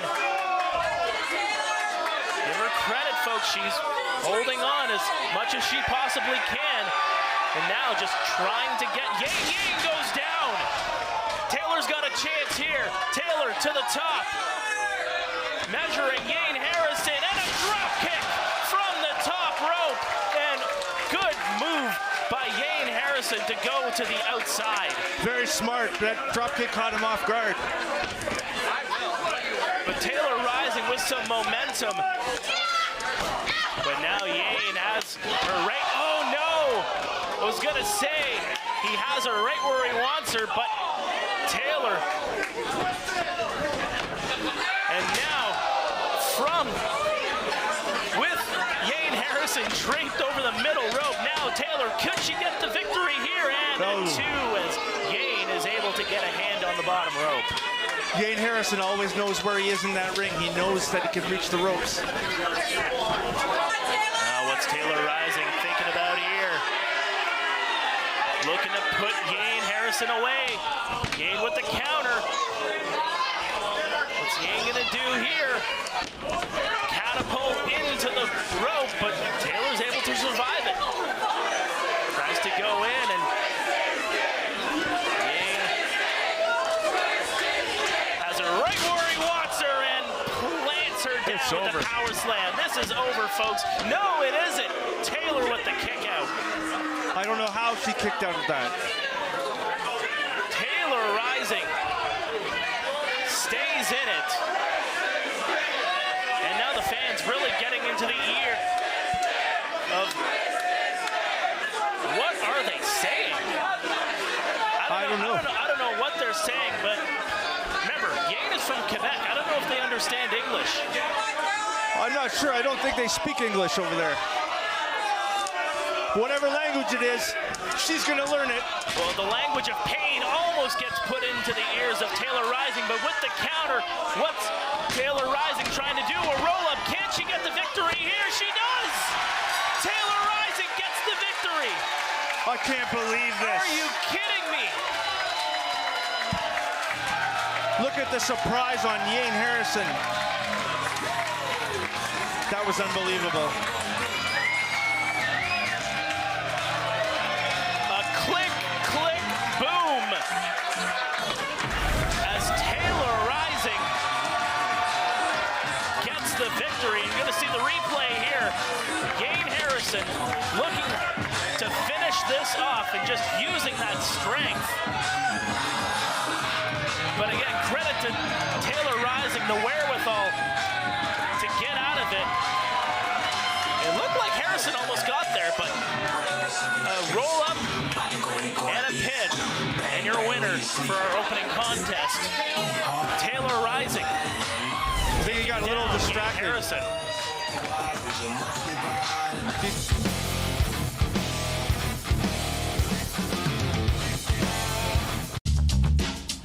Speaker 1: Give her credit, folks. She's holding on as much as she possibly can. And now just trying to get Yang. Yang goes down. Taylor's got a chance here. Taylor to the top. Measuring Yang Harrison, and a drop kick from the top rope. And good move by Yang Harrison to go to the outside.
Speaker 11: Very smart. That drop kick caught him off guard.
Speaker 1: But Taylor Rising with some momentum. But now Yang has her right. Oh no! I was gonna say he has her right where he wants her, but Taylor. And now with Yang Harrison draped over the middle rope. Now Taylor, could she get the victory here? And a two as Yang is able to get a hand on the bottom rope.
Speaker 11: Yang Harrison always knows where he is in that ring. He knows that he can reach the ropes.
Speaker 1: Now what's Taylor Rising thinking about here? Looking to put Yang Harrison away. Yang with the counter. What's Yang gonna do here? Catapult into the rope, but Taylor's able to survive it. Tries to go in, and Yang has her right where he wants her and plants her down with a power slam. This is over, folks. No, it isn't. Taylor with the kick out.
Speaker 11: I don't know how she kicked out of that.
Speaker 1: Taylor Rising stays in it. And now the fans really getting into the ear of what are they saying? I don't know what they're saying, but remember, Yang is from Quebec. I don't know if they understand understand English?
Speaker 11: I'm not sure. I don't think they speak English over there. Whatever language it is, she's going to learn it.
Speaker 1: Well, the language of pain almost gets put into the ears of Taylor Rising, but with the counter, what's Taylor Rising trying to do? A roll-up. Can she get the victory here? She does! Taylor Rising gets the victory!
Speaker 11: I can't believe this.
Speaker 1: Are you kidding me?
Speaker 11: Look at the surprise on Yane Harrison. That was unbelievable.
Speaker 1: Click, click, boom! As Taylor Rising gets the victory. You're going to see the replay here. Yane Harrison looking to finish this off and just using that strength. But again, credit to Taylor Rising, the wherewithal to get out of it. It looked like Harrison almost got there, but a roll-up and a pin, and your winner for our opening contest, Taylor Rising.
Speaker 11: I think he got a little distracted.
Speaker 1: Harrison.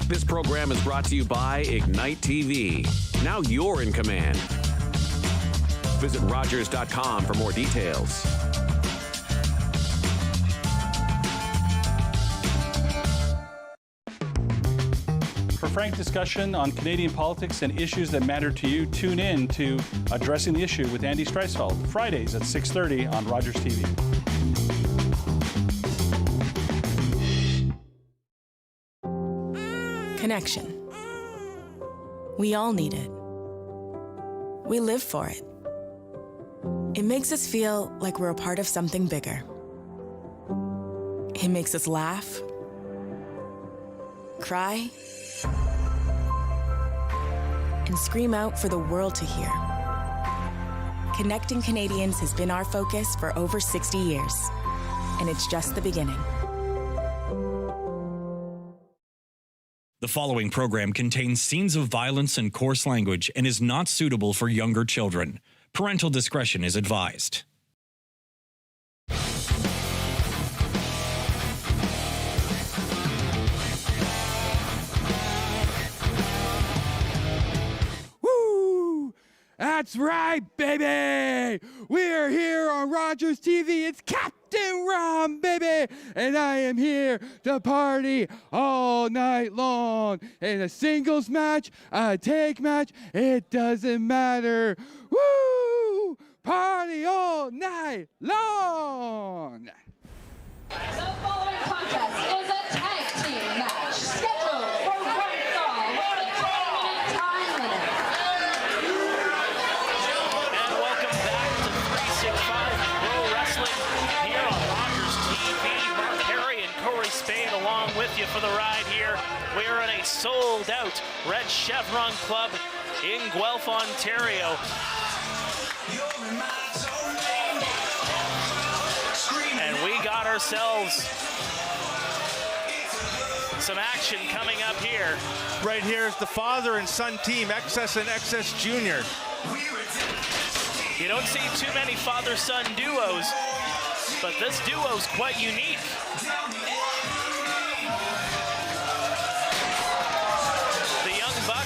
Speaker 5: This program is brought to you by Ignite TV. Now you're in command. Visit Rogers.com for more details.
Speaker 20: For frank discussion on Canadian politics and issues that matter to you, tune in to Addressing the Issue with Andy Streisfeld, Fridays at 6:30 on Rogers TV.
Speaker 14: Connection. We all need it. We live for it. It makes us feel like we're a part of something bigger. It makes us laugh, cry, and scream out for the world to hear. Connecting Canadians has been our focus for over 60 years, and it's just the beginning.
Speaker 9: The following program contains scenes of violence and coarse language and is not suitable for younger children. Parental discretion is advised.
Speaker 13: Woo! That's right, baby! We're here on Rogers TV. It's Captain Ron, baby! And I am here to party all night long. In a singles match, a tag match, it doesn't matter. Woo! Party all night long!
Speaker 12: The following contest is a tag team match scheduled for one fall with a 10-minute time limit.
Speaker 1: And welcome back to 365 Pro Wrestling here on Rogers TV. Mark Perry and Corey Spade along with you for the ride here. We are in a sold-out Red Chevron Club in Guelph, Ontario. And we got ourselves some action coming up here.
Speaker 11: Right here is the father and son team, XS and XS Junior.
Speaker 1: You don't see too many father-son duos, but this duo's quite unique. The young buck.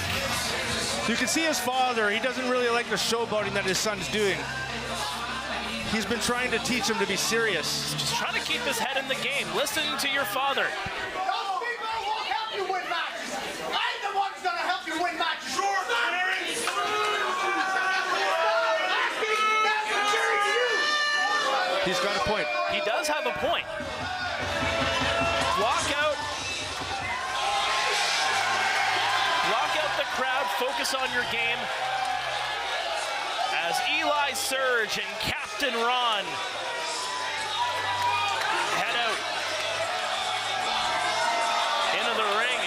Speaker 11: You can see his father, he doesn't really like the showboating that his son's doing. He's been trying to teach him to be serious.
Speaker 1: Just trying to keep his head in the game. Listen to your father.
Speaker 6: Those people won't help you win matches. I'm the one who's going to help you win matches. Sure,
Speaker 11: He's got a point.
Speaker 1: He does have a point. Block out. Block out the crowd. Focus on your game. As Eli Surge and Captain Ron head out into the ring.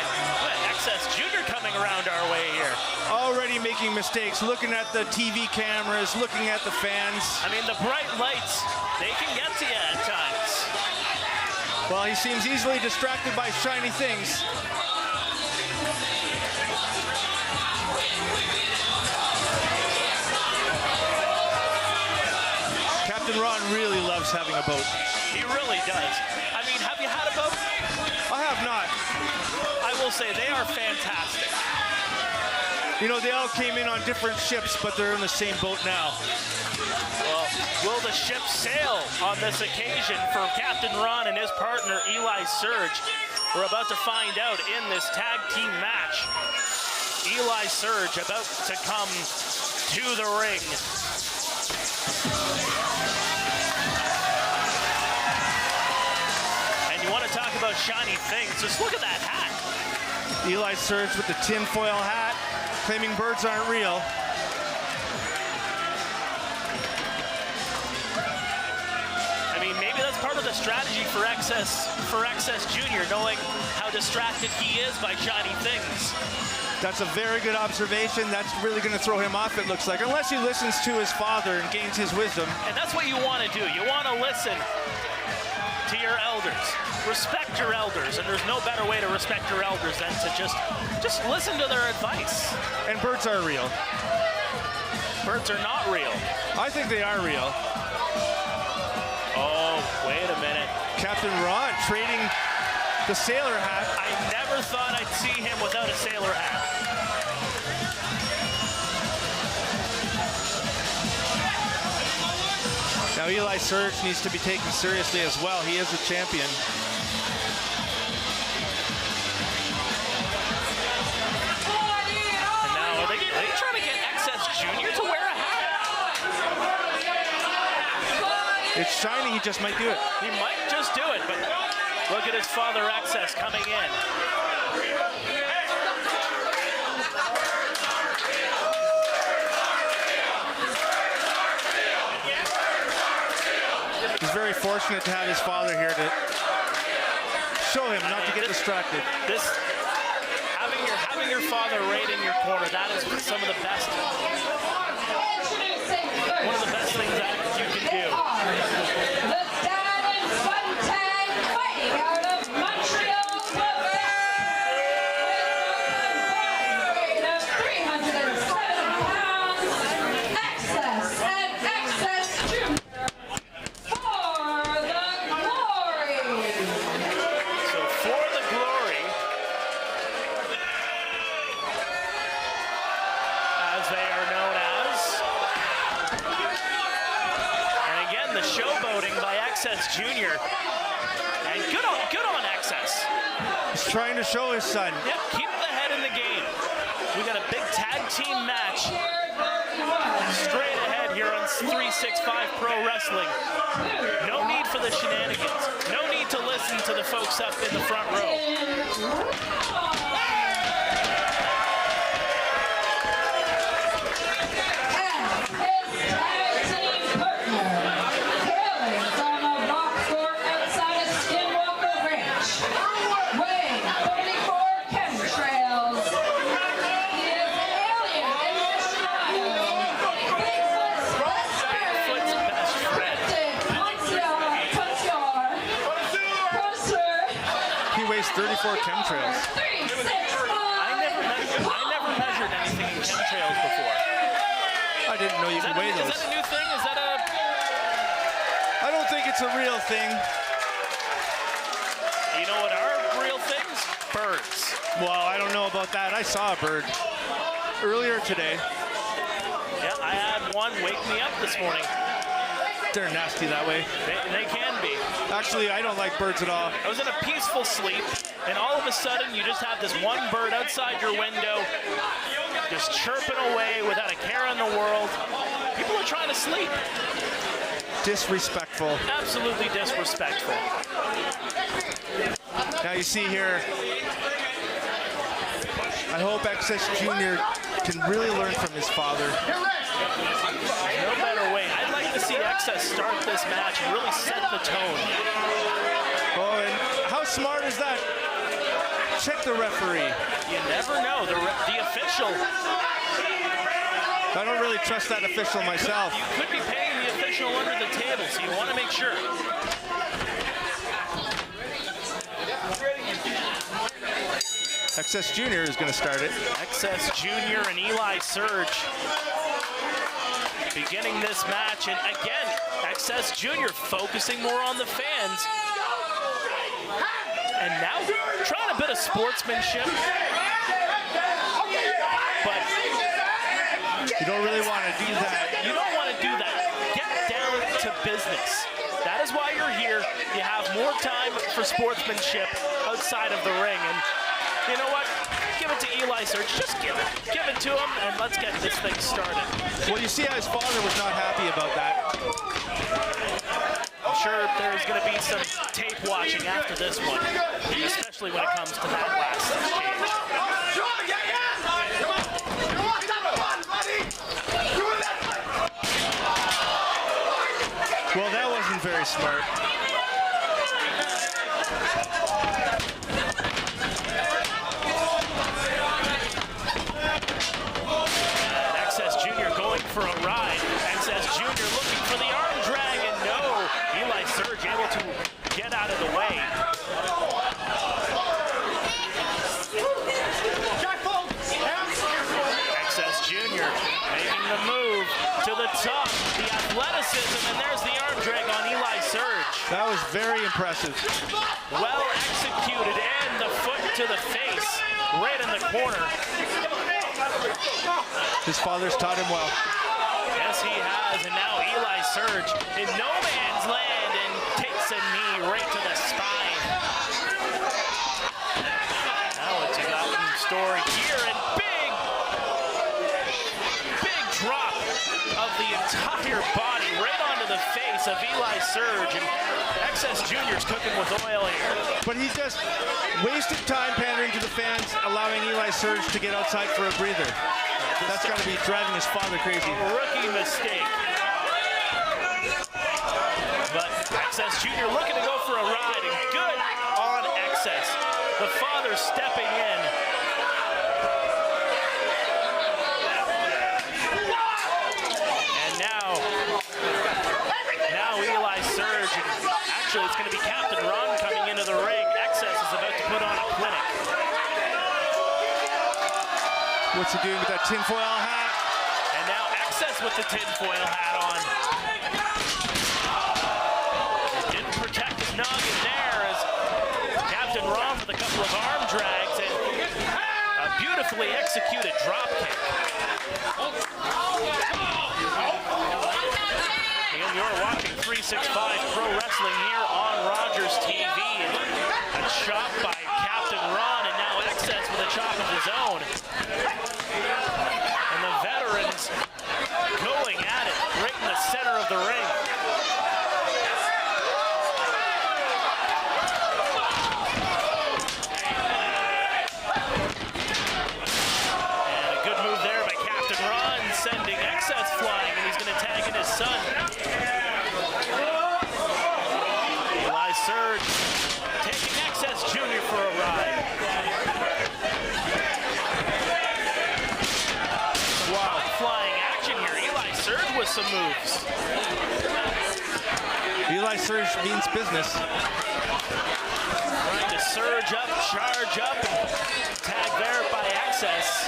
Speaker 1: And XS Junior coming around our way here.
Speaker 11: Already making mistakes, looking at the TV cameras, looking at the fans.
Speaker 1: I mean, the bright lights, they can get to you at times.
Speaker 11: Well, he seems easily distracted by shiny things. really loves having a boat.
Speaker 1: He really does. I mean, have you had a boat?
Speaker 11: I have not.
Speaker 1: I will say they are fantastic.
Speaker 11: You know, they all came in on different ships, but they're in the same boat now.
Speaker 1: Well, will the ship sail on this occasion for Captain Ron and his partner Eli Surge? We're about to find out in this tag team match. Eli Surge about to come to the ring. And you want to talk about shiny things, just look at that hat.
Speaker 11: Eli Surge with the tinfoil hat, claiming birds aren't real.
Speaker 1: I mean, maybe that's part of the strategy for XS Jr., knowing how distracted he is by shiny things.
Speaker 11: That's a very good observation. That's really going to throw him off, it looks like, unless he listens to his father and gains his wisdom.
Speaker 1: And that's what you want to do. You want to listen to your elders. Respect your elders, and there's no better way to respect your elders than to just listen to their advice.
Speaker 11: And birds are real.
Speaker 1: Birds are not real.
Speaker 11: I think they are real.
Speaker 1: Oh, wait a minute.
Speaker 11: Captain Ron trading the sailor hat.
Speaker 1: I never thought I'd see him without a sailor hat.
Speaker 11: Now Eli Surge needs to be taken seriously as well. He is a champion.
Speaker 1: And now are they trying to get XS Jr. to wear a hat?
Speaker 11: It's shiny, he just might do it.
Speaker 1: He might just do it, but look at his father XS coming in.
Speaker 11: He's very fortunate to have his father here to show him not to get distracted.
Speaker 1: Having your father right in your corner, that is some of the best. One of the best things that you can do.
Speaker 12: The Dad and Son Tag fighting out of Montreal, Quebec, with a weight of 307 pounds, XS and XS Jr. for the glory.
Speaker 1: So for the glory, as they are known as. And again, the showboating by XS Jr. And good on XS.
Speaker 11: He's trying to show his son.
Speaker 1: Yep, keep the head in the game. We got a big tag team match straight ahead here on 365 Pro Wrestling. No need for the shenanigans. No need to listen to the folks up in the front row.
Speaker 11: He weighs 34 chemtrails.
Speaker 1: I never measured anything in chemtrails before.
Speaker 11: I didn't know you could weigh those.
Speaker 1: Is that a new thing? Is that a...
Speaker 11: I don't think it's a real thing.
Speaker 1: You know what are real things? Birds.
Speaker 11: Well, I don't know about that. I saw a bird earlier today.
Speaker 1: Yeah, I had one wake me up this morning.
Speaker 11: They're nasty that way.
Speaker 1: They can be.
Speaker 11: Actually, I don't like birds at all.
Speaker 1: I was in a peaceful sleep, and all of a sudden, you just have this one bird outside your window, just chirping away without a care in the world. People are trying to sleep.
Speaker 11: Disrespectful.
Speaker 1: Absolutely disrespectful.
Speaker 11: Now you see here, I hope XS Jr. can really learn from his father.
Speaker 1: No better way. I'd like to see XS start this match and really set the tone.
Speaker 11: Oh, and how smart is that? Check the referee.
Speaker 1: You never know. The official.
Speaker 11: I don't really trust that official myself.
Speaker 1: You could be paying the official under the table, so you want to make sure.
Speaker 11: XS Jr. is going to start it.
Speaker 1: XS Jr. and Eli Surge. beginning this match, and again, XS Junior focusing more on the fans. And now trying a bit of sportsmanship. But
Speaker 11: you don't really want to do that.
Speaker 1: You don't want to do that. Get down to business. That is why you're here. You have more time for sportsmanship outside of the ring. And you know what? Give it to Eli Surge. Just give it to him, and let's get this thing started.
Speaker 11: Well, you see how his father was not happy about that.
Speaker 1: I'm sure there's going to be some tape watching after this one, especially when it comes to that last exchange.
Speaker 11: Well, that wasn't very smart.
Speaker 1: XS Junior going for a ride. XS Junior looking for the arm drag, and no. Eli Surge able to get out of the way. XS Junior making the move to the top. The athleticism, and there's the arm drag on Eli Surge.
Speaker 11: That was very impressive.
Speaker 1: Well executed, and the foot to the face, right in the corner.
Speaker 11: His father's taught him well.
Speaker 1: Yes, he has, and now Eli Surge in no man's land and takes a knee right to the spine. Now it's a Gotham story here, and big drop of the entire body right onto the face of Eli Surge, and XS Junior's cooking with oil here.
Speaker 11: But he just wasted time pandering to the fans, allowing Eli Surge to get outside for a breather. That's got to be driving his father crazy.
Speaker 1: Rookie mistake. But XS Junior looking to go for a ride, and good on XS. The father stepping in. And now Eli Surge, and actually it's going to be Captain Ron coming into the ring. XS is about to put on a clinic.
Speaker 11: What's he doing with that tinfoil hat?
Speaker 1: And now XS with the tinfoil hat on. Didn't protect his noggin there as Captain Ron with a couple of arm drags and a beautifully executed drop kick. And you're watching 365 Pro Wrestling here on Rogers TV. And a chop by Captain Ron, and now XS with a chop of his own. And the veterans going at it right in the center of the ring. And a good move there by Captain Ron, sending XS flying, and he's going to tag in his son. Eli Surge taking XS Junior for a ride. Wow, flying action here. Eli Surge with some moves.
Speaker 11: Eli Surge means business.
Speaker 1: Trying to surge up, charge up, and tag there by XS.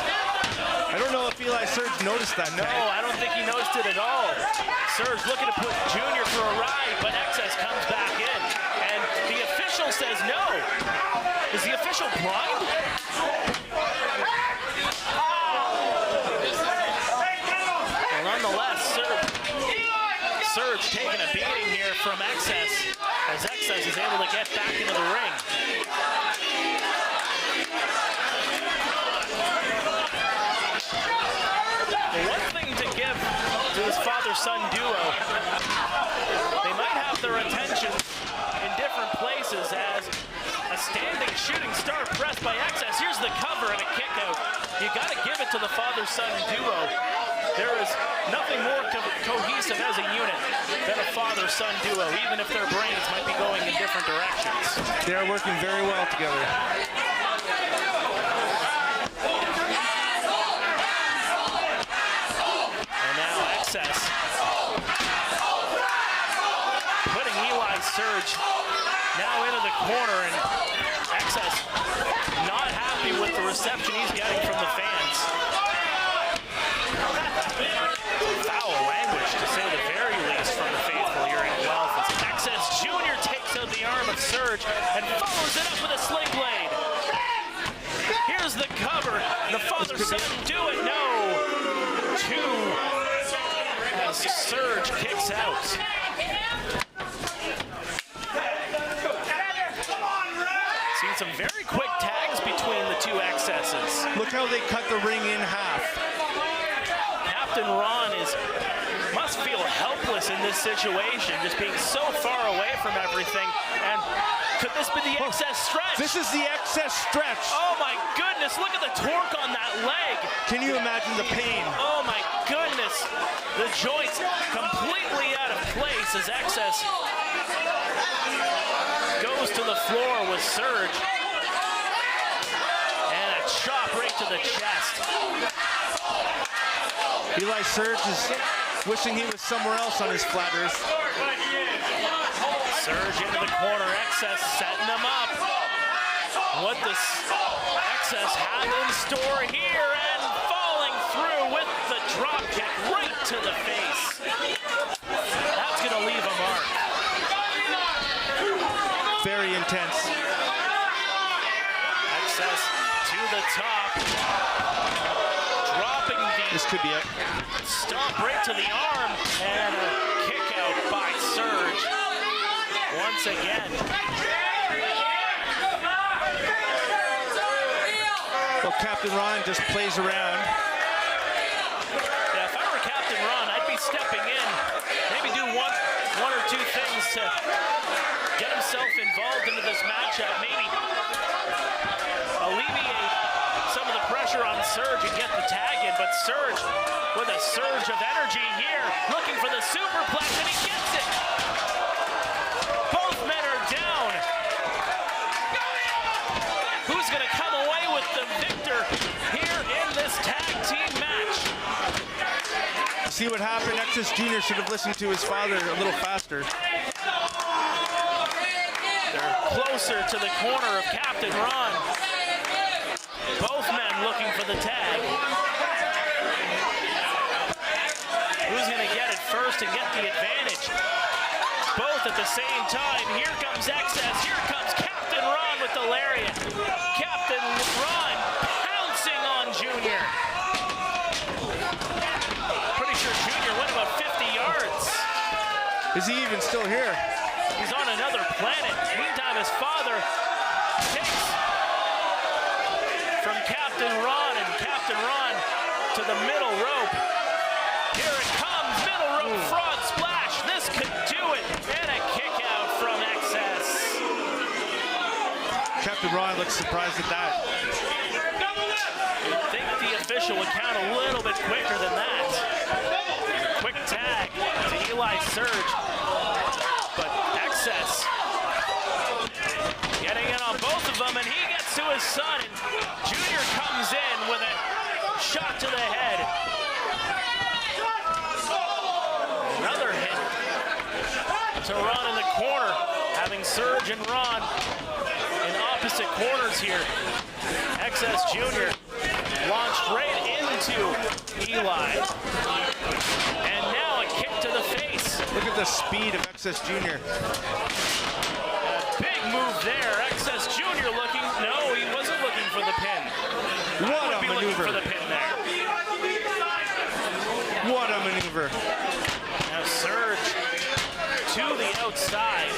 Speaker 11: I don't know if Eli Surge noticed that.
Speaker 1: No, I don't think he noticed it at all. Surge looking to put Junior for a ride, but XS comes back in. And the official says no. Is the official blind? Well, nonetheless, Surge taking a beating here from XS as XS is able to get back into the ring. One thing to give to this father-son duo, they might have their attention in different places as a standing shooting star press by XS. Here's the cover and a kick out. You got to give it to the father-son duo. There is nothing more cohesive as a unit than a father-son duo, even if their brains might be going in different directions.
Speaker 11: They are working very well together.
Speaker 1: XS putting Eli Surge now into the corner, and XS not happy with the reception he's getting from the fans. Foul language Is he gonna do it? No. 2 as Serge kicks out. Seen some very quick tags between the two XSs.
Speaker 11: Look how they cut the ring in half.
Speaker 1: Captain Ron must feel helpless in this situation, just being so far away from everything. And could this be the XS stretch?
Speaker 11: This is the XS stretch.
Speaker 1: Oh my goodness, look at the torque on that leg.
Speaker 11: Can you imagine the pain?
Speaker 1: Oh my goodness. The joints completely out of place as XS goes to the floor with Serge. And a chop right to the chest.
Speaker 11: Eli Serge is wishing he was somewhere else on his flat earth.
Speaker 1: Serge into the corner, XS setting him up. What does XS have in store here? And falling through with the drop kick right to the face. That's gonna leave a mark.
Speaker 11: Very intense.
Speaker 1: XS to the top. Dropping the...
Speaker 11: This could be it.
Speaker 1: Stomp right to the arm. And a kick out by Serge. Once again.
Speaker 11: Well, Captain Ron just plays around.
Speaker 1: Yeah, if I were Captain Ron, I'd be stepping in. Maybe do one or two things to get himself involved into this matchup. Maybe alleviate some of the pressure on Serge and get the tag in. But Serge, with a surge of energy here, looking for the superplex, and he gets it. Both men are down. Who's going to come away with the victor here in this tag team match?
Speaker 11: See what happened? XS Jr. should have listened to his father a little faster.
Speaker 1: They're closer to the corner of Captain Ron. Both men looking for the tag. Who's going to get it first and get the advantage? Both at the same time. Here comes XS. Here comes Captain Ron with the lariat. Captain Ron pouncing on Junior. Pretty sure Junior went about 50 yards.
Speaker 11: Is he even still here?
Speaker 1: He's on another planet. Meantime, his father takes from Captain Ron, and Captain Ron to the middle rope. Here it comes, middle rope frog splash. This could do it, and a kick out from XS.
Speaker 11: Captain Ron looks surprised at that.
Speaker 1: You'd think the official would count a little bit quicker than that. Quick tag to Eli Serge, but XS getting in on both of them, and he gets to his son, and Junior comes in with a shot to the head. Another hit to Ron in the corner, having Serge and Ron in opposite corners here. XS Jr. launched right into Eli. And now a kick to the face.
Speaker 11: Look at the speed of XS Jr.
Speaker 1: Big move there. XS Jr. looking. No, he wasn't looking for the pin.
Speaker 11: What a
Speaker 1: be
Speaker 11: maneuver.
Speaker 1: looking for the pin there.
Speaker 11: What a maneuver.
Speaker 1: Now Serge to the outside.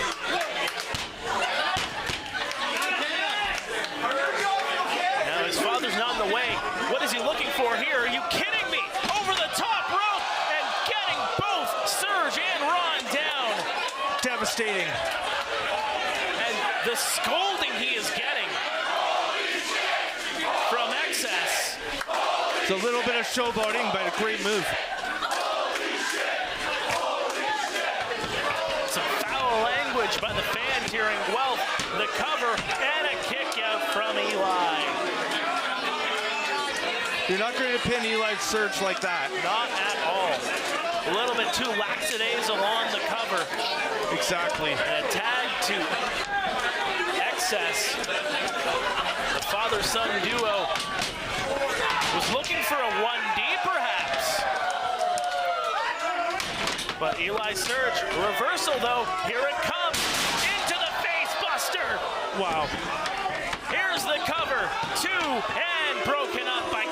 Speaker 1: Now his father's not in the way. What is he looking for here? Are you kidding me? Over the top rope and getting both Serge and Ron down.
Speaker 11: Devastating.
Speaker 1: And the scolding he is getting from XS.
Speaker 11: It's a little bit of showboating, but a great move.
Speaker 1: Some foul language by the fans here in Guelph. The cover and a kick out from Eli.
Speaker 11: You're not going to pin Eli Serge like that.
Speaker 1: Not at all. A little bit too lackadaisical on the cover.
Speaker 11: Exactly.
Speaker 1: And a tag to XS. The father-son duo was looking for a 1D perhaps. But Eli Serge, reversal though, here it comes. Into the face buster.
Speaker 11: Wow.
Speaker 1: Here's the cover, 2, and broken up by